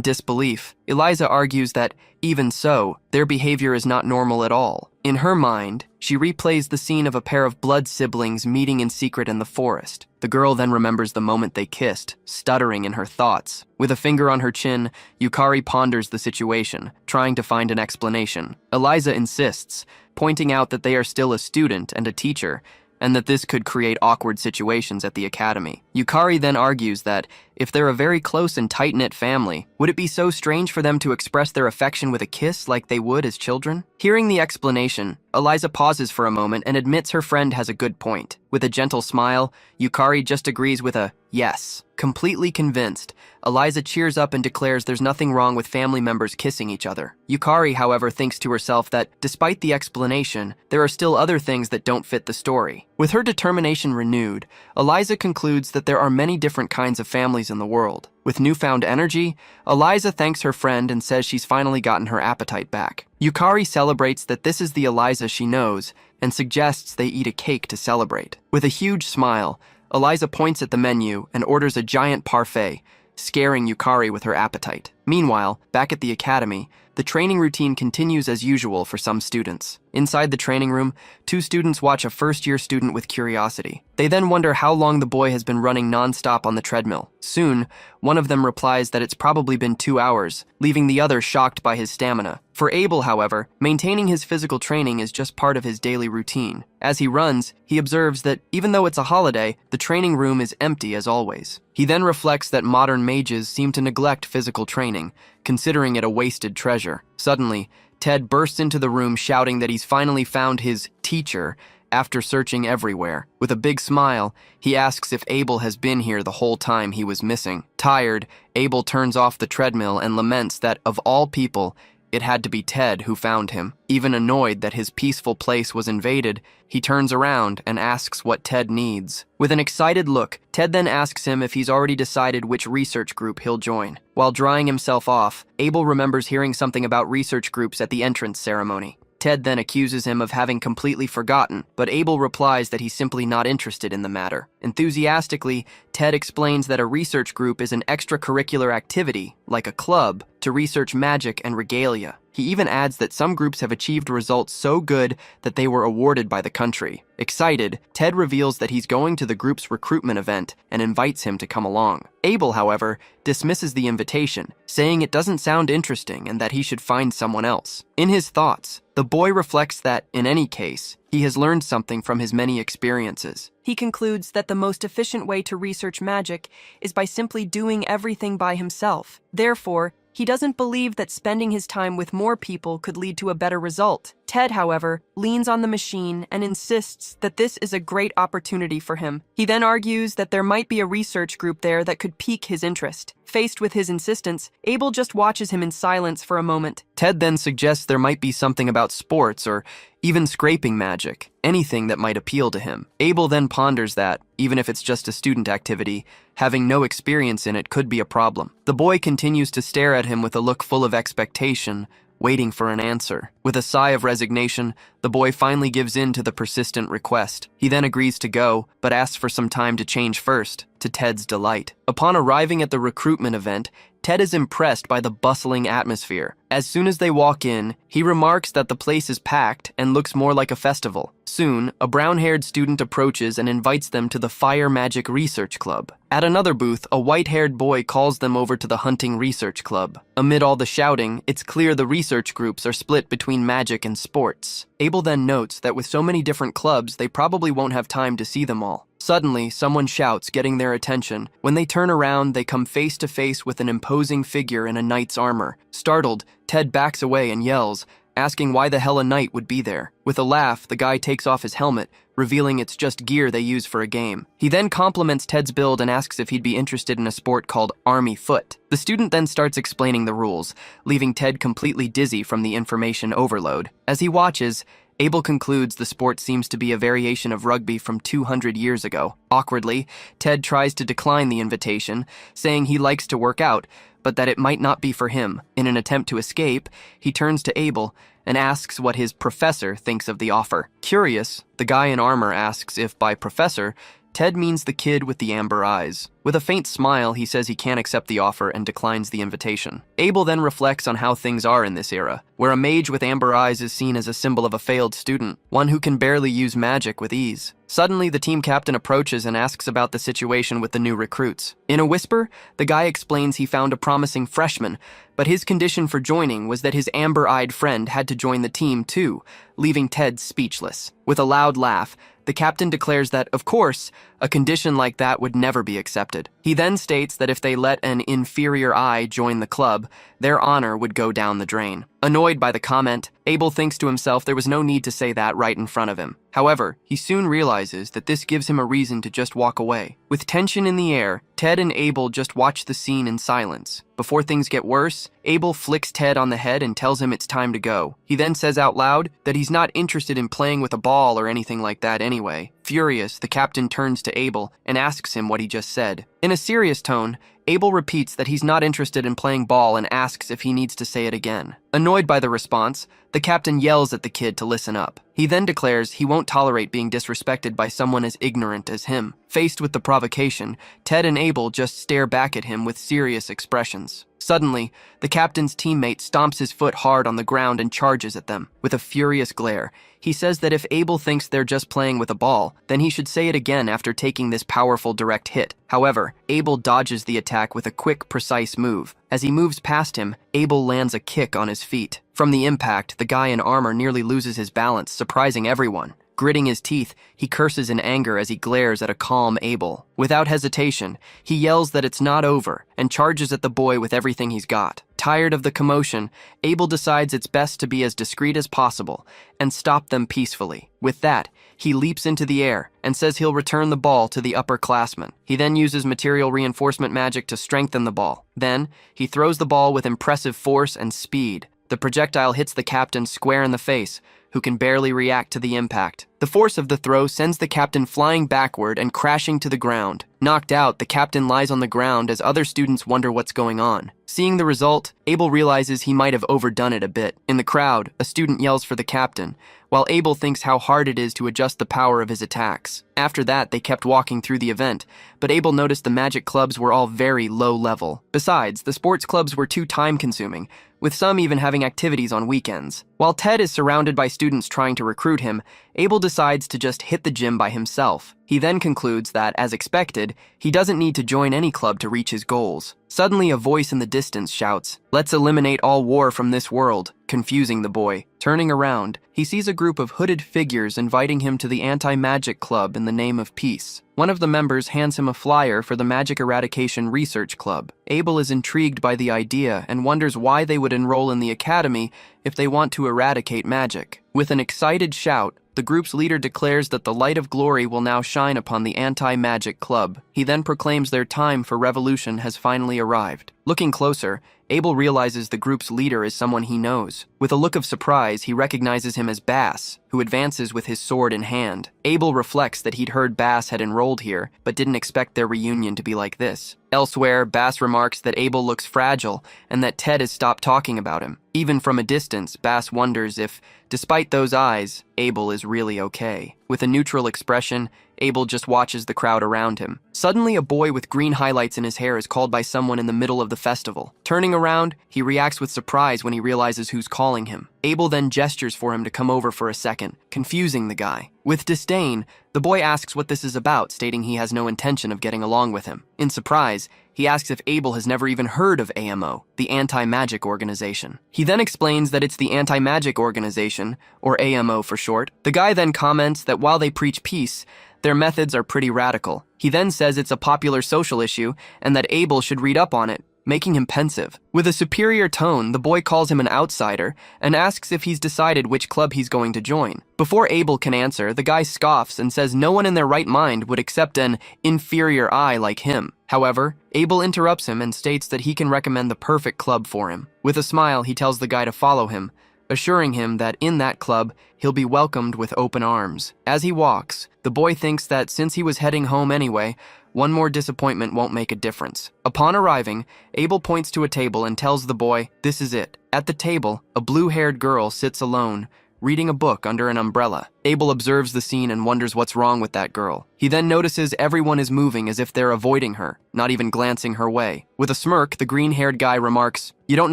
disbelief, Eliza argues that, even so, their behavior is not normal at all. In her mind, she replays the scene of a pair of blood siblings meeting in secret in the forest. The girl then remembers the moment they kissed, stuttering in her thoughts. With a finger on her chin, Yukari ponders the situation, trying to find an explanation. Eliza insists, pointing out that they are still a student and a teacher, and that this could create awkward situations at the academy. Yukari then argues that if they're a very close and tight-knit family, would it be so strange for them to express their affection with a kiss like they would as children? Hearing the explanation, Eliza pauses for a moment and admits her friend has a good point. With a gentle smile, Yukari just agrees with a yes. Completely convinced, Eliza cheers up and declares there's nothing wrong with family members kissing each other. Yukari, however, thinks to herself that, despite the explanation, there are still other things that don't fit the story. With her determination renewed, Eliza concludes that there are many different kinds of families in the world. With newfound energy, Eliza thanks her friend and says she's finally gotten her appetite back. Yukari celebrates that this is the Eliza she knows and suggests they eat a cake to celebrate. With a huge smile, Eliza points at the menu and orders a giant parfait, scaring Yukari with her appetite. Meanwhile, back at the academy, the training routine continues as usual for some students. Inside the training room, two students watch a first-year student with curiosity. They then wonder how long the boy has been running non-stop on the treadmill. Soon, one of them replies that it's probably been 2 hours, leaving the other shocked by his stamina. For Abel, however, maintaining his physical training is just part of his daily routine. As he runs, he observes that even though it's a holiday, the training room is empty as always. He then reflects that modern mages seem to neglect physical training, considering it a wasted treasure. Suddenly, Ted bursts into the room shouting that he's finally found his teacher after searching everywhere. With a big smile, he asks if Abel has been here the whole time he was missing. Tired, Abel turns off the treadmill and laments that, of all people, it had to be Ted who found him. Even annoyed that his peaceful place was invaded, he turns around and asks what Ted needs. With an excited look, Ted then asks him if he's already decided which research group he'll join. While drying himself off, Abel remembers hearing something about research groups at the entrance ceremony. Ted then accuses him of having completely forgotten, but Abel replies that he's simply not interested in the matter. Enthusiastically, Ted explains that a research group is an extracurricular activity, like a club, to research magic and regalia. He even adds that some groups have achieved results so good that they were awarded by the country. Excited, Ted reveals that he's going to the group's recruitment event and invites him to come along. Abel, however, dismisses the invitation, saying it doesn't sound interesting and that he should find someone else. In his thoughts, the boy reflects that, in any case, he has learned something from his many experiences. He concludes that the most efficient way to research magic is by simply doing everything by himself. Therefore, he doesn't believe that spending his time with more people could lead to a better result. Ted, however, leans on the machine and insists that this is a great opportunity for him. He then argues that there might be a research group there that could pique his interest. Faced with his insistence, Abel just watches him in silence for a moment. Ted then suggests there might be something about sports or even scraping magic, anything that might appeal to him. Abel then ponders that, even if it's just a student activity, having no experience in it could be a problem. The boy continues to stare at him with a look full of expectation, waiting for an answer. With a sigh of resignation, the boy finally gives in to the persistent request. He then agrees to go, but asks for some time to change first, to Ted's delight. Upon arriving at the recruitment event, Ted is impressed by the bustling atmosphere. As soon as they walk in, he remarks that the place is packed and looks more like a festival. Soon, a brown-haired student approaches and invites them to the Fire Magic Research Club. At another booth, a white-haired boy calls them over to the Hunting Research Club. Amid all the shouting, it's clear the research groups are split between magic and sports. Abel then notes that with so many different clubs, they probably won't have time to see them all. Suddenly, someone shouts, getting their attention. When they turn around, they come face to face with an imposing figure in a knight's armor. Startled, Ted backs away and yells, asking why the hell a knight would be there. With a laugh, the guy takes off his helmet, revealing it's just gear they use for a game. He then compliments Ted's build and asks if he'd be interested in a sport called Army Foot. The student then starts explaining the rules, leaving Ted completely dizzy from the information overload. As he watches, Abel concludes the sport seems to be a variation of rugby from 200 years ago. Awkwardly, Ted tries to decline the invitation, saying he likes to work out, but that it might not be for him. In an attempt to escape, he turns to Abel and asks what his professor thinks of the offer. Curious, the guy in armor asks if by professor, Ted means the kid with the amber eyes. With a faint smile, he says he can't accept the offer and declines the invitation. Abel then reflects on how things are in this era, where a mage with amber eyes is seen as a symbol of a failed student, one who can barely use magic with ease. Suddenly, the team captain approaches and asks about the situation with the new recruits. In a whisper, the guy explains he found a promising freshman, but his condition for joining was that his amber-eyed friend had to join the team too, leaving Ted speechless. With a loud laugh, the captain declares that, of course, a condition like that would never be accepted. He then states that if they let an inferior eye join the club, their honor would go down the drain. Annoyed by the comment, Abel thinks to himself there was no need to say that right in front of him. However, he soon realizes that this gives him a reason to just walk away. With tension in the air, Ted and Abel just watch the scene in silence. Before things get worse, Abel flicks Ted on the head and tells him it's time to go. He then says out loud that he's not interested in playing with a ball or anything like that anyway. Furious, the captain turns to Abel and asks him what he just said. In a serious tone, Abel repeats that he's not interested in playing ball and asks if he needs to say it again. Annoyed by the response, the captain yells at the kid to listen up. He then declares he won't tolerate being disrespected by someone as ignorant as him. Faced with the provocation, Ted and Abel just stare back at him with serious expressions. Suddenly, the captain's teammate stomps his foot hard on the ground and charges at them. With a furious glare, he says that if Abel thinks they're just playing with a ball, then he should say it again after taking this powerful direct hit. However, Abel dodges the attack with a quick, precise move. As he moves past him, Abel lands a kick on his feet. From the impact, the guy in armor nearly loses his balance, surprising everyone. Gritting his teeth, he curses in anger as he glares at a calm Abel. Without hesitation, he yells that it's not over and charges at the boy with everything he's got. Tired of the commotion, Abel decides it's best to be as discreet as possible and stop them peacefully. With that, he leaps into the air and says he'll return the ball to the upperclassmen. He then uses material reinforcement magic to strengthen the ball. Then, he throws the ball with impressive force and speed. The projectile hits the captain square in the face, who can barely react to the impact. The force of the throw sends the captain flying backward and crashing to the ground. Knocked out, the captain lies on the ground as other students wonder what's going on. Seeing the result, Abel realizes he might have overdone it a bit. In the crowd, a student yells for the captain, while Abel thinks how hard it is to adjust the power of his attacks. After that, they kept walking through the event, but Abel noticed the magic clubs were all very low level. Besides, the sports clubs were too time-consuming, with some even having activities on weekends. While Ted is surrounded by students trying to recruit him, Abel decides to just hit the gym by himself. He then concludes that, as expected, he doesn't need to join any club to reach his goals. Suddenly, a voice in the distance shouts, "Let's eliminate all war from this world," confusing the boy. Turning around, he sees a group of hooded figures inviting him to the anti-magic club in the name of peace. One of the members hands him a flyer for the Magic Eradication Research Club. Abel is intrigued by the idea and wonders why they would enroll in the academy if they want to eradicate magic. With an excited shout, the group's leader declares that the light of glory will now shine upon the anti-magic club. He then proclaims their time for revolution has finally arrived. Looking closer, Abel realizes the group's leader is someone he knows. With a look of surprise, he recognizes him as Bass, who advances with his sword in hand. Abel reflects that he'd heard Bass had enrolled here, but didn't expect their reunion to be like this. Elsewhere, Bass remarks that Abel looks fragile and that Ted has stopped talking about him. Even from a distance, Bass wonders if, despite those eyes, Abel is really okay. With a neutral expression, Abel just watches the crowd around him. Suddenly, a boy with green highlights in his hair is called by someone in the middle of the festival. Turning around, he reacts with surprise when he realizes who's calling him. Abel then gestures for him to come over for a second, confusing the guy. With disdain, the boy asks what this is about, stating he has no intention of getting along with him. In surprise, he asks if Abel has never even heard of AMO, the Anti-Magic Organization. He then explains that it's the Anti-Magic Organization, or AMO for short. The guy then comments that while they preach peace, their methods are pretty radical. He then says it's a popular social issue and that Abel should read up on it, making him pensive. With a superior tone, the boy calls him an outsider and asks if he's decided which club he's going to join. Before Abel can answer, the guy scoffs and says no one in their right mind would accept an inferior eye like him. However, Abel interrupts him and states that he can recommend the perfect club for him. With a smile, he tells the guy to follow him, assuring him that in that club, he'll be welcomed with open arms. As he walks, the boy thinks that since he was heading home anyway, one more disappointment won't make a difference. Upon arriving, Abel points to a table and tells the boy, "This is it." At the table, a blue-haired girl sits alone, reading a book under an umbrella. Abel observes the scene and wonders what's wrong with that girl. He then notices everyone is moving as if they're avoiding her, not even glancing her way. With a smirk, the green-haired guy remarks, "You don't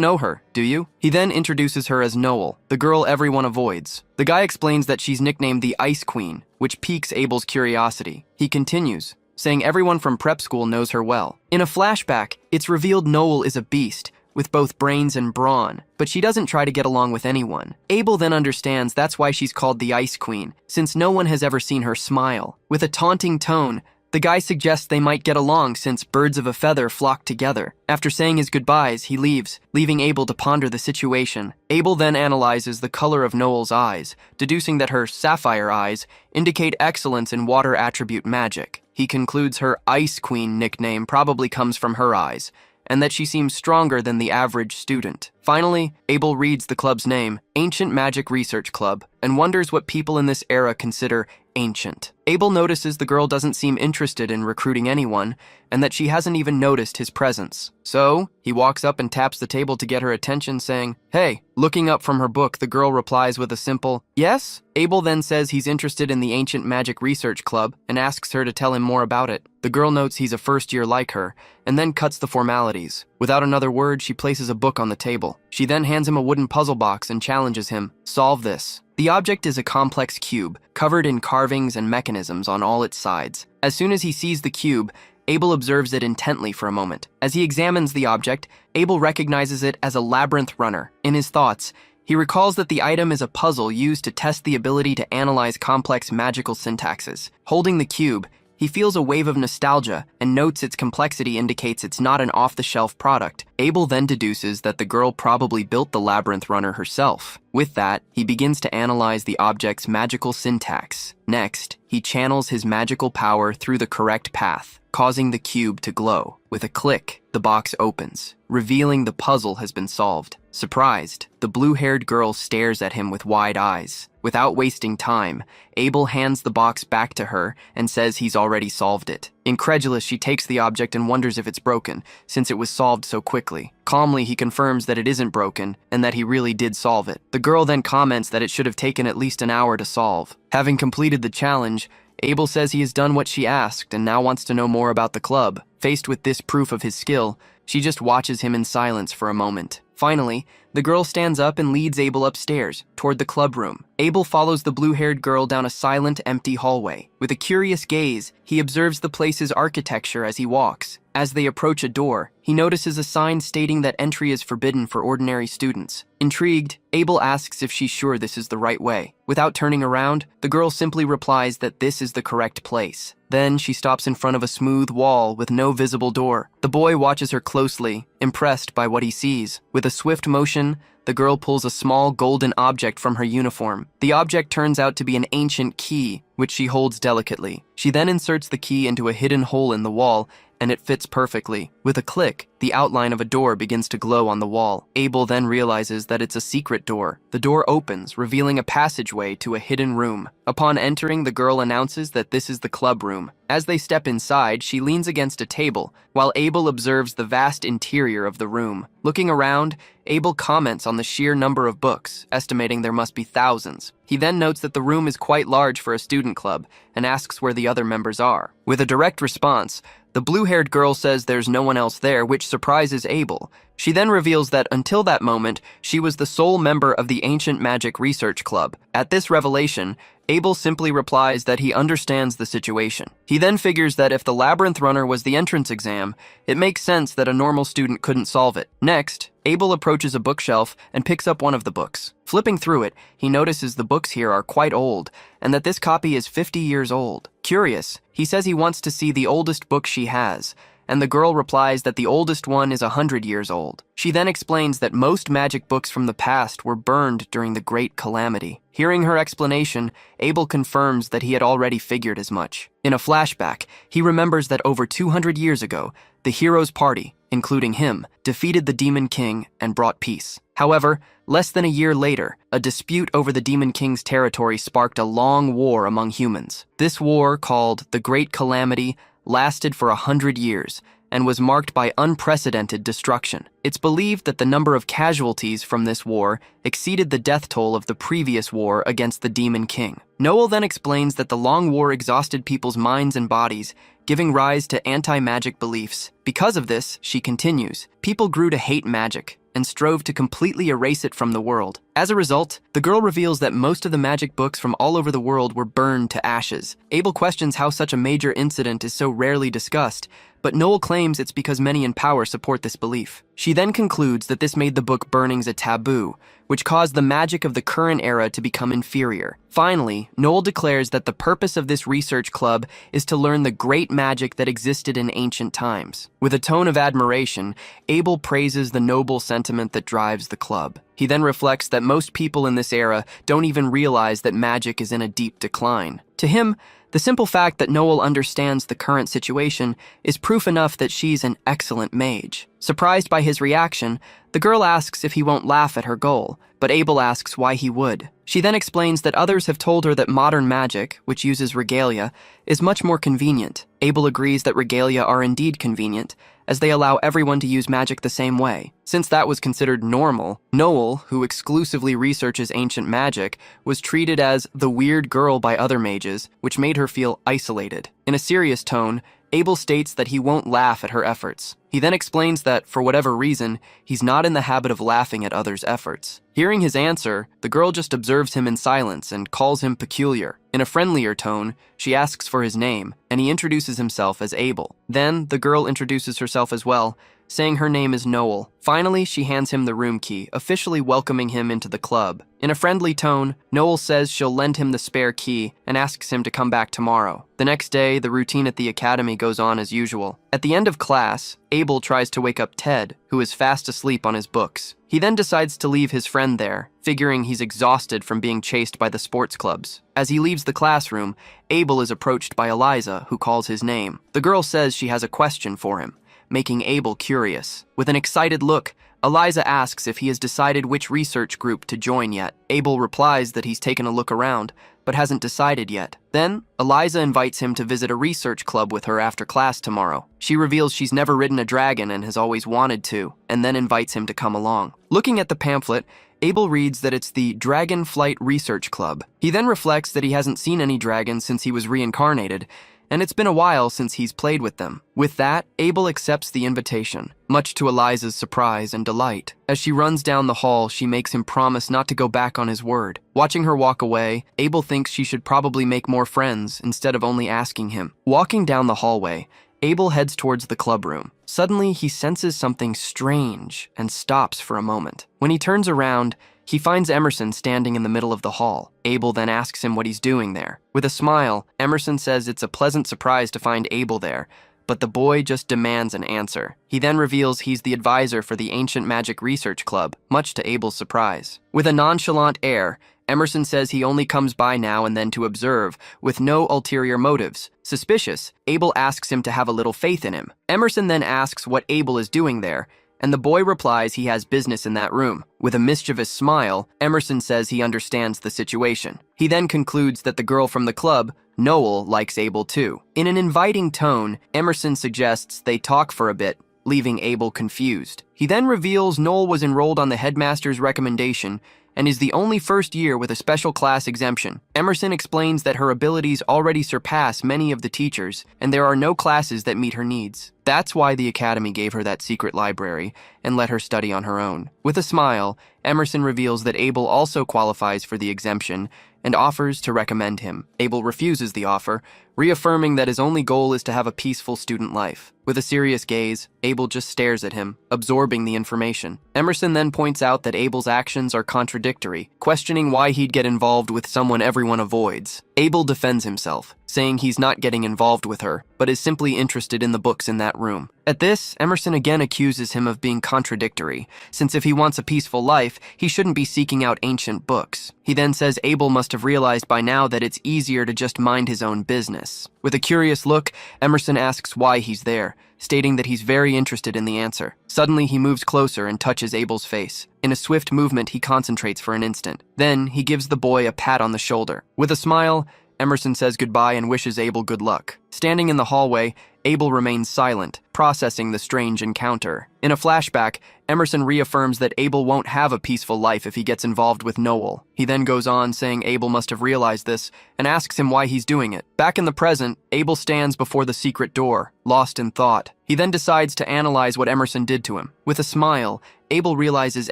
know her, do you?" He then introduces her as Noel, the girl everyone avoids. The guy explains that she's nicknamed the Ice Queen, which piques Abel's curiosity. He continues, saying everyone from prep school knows her well. In a flashback, it's revealed Noel is a beast, with both brains and brawn, but she doesn't try to get along with anyone. Abel then understands that's why she's called the Ice Queen, since no one has ever seen her smile. With a taunting tone, the guy suggests they might get along since birds of a feather flock together. After saying his goodbyes, he leaves, leaving Abel to ponder the situation. Abel then analyzes the color of Noel's eyes, deducing that her sapphire eyes indicate excellence in water attribute magic. He concludes her Ice Queen nickname probably comes from her eyes, and that she seems stronger than the average student. Finally, Abel reads the club's name, Ancient Magic Research Club, and wonders what people in this era consider ancient. Abel notices the girl doesn't seem interested in recruiting anyone, and that she hasn't even noticed his presence. So, he walks up and taps the table to get her attention, saying, "Hey." Looking up from her book, the girl replies with a simple, "Yes?" Abel then says he's interested in the Ancient Magic Research Club and asks her to tell him more about it. The girl notes he's a first year like her, and then cuts the formalities. Without another word, she places a book on the table. She then hands him a wooden puzzle box and challenges him, "Solve this." The object is a complex cube, covered in carvings and mechanisms on all its sides. As soon as he sees the cube, Abel observes it intently for a moment. As he examines the object, Abel recognizes it as a labyrinth runner. In his thoughts, he recalls that the item is a puzzle used to test the ability to analyze complex magical syntaxes. Holding the cube, he feels a wave of nostalgia and notes its complexity indicates it's not an off-the-shelf product. Abel then deduces that the girl probably built the labyrinth runner herself. With that, he begins to analyze the object's magical syntax. Next, he channels his magical power through the correct path, causing the cube to glow. With a click, the box opens, revealing the puzzle has been solved. Surprised, the blue-haired girl stares at him with wide eyes. Without wasting time, Abel hands the box back to her and says he's already solved it. Incredulous, she takes the object and wonders if it's broken, since it was solved so quickly. Calmly, he confirms that it isn't broken and that he really did solve it. The girl then comments that it should have taken at least an hour to solve. Having completed the challenge, Abel says he has done what she asked and now wants to know more about the club. Faced with this proof of his skill, she just watches him in silence for a moment. Finally, the girl stands up and leads Abel upstairs, toward the club room. Abel follows the blue-haired girl down a silent, empty hallway. With a curious gaze, he observes the place's architecture as he walks. As they approach a door, he notices a sign stating that entry is forbidden for ordinary students. Intrigued, Abel asks if she's sure this is the right way. Without turning around, the girl simply replies that this is the correct place. Then she stops in front of a smooth wall with no visible door. The boy watches her closely, impressed by what he sees. With a swift motion, the girl pulls a small golden object from her uniform. The object turns out to be an ancient key, which she holds delicately. She then inserts the key into a hidden hole in the wall, and it fits perfectly. With a click, the outline of a door begins to glow on the wall. Abel then realizes that it's a secret door. The door opens, revealing a passageway to a hidden room. Upon entering, the girl announces that this is the club room. As they step inside, she leans against a table, while Abel observes the vast interior of the room. Looking around, Abel comments on the sheer number of books, estimating there must be thousands. He then notes that the room is quite large for a student club, and asks where the other members are. With a direct response, the blue-haired girl says there's no one else there, which surprises Abel. She then reveals that until that moment, she was the sole member of the Ancient Magic Research Club. At this revelation, Abel simply replies that he understands the situation. He then figures that if the labyrinth runner was the entrance exam, it makes sense that a normal student couldn't solve it. Next, Abel approaches a bookshelf and picks up one of the books. Flipping through it, he notices the books here are quite old, and that this copy is 50 years old. Curious, he says he wants to see the oldest book she has, and the girl replies that the oldest one is 100 years old. She then explains that most magic books from the past were burned during the Great Calamity. Hearing her explanation, Abel confirms that he had already figured as much. In a flashback, he remembers that over 200 years ago, the hero's party, including him, defeated the Demon King and brought peace. However, less than a year later, a dispute over the Demon King's territory sparked a long war among humans. This war, called the Great Calamity, lasted for 100 years, and was marked by unprecedented destruction. It's believed that the number of casualties from this war exceeded the death toll of the previous war against the Demon King. Noel then explains that the long war exhausted people's minds and bodies, giving rise to anti-magic beliefs. Because of this, she continues, people grew to hate magic and strove to completely erase it from the world. As a result, the girl reveals that most of the magic books from all over the world were burned to ashes. Abel questions how such a major incident is so rarely discussed, but Noel claims it's because many in power support this belief. She then concludes that this made the book burnings a taboo, which caused the magic of the current era to become inferior. Finally, Noel declares that the purpose of this research club is to learn the great magic that existed in ancient times. With a tone of admiration, Abel praises the noble sentiment that drives the club. He then reflects that most people in this era don't even realize that magic is in a deep decline. To him, the simple fact that Noel understands the current situation is proof enough that she's an excellent mage. Surprised by his reaction, the girl asks if he won't laugh at her goal, but Abel asks why he would. She then explains that others have told her that modern magic, which uses regalia, is much more convenient. Abel agrees that regalia are indeed convenient, as they allow everyone to use magic the same way. Since that was considered normal, Noel, who exclusively researches ancient magic, was treated as the weird girl by other mages, which made her feel isolated. In a serious tone, Abel states that he won't laugh at her efforts. He then explains that, for whatever reason, he's not in the habit of laughing at others' efforts. Hearing his answer, the girl just observes him in silence and calls him peculiar. In a friendlier tone, she asks for his name, and he introduces himself as Abel. Then, the girl introduces herself as well, saying her name is Noel. Finally, she hands him the room key, officially welcoming him into the club. In a friendly tone, Noel says she'll lend him the spare key and asks him to come back tomorrow. The next day, the routine at the academy goes on as usual. At the end of class, Abel tries to wake up Ted, who is fast asleep on his books. He then decides to leave his friend there, figuring he's exhausted from being chased by the sports clubs. As he leaves the classroom, Abel is approached by Eliza, who calls his name. The girl says she has a question for him, making Abel curious. With an excited look, Eliza asks if he has decided which research group to join yet. Abel replies that he's taken a look around, but hasn't decided yet. Then, Eliza invites him to visit a research club with her after class tomorrow. She reveals she's never ridden a dragon and has always wanted to, and then invites him to come along. Looking at the pamphlet, Abel reads that it's the Dragon Flight Research Club. He then reflects that he hasn't seen any dragons since he was reincarnated, and it's been a while since he's played with them. With that, Abel accepts the invitation, much to Eliza's surprise and delight. As she runs down the hall, she makes him promise not to go back on his word. Watching her walk away, Abel thinks she should probably make more friends instead of only asking him. Walking down the hallway, Abel heads towards the club room. Suddenly, he senses something strange and stops for a moment. When he turns around, he finds Emerson standing in the middle of the hall. Abel then asks him what he's doing there. With a smile, Emerson says it's a pleasant surprise to find Abel there, but the boy just demands an answer. He then reveals he's the advisor for the Ancient Magic Research Club, much to Abel's surprise. With a nonchalant air, Emerson says he only comes by now and then to observe, with no ulterior motives. Suspicious, Abel asks him to have a little faith in him. Emerson then asks what Abel is doing there, and the boy replies he has business in that room. With a mischievous smile, Emerson says he understands the situation. He then concludes that the girl from the club, Noel, likes Abel too. In an inviting tone, Emerson suggests they talk for a bit, leaving Abel confused. He then reveals Noel was enrolled on the headmaster's recommendation and is the only first year with a special class exemption. Emerson explains that her abilities already surpass many of the teachers, and there are no classes that meet her needs. That's why the academy gave her that secret library and let her study on her own. With a smile, Emerson reveals that Abel also qualifies for the exemption and offers to recommend him. Abel refuses the offer, reaffirming that his only goal is to have a peaceful student life. With a serious gaze, Abel just stares at him, absorbing the information. Emerson then points out that Abel's actions are contradictory, questioning why he'd get involved with someone everyone avoids. Abel defends himself, saying he's not getting involved with her, but is simply interested in the books in that room. At this, Emerson again accuses him of being contradictory, since if he wants a peaceful life, he shouldn't be seeking out ancient books. He then says Abel must have realized by now that it's easier to just mind his own business. With a curious look, Emerson asks why he's there, stating that he's very interested in the answer. Suddenly, he moves closer and touches Abel's face. In a swift movement, he concentrates for an instant. Then, he gives the boy a pat on the shoulder. With a smile, Emerson says goodbye and wishes Abel good luck. Standing in the hallway, Abel remains silent, processing the strange encounter. In a flashback, Emerson reaffirms that Abel won't have a peaceful life if he gets involved with Noel. He then goes on saying Abel must have realized this and asks him why he's doing it. Back in the present, Abel stands before the secret door, lost in thought. He then decides to analyze what Emerson did to him. With a smile, Abel realizes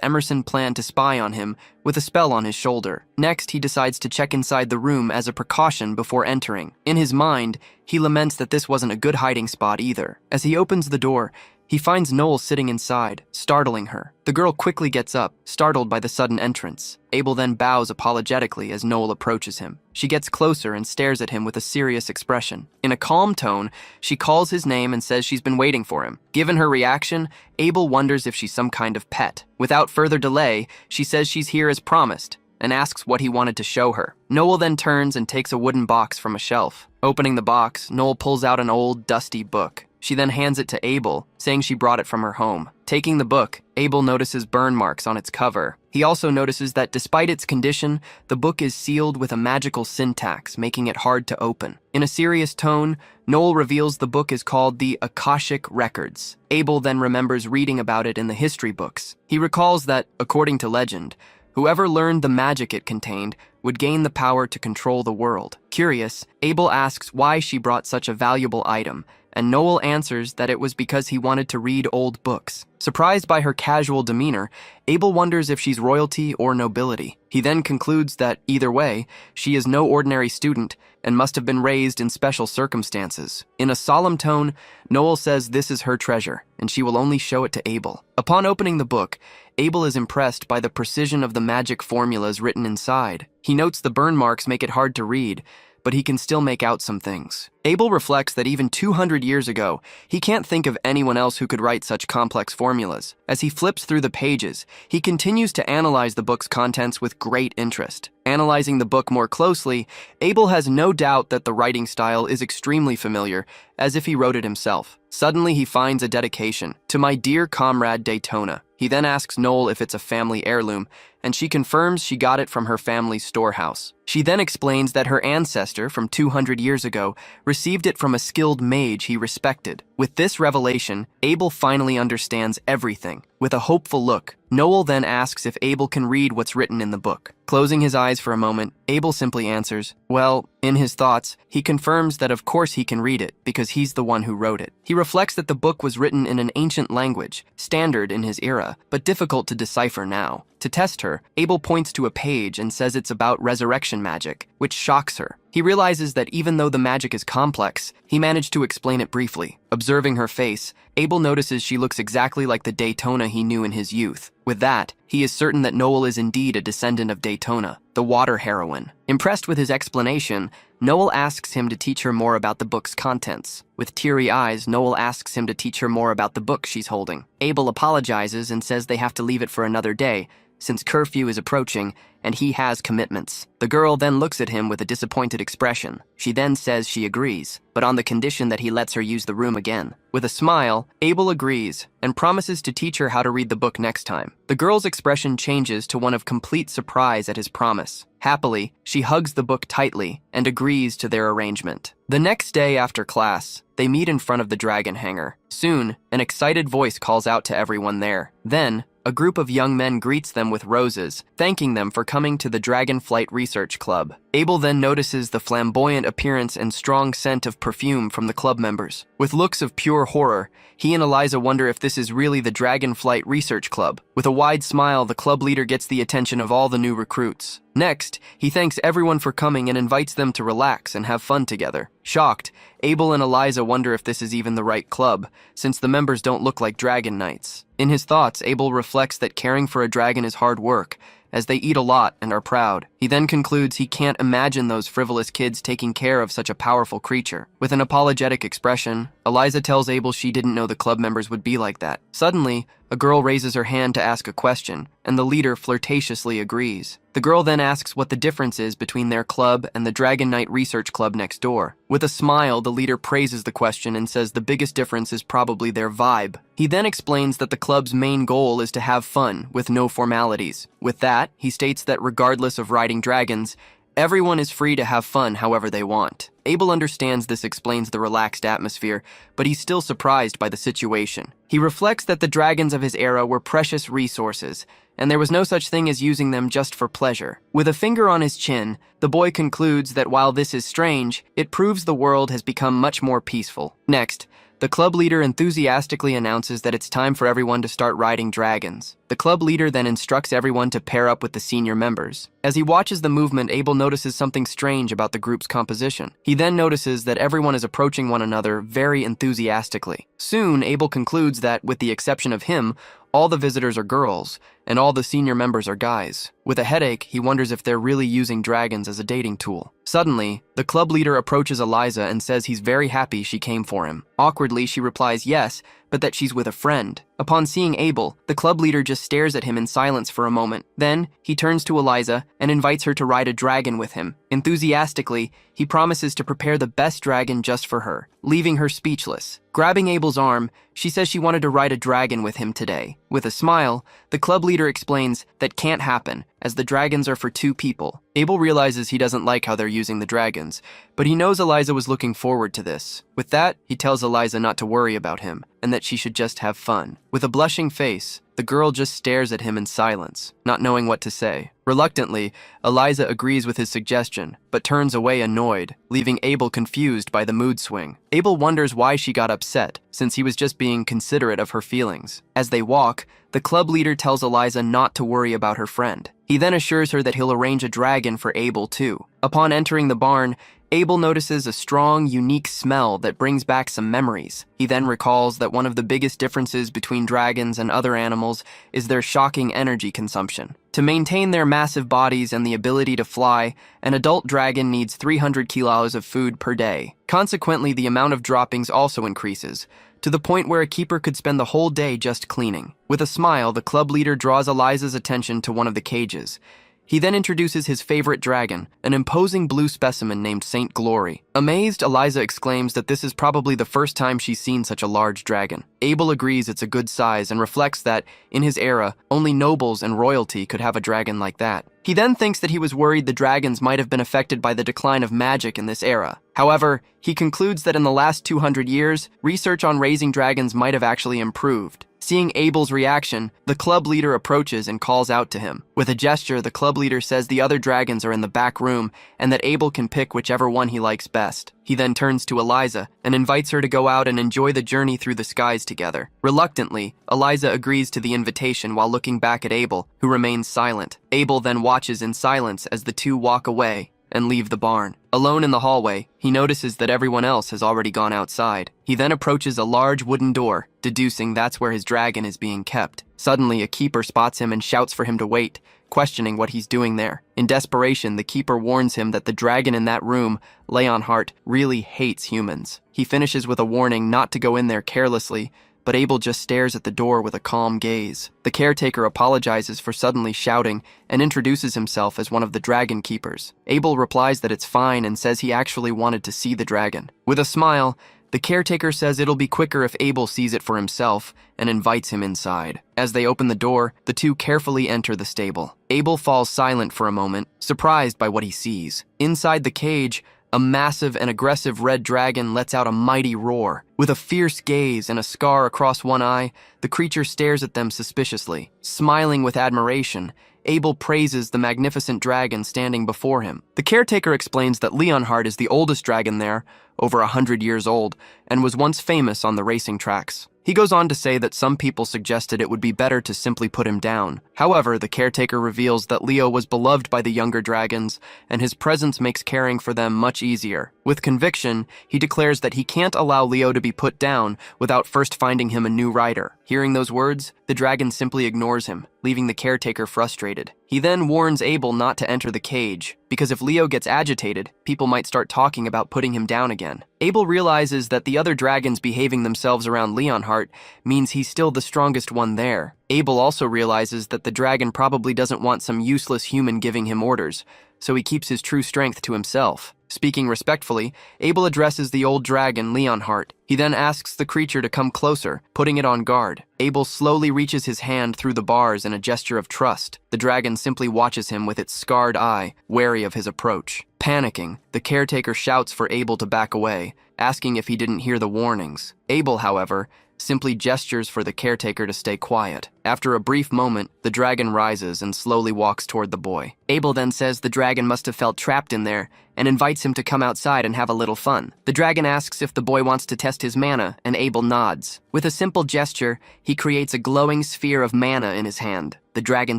Emerson planned to spy on him with a spell on his shoulder. Next, he decides to check inside the room as a precaution before entering. In his mind, he laments that this wasn't a good hiding spot either. As he opens the door, he finds Noel sitting inside, startling her. The girl quickly gets up, startled by the sudden entrance. Abel then bows apologetically as Noel approaches him. She gets closer and stares at him with a serious expression. In a calm tone, she calls his name and says she's been waiting for him. Given her reaction, Abel wonders if she's some kind of pet. Without further delay, she says she's here as promised and asks what he wanted to show her. Noel then turns and takes a wooden box from a shelf. Opening the box, Noel pulls out an old, dusty book. She then hands it to Abel, saying she brought it from her home. Taking the book, Abel notices burn marks on its cover. He also notices that despite its condition, the book is sealed with a magical syntax, making it hard to open. In a serious tone, Noel reveals the book is called the Akashic Records. Abel then remembers reading about it in the history books. He recalls that, according to legend, whoever learned the magic it contained would gain the power to control the world. Curious, Abel asks why she brought such a valuable item, and Noel answers that it was because he wanted to read old books. Surprised by her casual demeanor, Abel wonders if she's royalty or nobility. He then concludes that, either way, she is no ordinary student and must have been raised in special circumstances. In a solemn tone, Noel says this is her treasure, and she will only show it to Abel. Upon opening the book, Abel is impressed by the precision of the magic formulas written inside. He notes the burn marks make it hard to read, but he can still make out some things. Abel reflects that even 200 years ago, he can't think of anyone else who could write such complex formulas. As he flips through the pages, he continues to analyze the book's contents with great interest. Analyzing the book more closely, Abel has no doubt that the writing style is extremely familiar, as if he wrote it himself. Suddenly, he finds a dedication, "To my dear comrade Daytona." He then asks Noel if it's a family heirloom, and she confirms she got it from her family's storehouse. She then explains that her ancestor from 200 years ago received it from a skilled mage he respected. With this revelation, Abel finally understands everything. With a hopeful look, Noel then asks if Abel can read what's written in the book. Closing his eyes for a moment, Abel simply answers, well, in his thoughts, he confirms that of course he can read it because he's the one who wrote it. He reflects that the book was written in an ancient language, standard in his era, but difficult to decipher now. To test her, Abel points to a page and says it's about resurrection magic, which shocks her. He realizes that even though the magic is complex, he managed to explain it briefly. Observing her face, Abel notices she looks exactly like the Daytona he knew in his youth. With that, he is certain that Noel is indeed a descendant of Daytona, the water heroine. Impressed with his explanation, Noel asks him to teach her more about the book's contents. With teary eyes, Noel asks him to teach her more about the book she's holding. Abel apologizes and says they have to leave it for another day, since curfew is approaching and he has commitments. The girl then looks at him with a disappointed expression. She then says she agrees, but on the condition that he lets her use the room again. With a smile, Abel agrees and promises to teach her how to read the book next time. The girl's expression changes to one of complete surprise at his promise. Happily, she hugs the book tightly and agrees to their arrangement. The next day after class, they meet in front of the dragon hangar. Soon, an excited voice calls out to everyone there. Then, a group of young men greets them with roses, thanking them for coming to the Dragonflight Research Club. Abel then notices the flamboyant appearance and strong scent of perfume from the club members. With looks of pure horror, he and Eliza wonder if this is really the Dragonflight Research Club. With a wide smile, the club leader gets the attention of all the new recruits. Next, he thanks everyone for coming and invites them to relax and have fun together. Shocked, Abel and Eliza wonder if this is even the right club, since the members don't look like dragon knights. In his thoughts, Abel reflects that caring for a dragon is hard work, as they eat a lot and are proud. He then concludes he can't imagine those frivolous kids taking care of such a powerful creature. With an apologetic expression, Eliza tells Abel she didn't know the club members would be like that. Suddenly, a girl raises her hand to ask a question, and the leader flirtatiously agrees. The girl then asks what the difference is between their club and the Dragon Knight Research Club next door. With a smile, the leader praises the question and says the biggest difference is probably their vibe. He then explains that the club's main goal is to have fun, with no formalities. With that, he states that regardless of riding dragons, Everyone is free to have fun however they want. Abel understands this explains the relaxed atmosphere, but he's still surprised by the situation. He reflects that the dragons of his era were precious resources, and there was no such thing as using them just for pleasure. With a finger on his chin, the boy concludes that while this is strange, it proves the world has become much more peaceful. Next, the club leader enthusiastically announces that it's time for everyone to start riding dragons. The club leader then instructs everyone to pair up with the senior members. As he watches the movement, Abel notices something strange about the group's composition. He then notices that everyone is approaching one another very enthusiastically. Soon, Abel concludes that, with the exception of him, all the visitors are girls, and all the senior members are guys. With a headache, he wonders if they're really using dragons as a dating tool. Suddenly, the club leader approaches Eliza and says he's very happy she came for him. Awkwardly, she replies yes, but that she's with a friend. Upon seeing Abel, the club leader just stares at him in silence for a moment. Then, he turns to Eliza and invites her to ride a dragon with him. Enthusiastically, he promises to prepare the best dragon just for her, leaving her speechless. Grabbing Abel's arm, she says she wanted to ride a dragon with him today. With a smile, the club leader explains that can't happen, as the dragons are for 2 people. Abel realizes he doesn't like how they're using the dragons, but he knows Eliza was looking forward to this. With that, he tells Eliza not to worry about him, and that she should just have fun. With a blushing face, the girl just stares at him in silence, not knowing what to say. Reluctantly, Eliza agrees with his suggestion, but turns away annoyed, leaving Abel confused by the mood swing. Abel wonders why she got upset, since he was just being considerate of her feelings. As they walk, the club leader tells Eliza not to worry about her friend. He then assures her that he'll arrange a dragon for Abel too. Upon entering the barn, Abel notices a strong, unique smell that brings back some memories. He then recalls that one of the biggest differences between dragons and other animals is their shocking energy consumption. To maintain their massive bodies and the ability to fly, an adult dragon needs 300 kilos of food per day. Consequently, the amount of droppings also increases, to the point where a keeper could spend the whole day just cleaning. With a smile, the club leader draws Eliza's attention to one of the cages. He then introduces his favorite dragon, an imposing blue specimen named Saint Glory. Amazed, Eliza exclaims that this is probably the first time she's seen such a large dragon. Abel agrees it's a good size and reflects that, in his era, only nobles and royalty could have a dragon like that. He then thinks that he was worried the dragons might have been affected by the decline of magic in this era. However, he concludes that in the last 200 years, research on raising dragons might have actually improved. Seeing Abel's reaction, the club leader approaches and calls out to him. With a gesture, the club leader says the other dragons are in the back room and that Abel can pick whichever one he likes best. He then turns to Eliza and invites her to go out and enjoy the journey through the skies together. Reluctantly, Eliza agrees to the invitation while looking back at Abel, who remains silent. Abel then watches in silence as the two walk away and leave the barn. Alone in the hallway, he notices that everyone else has already gone outside. He then approaches a large wooden door, deducing that's where his dragon is being kept. Suddenly, a keeper spots him and shouts for him to wait, questioning what he's doing there. In desperation, the keeper warns him that the dragon in that room, Leonhardt, really hates humans. He finishes with a warning not to go in there carelessly, but Abel just stares at the door with a calm gaze. The caretaker apologizes for suddenly shouting and introduces himself as one of the dragon keepers. Abel replies that it's fine and says he actually wanted to see the dragon. With a smile, the caretaker says it'll be quicker if Abel sees it for himself and invites him inside. As they open the door, the two carefully enter the stable. Abel falls silent for a moment, surprised by what he sees. Inside the cage, a massive and aggressive red dragon lets out a mighty roar. With a fierce gaze and a scar across one eye, the creature stares at them suspiciously. Smiling with admiration, Abel praises the magnificent dragon standing before him. The caretaker explains that Leonhardt is the oldest dragon there, over 100 years old, and was once famous on the racing tracks. He goes on to say that some people suggested it would be better to simply put him down. However, the caretaker reveals that Leo was beloved by the younger dragons, and his presence makes caring for them much easier. With conviction, he declares that he can't allow Leo to be put down without first finding him a new rider. Hearing those words, the dragon simply ignores him, leaving the caretaker frustrated. He then warns Abel not to enter the cage, because if Leo gets agitated, people might start talking about putting him down again. Abel realizes that the other dragons behaving themselves around Leonhardt means he's still the strongest one there. Abel also realizes that the dragon probably doesn't want some useless human giving him orders, so he keeps his true strength to himself. Speaking respectfully, Abel addresses the old dragon, Leonhardt. He then asks the creature to come closer, putting it on guard. Abel slowly reaches his hand through the bars in a gesture of trust. The dragon simply watches him with its scarred eye, wary of his approach. Panicking, the caretaker shouts for Abel to back away, asking if he didn't hear the warnings. Abel, however, simply gestures for the caretaker to stay quiet. After a brief moment, the dragon rises and slowly walks toward the boy. Abel then says the dragon must have felt trapped in there and invites him to come outside and have a little fun. The dragon asks if the boy wants to test his mana, and Abel nods. With a simple gesture, he creates a glowing sphere of mana in his hand. The dragon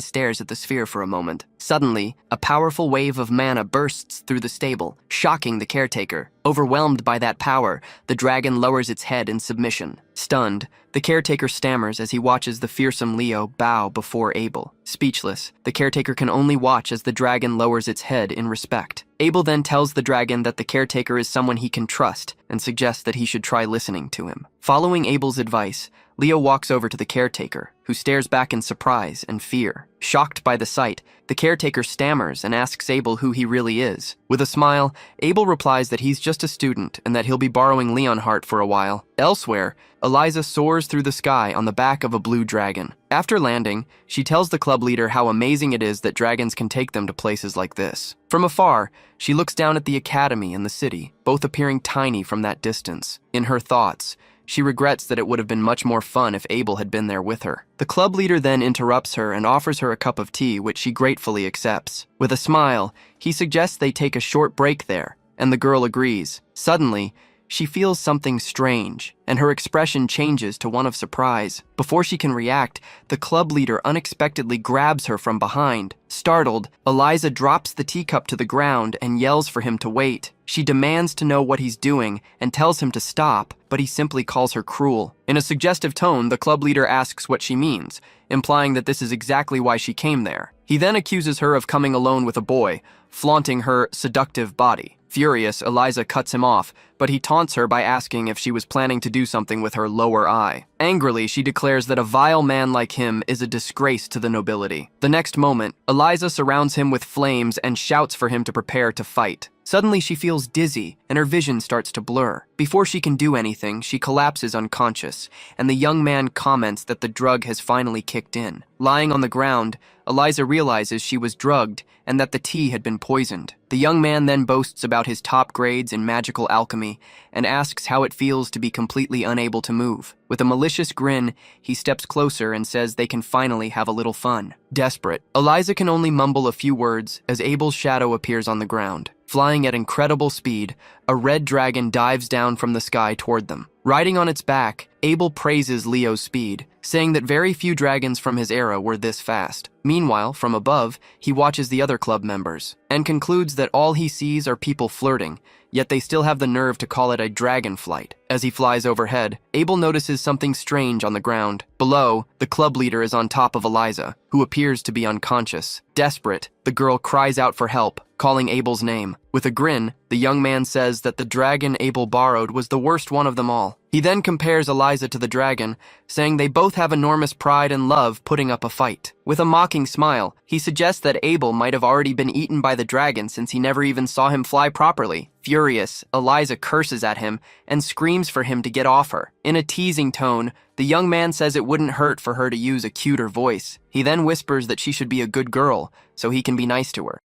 stares at the sphere for a moment. Suddenly, a powerful wave of mana bursts through the stable, shocking the caretaker. Overwhelmed by that power, the dragon lowers its head in submission. Stunned, the caretaker stammers as he watches the fearsome Leo bow before Abel. Speechless, the caretaker can only watch as the dragon lowers its head in respect. Abel then tells the dragon that the caretaker is someone he can trust and suggests that he should try listening to him. Following Abel's advice, Leo walks over to the caretaker, who stares back in surprise and fear. Shocked by the sight, the caretaker stammers and asks Abel who he really is. With a smile, Abel replies that he's just a student and that he'll be borrowing Leonhardt for a while. Elsewhere, Eliza soars through the sky on the back of a blue dragon. After landing, she tells the club leader how amazing it is that dragons can take them to places like this. From afar, she looks down at the academy and the city, both appearing tiny from that distance. In her thoughts, she regrets that it would have been much more fun if Abel had been there with her. The club leader then interrupts her and offers her a cup of tea, which she gratefully accepts. With a smile, he suggests they take a short break there, and the girl agrees. Suddenly, she feels something strange, and her expression changes to one of surprise. Before she can react, the club leader unexpectedly grabs her from behind. Startled, Eliza drops the teacup to the ground and yells for him to wait. She demands to know what he's doing and tells him to stop, but he simply calls her cruel. In a suggestive tone, the club leader asks what she means, implying that this is exactly why she came there. He then accuses her of coming alone with a boy, flaunting her seductive body. Furious, Eliza cuts him off, but he taunts her by asking if she was planning to do something with her lower eye. Angrily, she declares that a vile man like him is a disgrace to the nobility. The next moment, Eliza surrounds him with flames and shouts for him to prepare to fight. Suddenly, she feels dizzy, and her vision starts to blur. Before she can do anything, she collapses unconscious, and the young man comments that the drug has finally kicked in. Lying on the ground, Eliza realizes she was drugged and that the tea had been poisoned. The young man then boasts about his top grades in magical alchemy and asks how it feels to be completely unable to move. With a malicious grin, he steps closer and says they can finally have a little fun. Desperate, Eliza can only mumble a few words as Abel's shadow appears on the ground. Flying at incredible speed, a red dragon dives down from the sky toward them. Riding on its back, Abel praises Leo's speed, saying that very few dragons from his era were this fast. Meanwhile, from above, he watches the other club members, and concludes that all he sees are people flirting, yet they still have the nerve to call it a dragon flight. As he flies overhead, Abel notices something strange on the ground. Below, the club leader is on top of Eliza, who appears to be unconscious. Desperate, the girl cries out for help, calling Abel's name. With a grin, the young man says that the dragon Abel borrowed was the worst one of them all. He then compares Eliza to the dragon, saying they both have enormous pride and love putting up a fight. With a mocking smile, he suggests that Abel might have already been eaten by the dragon since he never even saw him fly properly. Furious, Eliza curses at him and screams for him to get off her. In a teasing tone, the young man says it wouldn't hurt for her to use a cuter voice. He then whispers that she should be a good girl, so he can be nice to her.